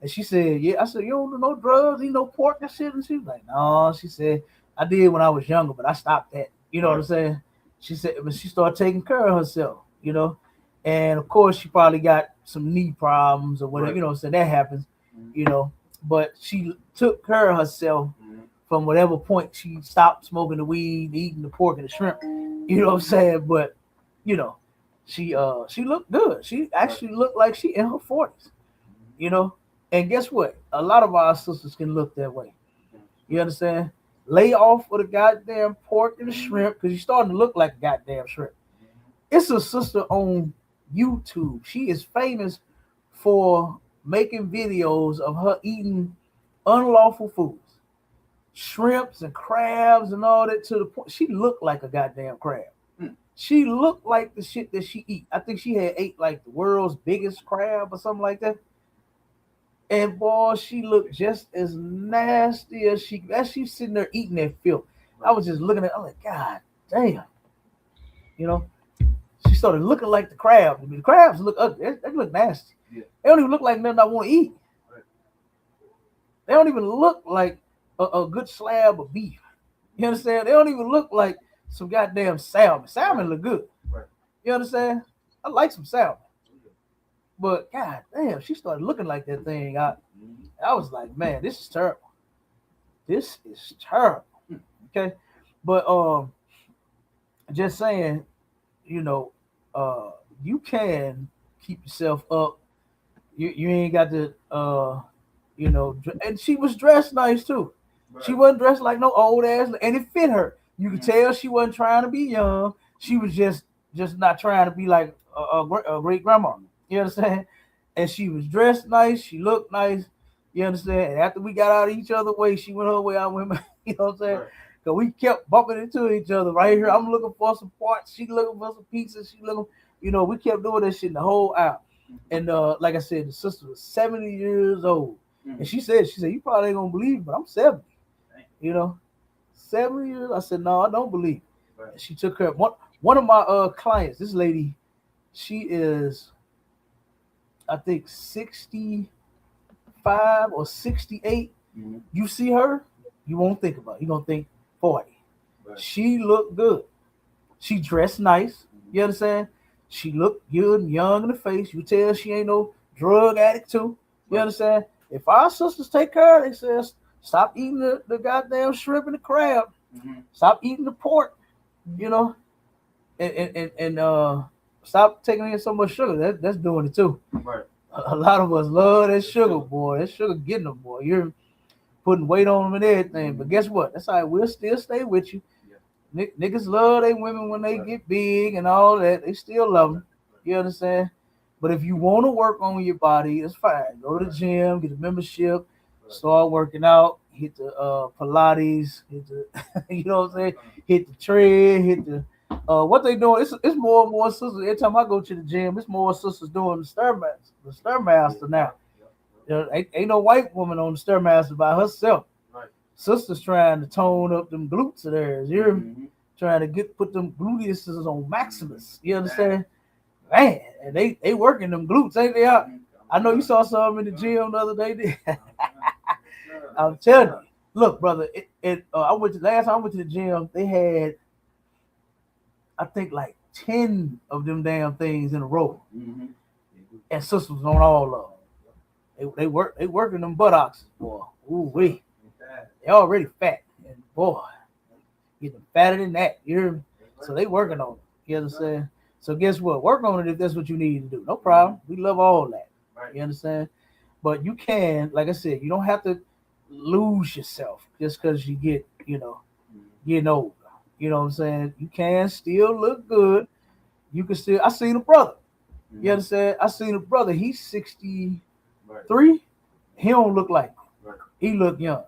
And she said, yeah. I said, you don't do no drugs, eat no pork and shit. And she was like, no. She said, I did when I was younger, but I stopped that. You know what I'm saying? She said, but she started taking care of herself, you know. And of course, she probably got some knee problems or whatever, you know what I'm saying? That happens, you know. But she took care of herself from whatever point she stopped smoking the weed, eating the pork and the shrimp, you know what I'm saying? But, you know, she looked good. She actually looked like she in her 40s, you know. And guess what? A lot of our sisters can look that way. You understand? Lay off with the goddamn pork and the shrimp because you're starting to look like a goddamn shrimp. It's a sister on YouTube. She is famous for making videos of her eating unlawful foods, shrimps and crabs and all that, to the point she looked like a goddamn crab. She looked like the shit that she eat. I think she had ate like the world's biggest crab or something like that. And boy, she looked just as nasty as she's sitting there eating that filth. I was just looking at her, I'm like, God damn. You know, she started looking like the crab. I mean, the crabs look ugly. They look nasty. They don't even look like nothing I want to eat. They don't even look like a good slab of beef. You understand? They don't even look like some goddamn salmon. Salmon look good. You understand? I like some salmon. But God damn, she started looking like that thing. I was like, man, this is terrible. This is terrible. Okay. But just saying, you know, you can keep yourself up. You ain't got to you know, and she was dressed nice too. She wasn't dressed like no old ass, and it fit her. You could tell she wasn't trying to be young. She was just not trying to be like a great grandma. You understand? And she was dressed nice. She looked nice. You understand? And after we got out of each other's way, she went her way. I went, you know what I'm saying? Because we kept bumping into each other right here. I'm looking for some parts. She looking for some pieces. She looking, you know, we kept doing that shit the whole hour. And like I said, the sister was 70 years old. And she said, you probably ain't going to believe it, but I'm 70. You know, 70 years. I said, no, I don't believe it. And she took care of one of my clients. This lady, she is, I think 65 or 68. You see her, you won't think about it. You're going to think 40. She looked good. She dressed nice. You understand? She looked good and young in the face. You tell she ain't no drug addict too. You understand? If our sisters take care of it, they say, stop eating the goddamn shrimp and the crab. Stop eating the pork, you know, and stop taking in so much sugar. That's doing it too. A lot of us love that sugar, boy. That sugar getting them, boy. You're putting weight on them and everything. But guess what? That's all right. We'll still stay with you. Niggas love they women when they get big and all that. They still love them. You understand? But if you want to work on your body, it's fine. Go to the gym, get a membership, start working out, hit the Pilates, hit the, you know what I'm saying? Hit the tread, hit the, what they doing? It's more and more sisters. Every time I go to the gym, it's more sisters doing the Stairmaster now. You know, ain't no white woman on the Stairmaster by herself. Sisters trying to tone up them glutes of theirs. You're trying to put them gluteuses on maximus. You understand? Man, and they working them glutes, ain't they? I know you saw some in the gym the other day. I'm telling you. Look, brother, I went to last time I went to the gym, they had, I think, like 10 of them damn things in a row. And sisters on all of them. They working them buttocks, boy. Ooh wee. They already fat. And boy, getting fatter than that. So they working on it. You understand? So guess what? Work on it if that's what you need to do. No problem. We love all that. You understand? But you can, like I said, you don't have to lose yourself just because you get, you know, getting older. You know what I'm saying? You can still look good. You can still, I seen a brother. You understand? I seen a brother. He's 63. He don't look like me. He look young.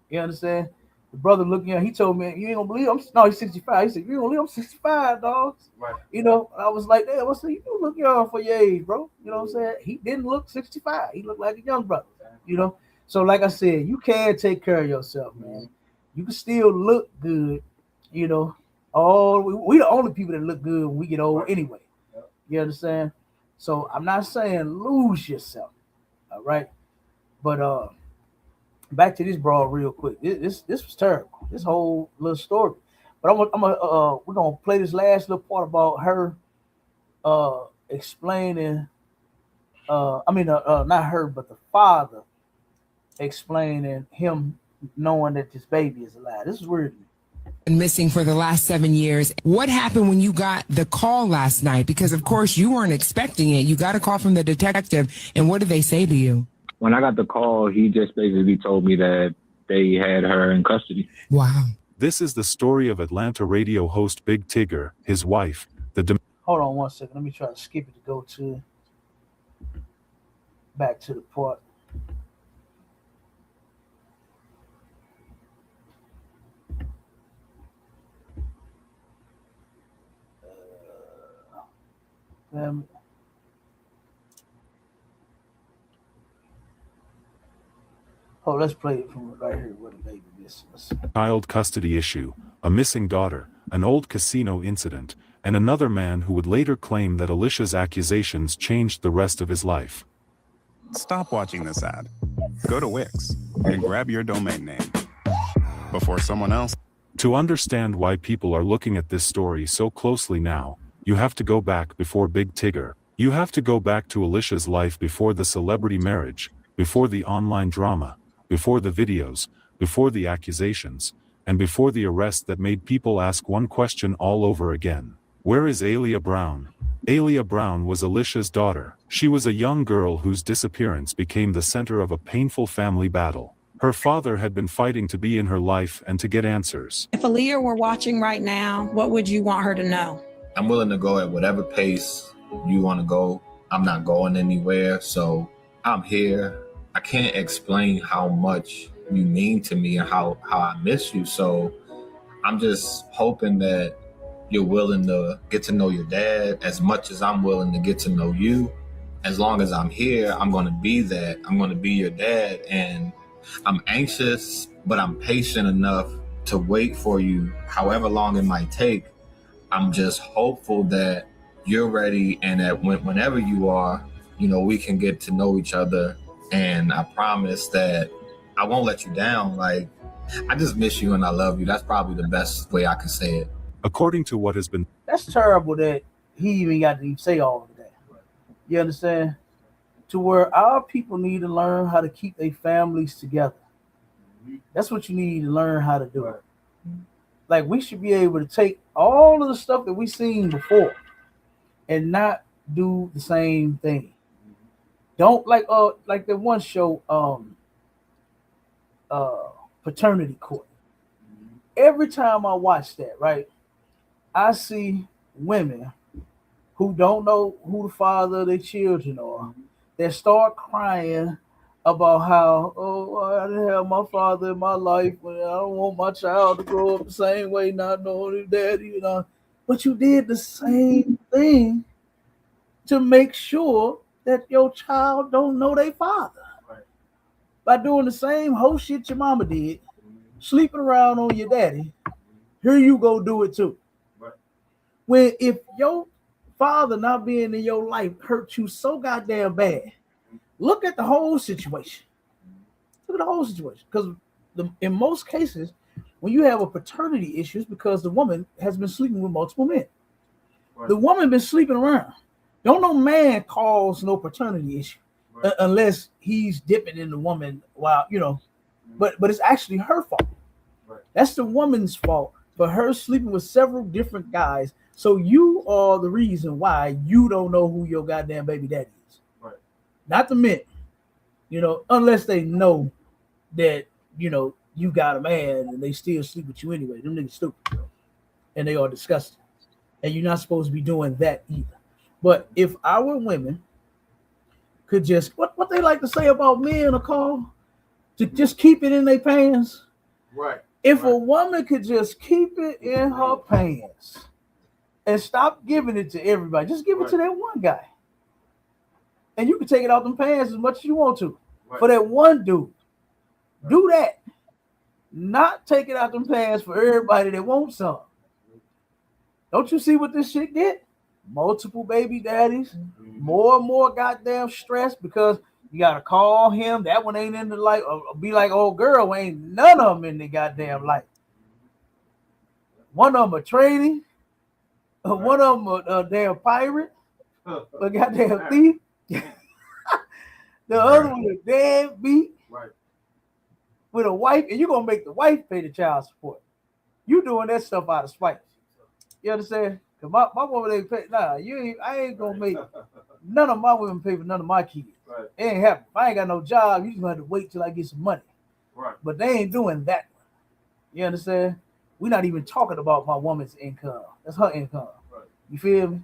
You understand? The brother looked young. He told me, you ain't gonna believe he's 65. He said, you ain't gonna believe I'm 65, dogs. You know, I was like, damn, I said, you do look young for your age, bro. You know what I'm saying? He didn't look 65. He looked like a young brother, you know? So like I said, you can take care of yourself, man. You can still look good, you know. We the only people that look good when we get old anyway. You understand? So I'm not saying lose yourself, all right? But back to this broad real quick. This was terrible. this whole little story. But we're gonna play this last little part about her explaining. Not her, but the father explaining him knowing that this baby is alive. This is weird. And missing for the last 7 years. What happened when you got the call last night? Because of course you weren't expecting it. You got a call from the detective, and what did they say to you? When I got the call, he just basically told me that they had her in custody. Wow. This is the story of Atlanta radio host Big Tigger, his wife, Hold on 1 second. Let me try to skip it to go to back to the part. Let's play it from right here where the baby is. child custody issue, a missing daughter, an old casino incident, and another man who would later claim that Alicia's accusations changed the rest of his life. Stop watching this ad. Go to Wix and grab your domain name before someone else. To understand why people are looking at this story so closely now, you have to go back before Big Tigger. You have to go back to Alicia's life before the celebrity marriage, before the online drama, before the videos, before the accusations, and before the arrest that made people ask one question all over again. Where is Aaliyah Brown? Aaliyah Brown was Alicia's daughter. She was a young girl whose disappearance became the center of a painful family battle. Her father had been fighting to be in her life and to get answers. If Aaliyah were watching right now, what would you want her to know? I'm willing to go at whatever pace you want to go. I'm not going anywhere, so I'm here. I can't explain how much you mean to me and how I miss you, so I'm just hoping that you're willing to get to know your dad as much as I'm willing to get to know you. As long as I'm here, I'm going to be that. I'm going to be your dad, and I'm anxious, but I'm patient enough to wait for you, however long it might take. I'm just hopeful that you're ready and that whenever you are, we can get to know each other. And I promise that I won't let you down. Like, I just miss you and I love you. That's probably the best way I can say it. According to what has been... That's terrible that he even got to even say all of that. You understand? To where our people need to learn how to keep their families together. That's what you need to learn how to do. Like, we should be able to take all of the stuff that we seen before and not do the same thing. Don't like the one show, Paternity Court. Every time I watch that, right, I see women who don't know who the father of their children are that start crying about how, I didn't have my father in my life, and I don't want my child to grow up the same way, not knowing his daddy, But you did the same thing to make sure that your child don't know their father. Right. By doing the same whole shit your mama did, sleeping around on your daddy, here you go do it too. Right. When if your father not being in your life hurt you so goddamn bad, look at the whole situation. Look at the whole situation. Because in most cases, when you have a paternity issue, it's because the woman has been sleeping with multiple men. Right. The woman been sleeping around. Don't no man cause no paternity issue unless he's dipping in the woman while, but it's actually her fault. Right. That's the woman's fault for her sleeping with several different guys. So you are the reason why you don't know who your goddamn baby daddy is. Right. Not the men, unless they know that, you got a man and they still sleep with you anyway. Them niggas stupid. And they are disgusting. And you're not supposed to be doing that either. But if our women could just, what they like to say about men, to just keep it in their pants. Right. If a woman could just keep it in her pants and stop giving it to everybody, just give it to that one guy. And you can take it out them pants as much as you want to. Right. For that one dude. Right. Do that. Not take it out them pants for everybody that wants some. Don't you see what this shit did? Multiple baby daddies, more and more goddamn stress because you gotta call him. That one ain't in the life. Or be like, old girl, ain't none of them in the goddamn life. One of them a trainee. One of them a damn pirate. A goddamn thief. The other one a deadbeat. Right. With a wife, and you're gonna make the wife pay the child support. You doing that stuff out of spite. You understand? Cause my woman ain't pay. Nah, I ain't gonna make none of my women pay for none of my kids. Right. It ain't happening. If I ain't got no job, you just gonna have to wait till I get some money. Right. But they ain't doing that. You understand? We're not even talking about my woman's income. That's her income. Right. You feel me?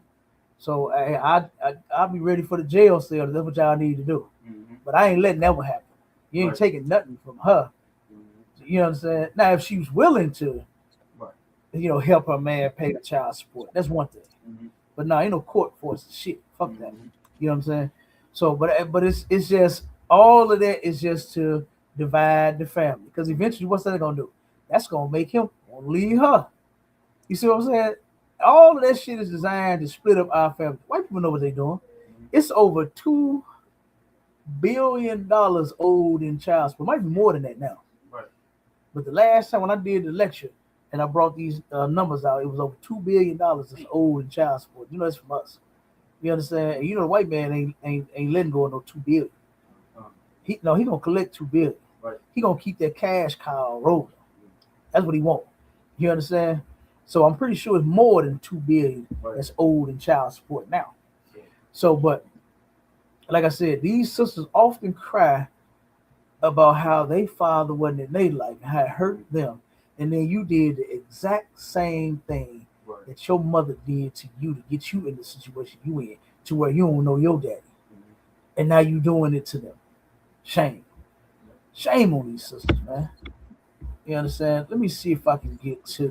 So I'll be ready for the jail cell. That's what y'all need to do. Mm-hmm. But I ain't letting that one happen. You ain't Right. taking nothing from her. Mm-hmm. You understand? Now, if she was willing to, Right. help her man pay the child support, that's one thing. Mm-hmm. But no, ain't no court force shit. Fuck that. Mm-hmm. You know what I'm saying? So, but it's just all of that is just to divide the family. Because eventually, what's that gonna do? That's gonna make him want to leave her. You see what I'm saying? All of that shit is designed to split up our family. White people know what they're doing. It's over $2 billion owed in child support. Might be more than that now. Right. But the last time when I did the lecture and I brought these numbers out, it was over $2 billion that's owed in child support. You know, it's from us. You understand? And you know, the white man ain't letting go of no $2 billion. He gonna collect $2 billion. Right. He gonna keep that cash cow rolling. That's what he want. You understand? So I'm pretty sure it's more than $2 billion that's owed in child support now. So, but like I said, these sisters often cry about how their father wasn't in their life and how it hurt them. And then you did the exact same thing that your mother did to you to get you in the situation you in, to where you don't know your daddy. And now you doing it to them. Shame. Shame on these sisters, man. You understand? Let me see if I can get to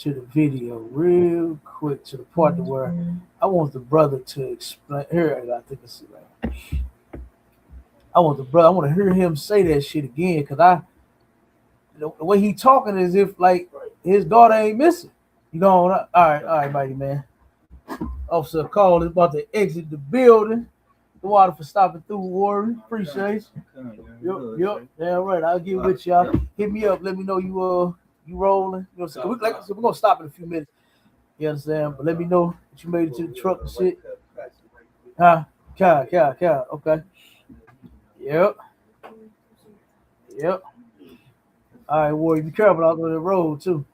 the video real quick, to the part to where I want the brother to explain. Here, I think it's right. I want to hear him say that shit again, because the way he talking is if like his daughter ain't missing. You know, all right, mighty man. Officer Call is about to exit the building. The water for stopping through, Warren. Appreciate you. Yep. Yeah, right. I'll get with y'all. Hit me up. Let me know you rolling. You know what I'm saying? We're gonna stop in a few minutes. You understand? But let me know that you made it to the truck and shit. Huh? Cow. Okay. Yep. All right, Warrior. Be careful out on the road too.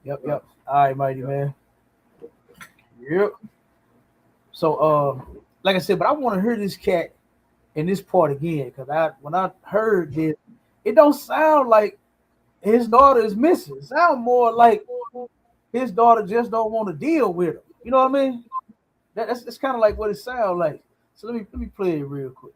Yep. All right, mighty man. Yep. So like I said, but I want to hear this cat in this part again, because when I heard this, it don't sound like his daughter is missing. It sounds more like his daughter just don't want to deal with him. You know what I mean? That's kind of like what it sounds like. So let me play it real quick.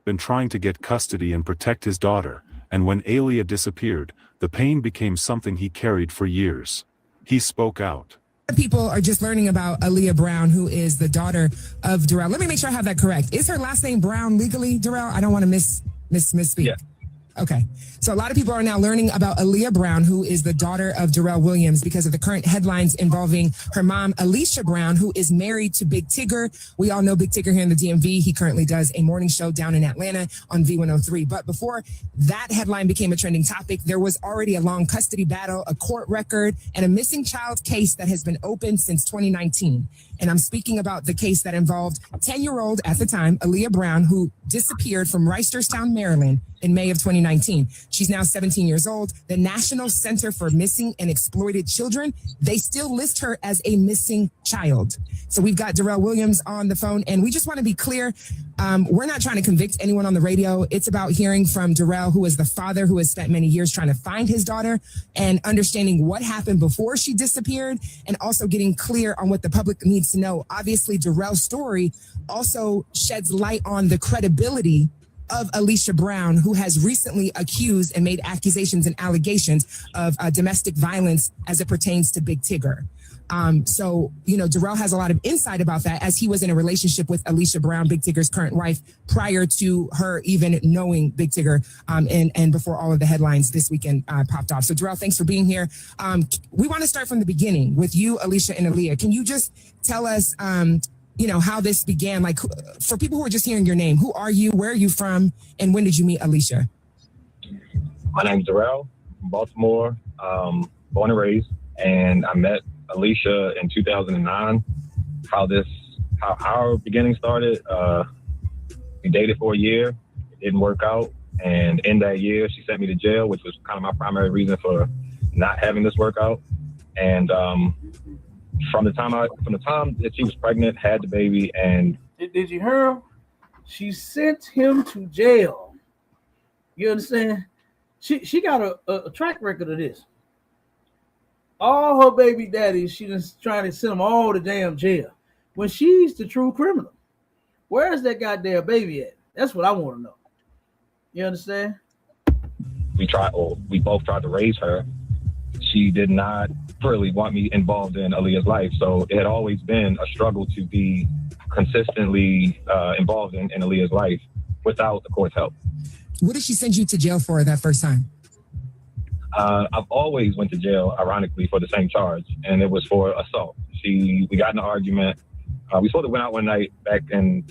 Been trying to get custody and protect his daughter, and when Aaliyah disappeared, the pain became something he carried for years. He spoke out. People are just learning about Aaliyah Brown, who is the daughter of Darrell. Let me make sure I have that correct. Is her last name Brown legally, Darrell? I don't want to misspeak. Yeah. Okay. So a lot of people are now learning about Aaliyah Brown, who is the daughter of Darrell Williams, because of the current headlines involving her mom, Alicia Brown, who is married to Big Tigger. We all know Big Tigger here in the DMV. He currently does a morning show down in Atlanta on V103. But before that headline became a trending topic, there was already a long custody battle, a court record, and a missing child case that has been open since 2019. And I'm speaking about the case that involved 10-year-old at the time, Aaliyah Brown, who disappeared from Reisterstown, Maryland in May of 2019. She's now 17 years old. The National Center for Missing and Exploited Children, they still list her as a missing child. So we've got Darrell Williams on the phone, and we just want to be clear. We're not trying to convict anyone on the radio. It's about hearing from Darrell, who is the father who has spent many years trying to find his daughter and understanding what happened before she disappeared, and also getting clear on what the public needs to know. Obviously, Darrell's story also sheds light on the credibility of Alicia Brown, who has recently accused and made accusations and allegations of domestic violence as it pertains to Big Tigger. So, Darrell has a lot of insight about that, as he was in a relationship with Alicia Brown, Big Tigger's current wife, prior to her even knowing Big Tigger, and before all of the headlines this weekend popped off. So, Darrell, thanks for being here. We want to start from the beginning with you, Alicia, and Aaliyah. Can you just tell us, how this began? Like, for people who are just hearing your name, who are you, where are you from, and when did you meet Alicia? My name's Darrell. from Baltimore, born and raised, and I met Alicia in 2009. How our beginning started, we dated for a year. It didn't work out, and in that year, she sent me to jail, which was kind of my primary reason for not having this work out. And from the time that she was pregnant, had the baby, and did you hear her? She sent him to jail. You understand? She got a track record of this. All her baby daddies, she just trying to send them all to damn jail. When she's the true criminal, where's that goddamn baby at? That's what I want to know. You understand? We both tried to raise her. She did not really want me involved in Aaliyah's life, so it had always been a struggle to be consistently involved in Aaliyah's life without the court's help. What did she send you to jail for that first time? I've always went to jail, ironically, for the same charge, and it was for assault. We got in an argument. We sort of went out one night back in,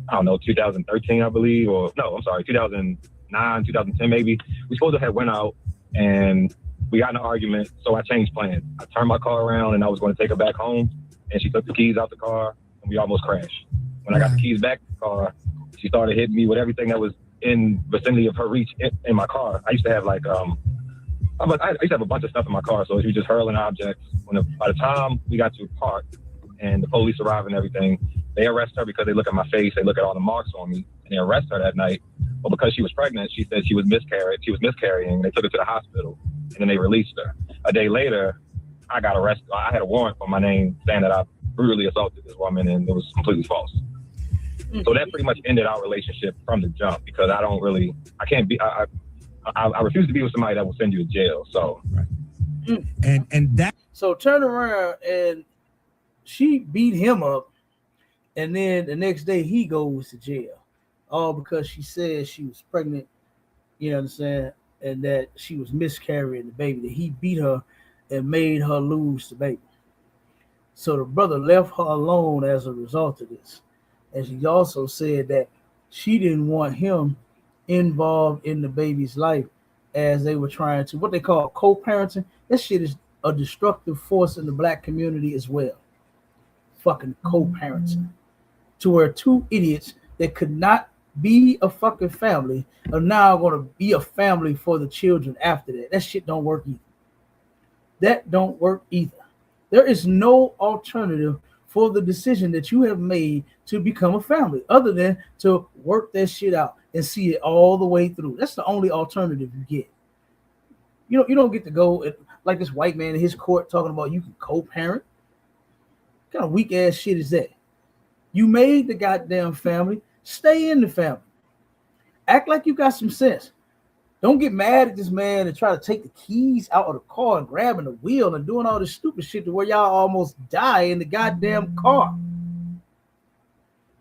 2013, I believe, 2009, 2010 maybe. We supposed to have went out, and we got in an argument, so I changed plans. I turned my car around, and I was going to take her back home, and she took the keys out the car, and we almost crashed. When I got the keys back in the car, she started hitting me with everything that was in vicinity of her reach in my car. I used to have I used to have a bunch of stuff in my car, so she was just hurling objects. By the time we got to a park and the police arrived and everything, they arrest her because they look at my face, they look at all the marks on me, and they arrest her that night. But because she was pregnant, she said she was miscarrying. They took her to the hospital, and then they released her. A day later, I got arrested. I had a warrant for my name saying that I brutally assaulted this woman, and it was completely false. So that pretty much ended our relationship from the jump because I refuse to be with somebody that will send you to jail. So, so turn around and she beat him up, and then the next day he goes to jail, all because she said she was pregnant. You know what I'm saying? And that she was miscarrying the baby. That he beat her and made her lose the baby. So the brother left her alone as a result of this. And she also said that she didn't want him involved in the baby's life as they were trying to, what they call co-parenting. This shit is a destructive force in the black community as well. Fucking co-parenting. To where two idiots that could not be a fucking family are now going to be a family for the children after that. That shit don't work either. That don't work either. There is no alternative for the decision that you have made to become a family other than to work that shit out and see it all the way through. That's the only alternative you get. You don't get to go like this white man in his court talking about you can co-parent. What kind of weak ass shit is that? You made the goddamn family. Stay in the family. Act like you got some sense. Don't get mad at this man and try to take the keys out of the car and grabbing the wheel and doing all this stupid shit to where y'all almost die in the goddamn car.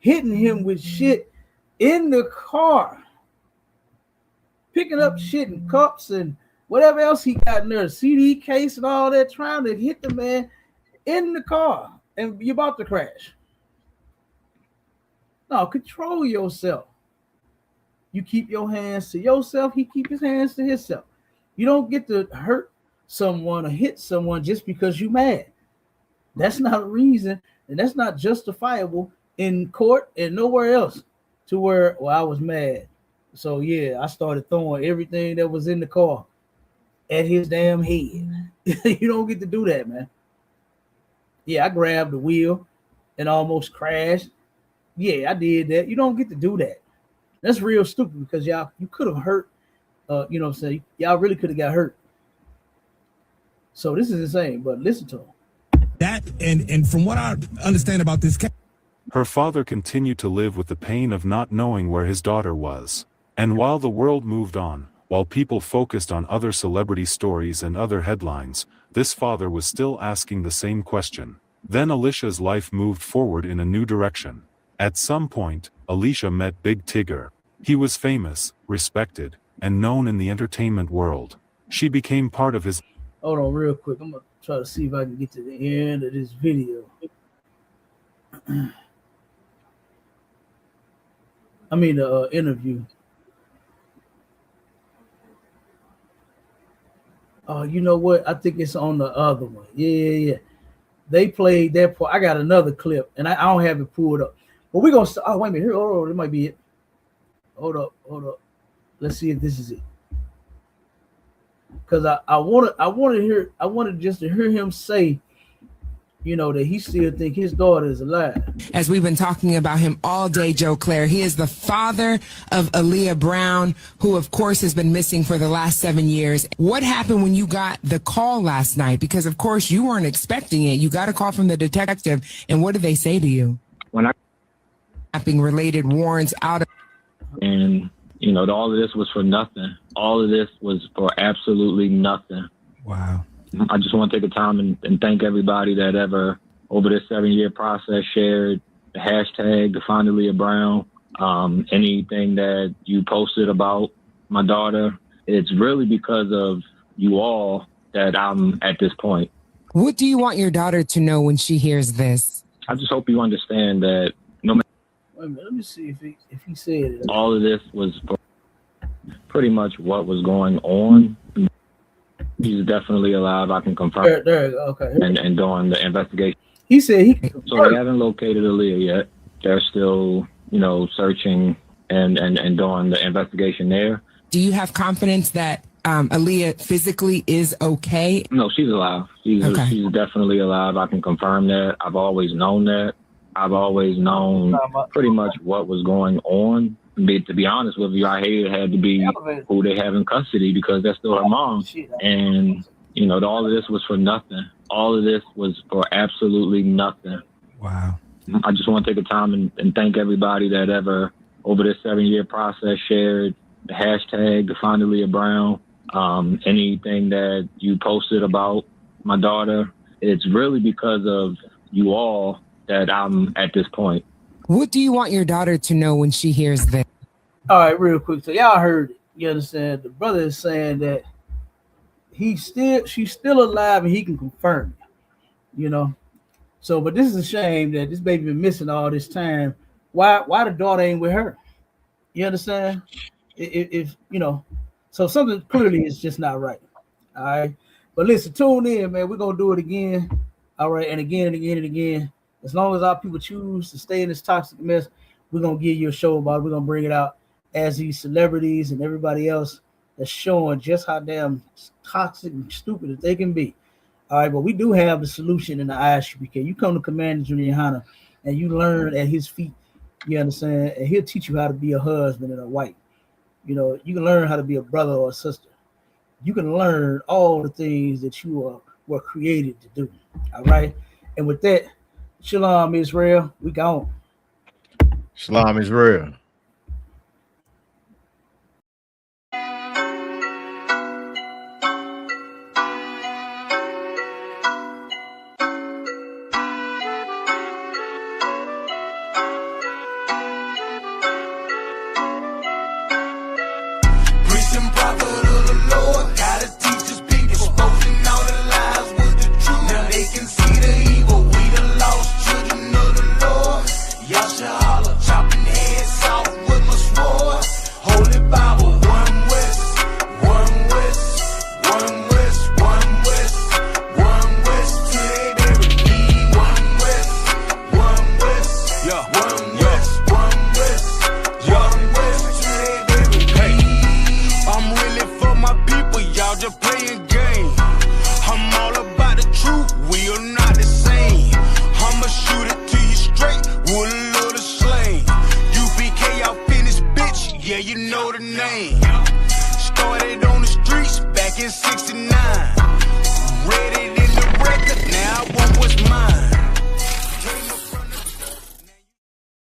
Hitting him with shit in the car. Picking up shit and cups and whatever else he got in there, CD case and all that, trying to hit the man in the car. And you're about to crash. No, control yourself. You keep your hands to yourself. He keep his hands to himself. You don't get to hurt someone or hit someone just because you mad. That's not a reason, and that's not justifiable in court and nowhere else to where, well, I was mad. So, yeah, I started throwing everything that was in the car at his damn head. You don't get to do that, man. Yeah, I grabbed the wheel and almost crashed. Yeah, I did that. You don't get to do that. That's real stupid because you could have hurt, you know what I'm saying? Y'all really could have got hurt. So this is insane, but listen to him. That, and from what I understand about this case, her father continued to live with the pain of not knowing where his daughter was. And while the world moved on, while people focused on other celebrity stories and other headlines, this father was still asking the same question. Then Alicia's life moved forward in a new direction. At some point, Alicia met Big Tigger. He was famous, respected, and known in the entertainment world. She became part of his... Hold on real quick. I'm going to try to see if I can get to the end of this video. I mean, the interview. Oh, you know what? I think it's on the other one. Yeah. They played that part. I got another clip, and I don't have it pulled up. But we're gonna. Oh, wait a minute. Here, hold on. It might be it. Hold up. Let's see if this is it. Because I wanted just to hear him say, that he still think his daughter is alive. As we've been talking about him all day, Joe Claire, he is the father of Aaliyah Brown, who of course has been missing for the last 7 years. What happened when you got the call last night? Because of course you weren't expecting it. You got a call from the detective, and what did they say to you? When I related warrants out of, and all of this was for nothing. All of this was for absolutely nothing. Wow. I just want to take a time and thank everybody that ever, over this 7-year process, shared the hashtag, Define Aaliyah Brown, anything that you posted about my daughter. It's really because of you all that I'm at this point. What do you want your daughter to know when she hears this? I just hope you understand that no matter. Wait a minute, let me see if he said it. All of this was for pretty much what was going on. He's definitely alive. I can confirm. There, okay. And doing the investigation. He said he. So they haven't located Aaliyah yet. They're still, searching and doing the investigation there. Do you have confidence that Aaliyah physically is okay? No, she's alive. She's definitely alive. I can confirm that. I've always known that. I've always known pretty much what was going on. To be honest with you, I hated it had to be who they have in custody because that's still her mom. And, all of this was for nothing. All of this was for absolutely nothing. Wow. I just want to take a time and thank everybody that ever, over this 7-year process, shared the hashtag, Define Aaliyah Brown, anything that you posted about my daughter. It's really because of you all that I'm at this point. What do you want your daughter to know when she hears this? All right, real quick. So y'all heard it. You understand? The brother is saying that she's still alive and he can confirm it. So, but this is a shame that this baby been missing all this time. Why the daughter ain't with her? You understand? If so something clearly is just not right. All right. But listen, tune in, man. We're gonna do it again. All right, and again and again and again. As long as our people choose to stay in this toxic mess, we're going to give you a show about it. We're going to bring it out as these celebrities and everybody else that's showing just how damn toxic and stupid that they can be. All right, but we do have the solution in the ISUPK. You come to Commander Junior Hanna and you learn at his feet, you understand, and he'll teach you how to be a husband and a wife. You can learn how to be a brother or a sister. You can learn all the things that you were created to do. All right, and with that, Shalom, Israel. We gone. Shalom, Israel. Yeah, you know the name. Started on the streets back in '69.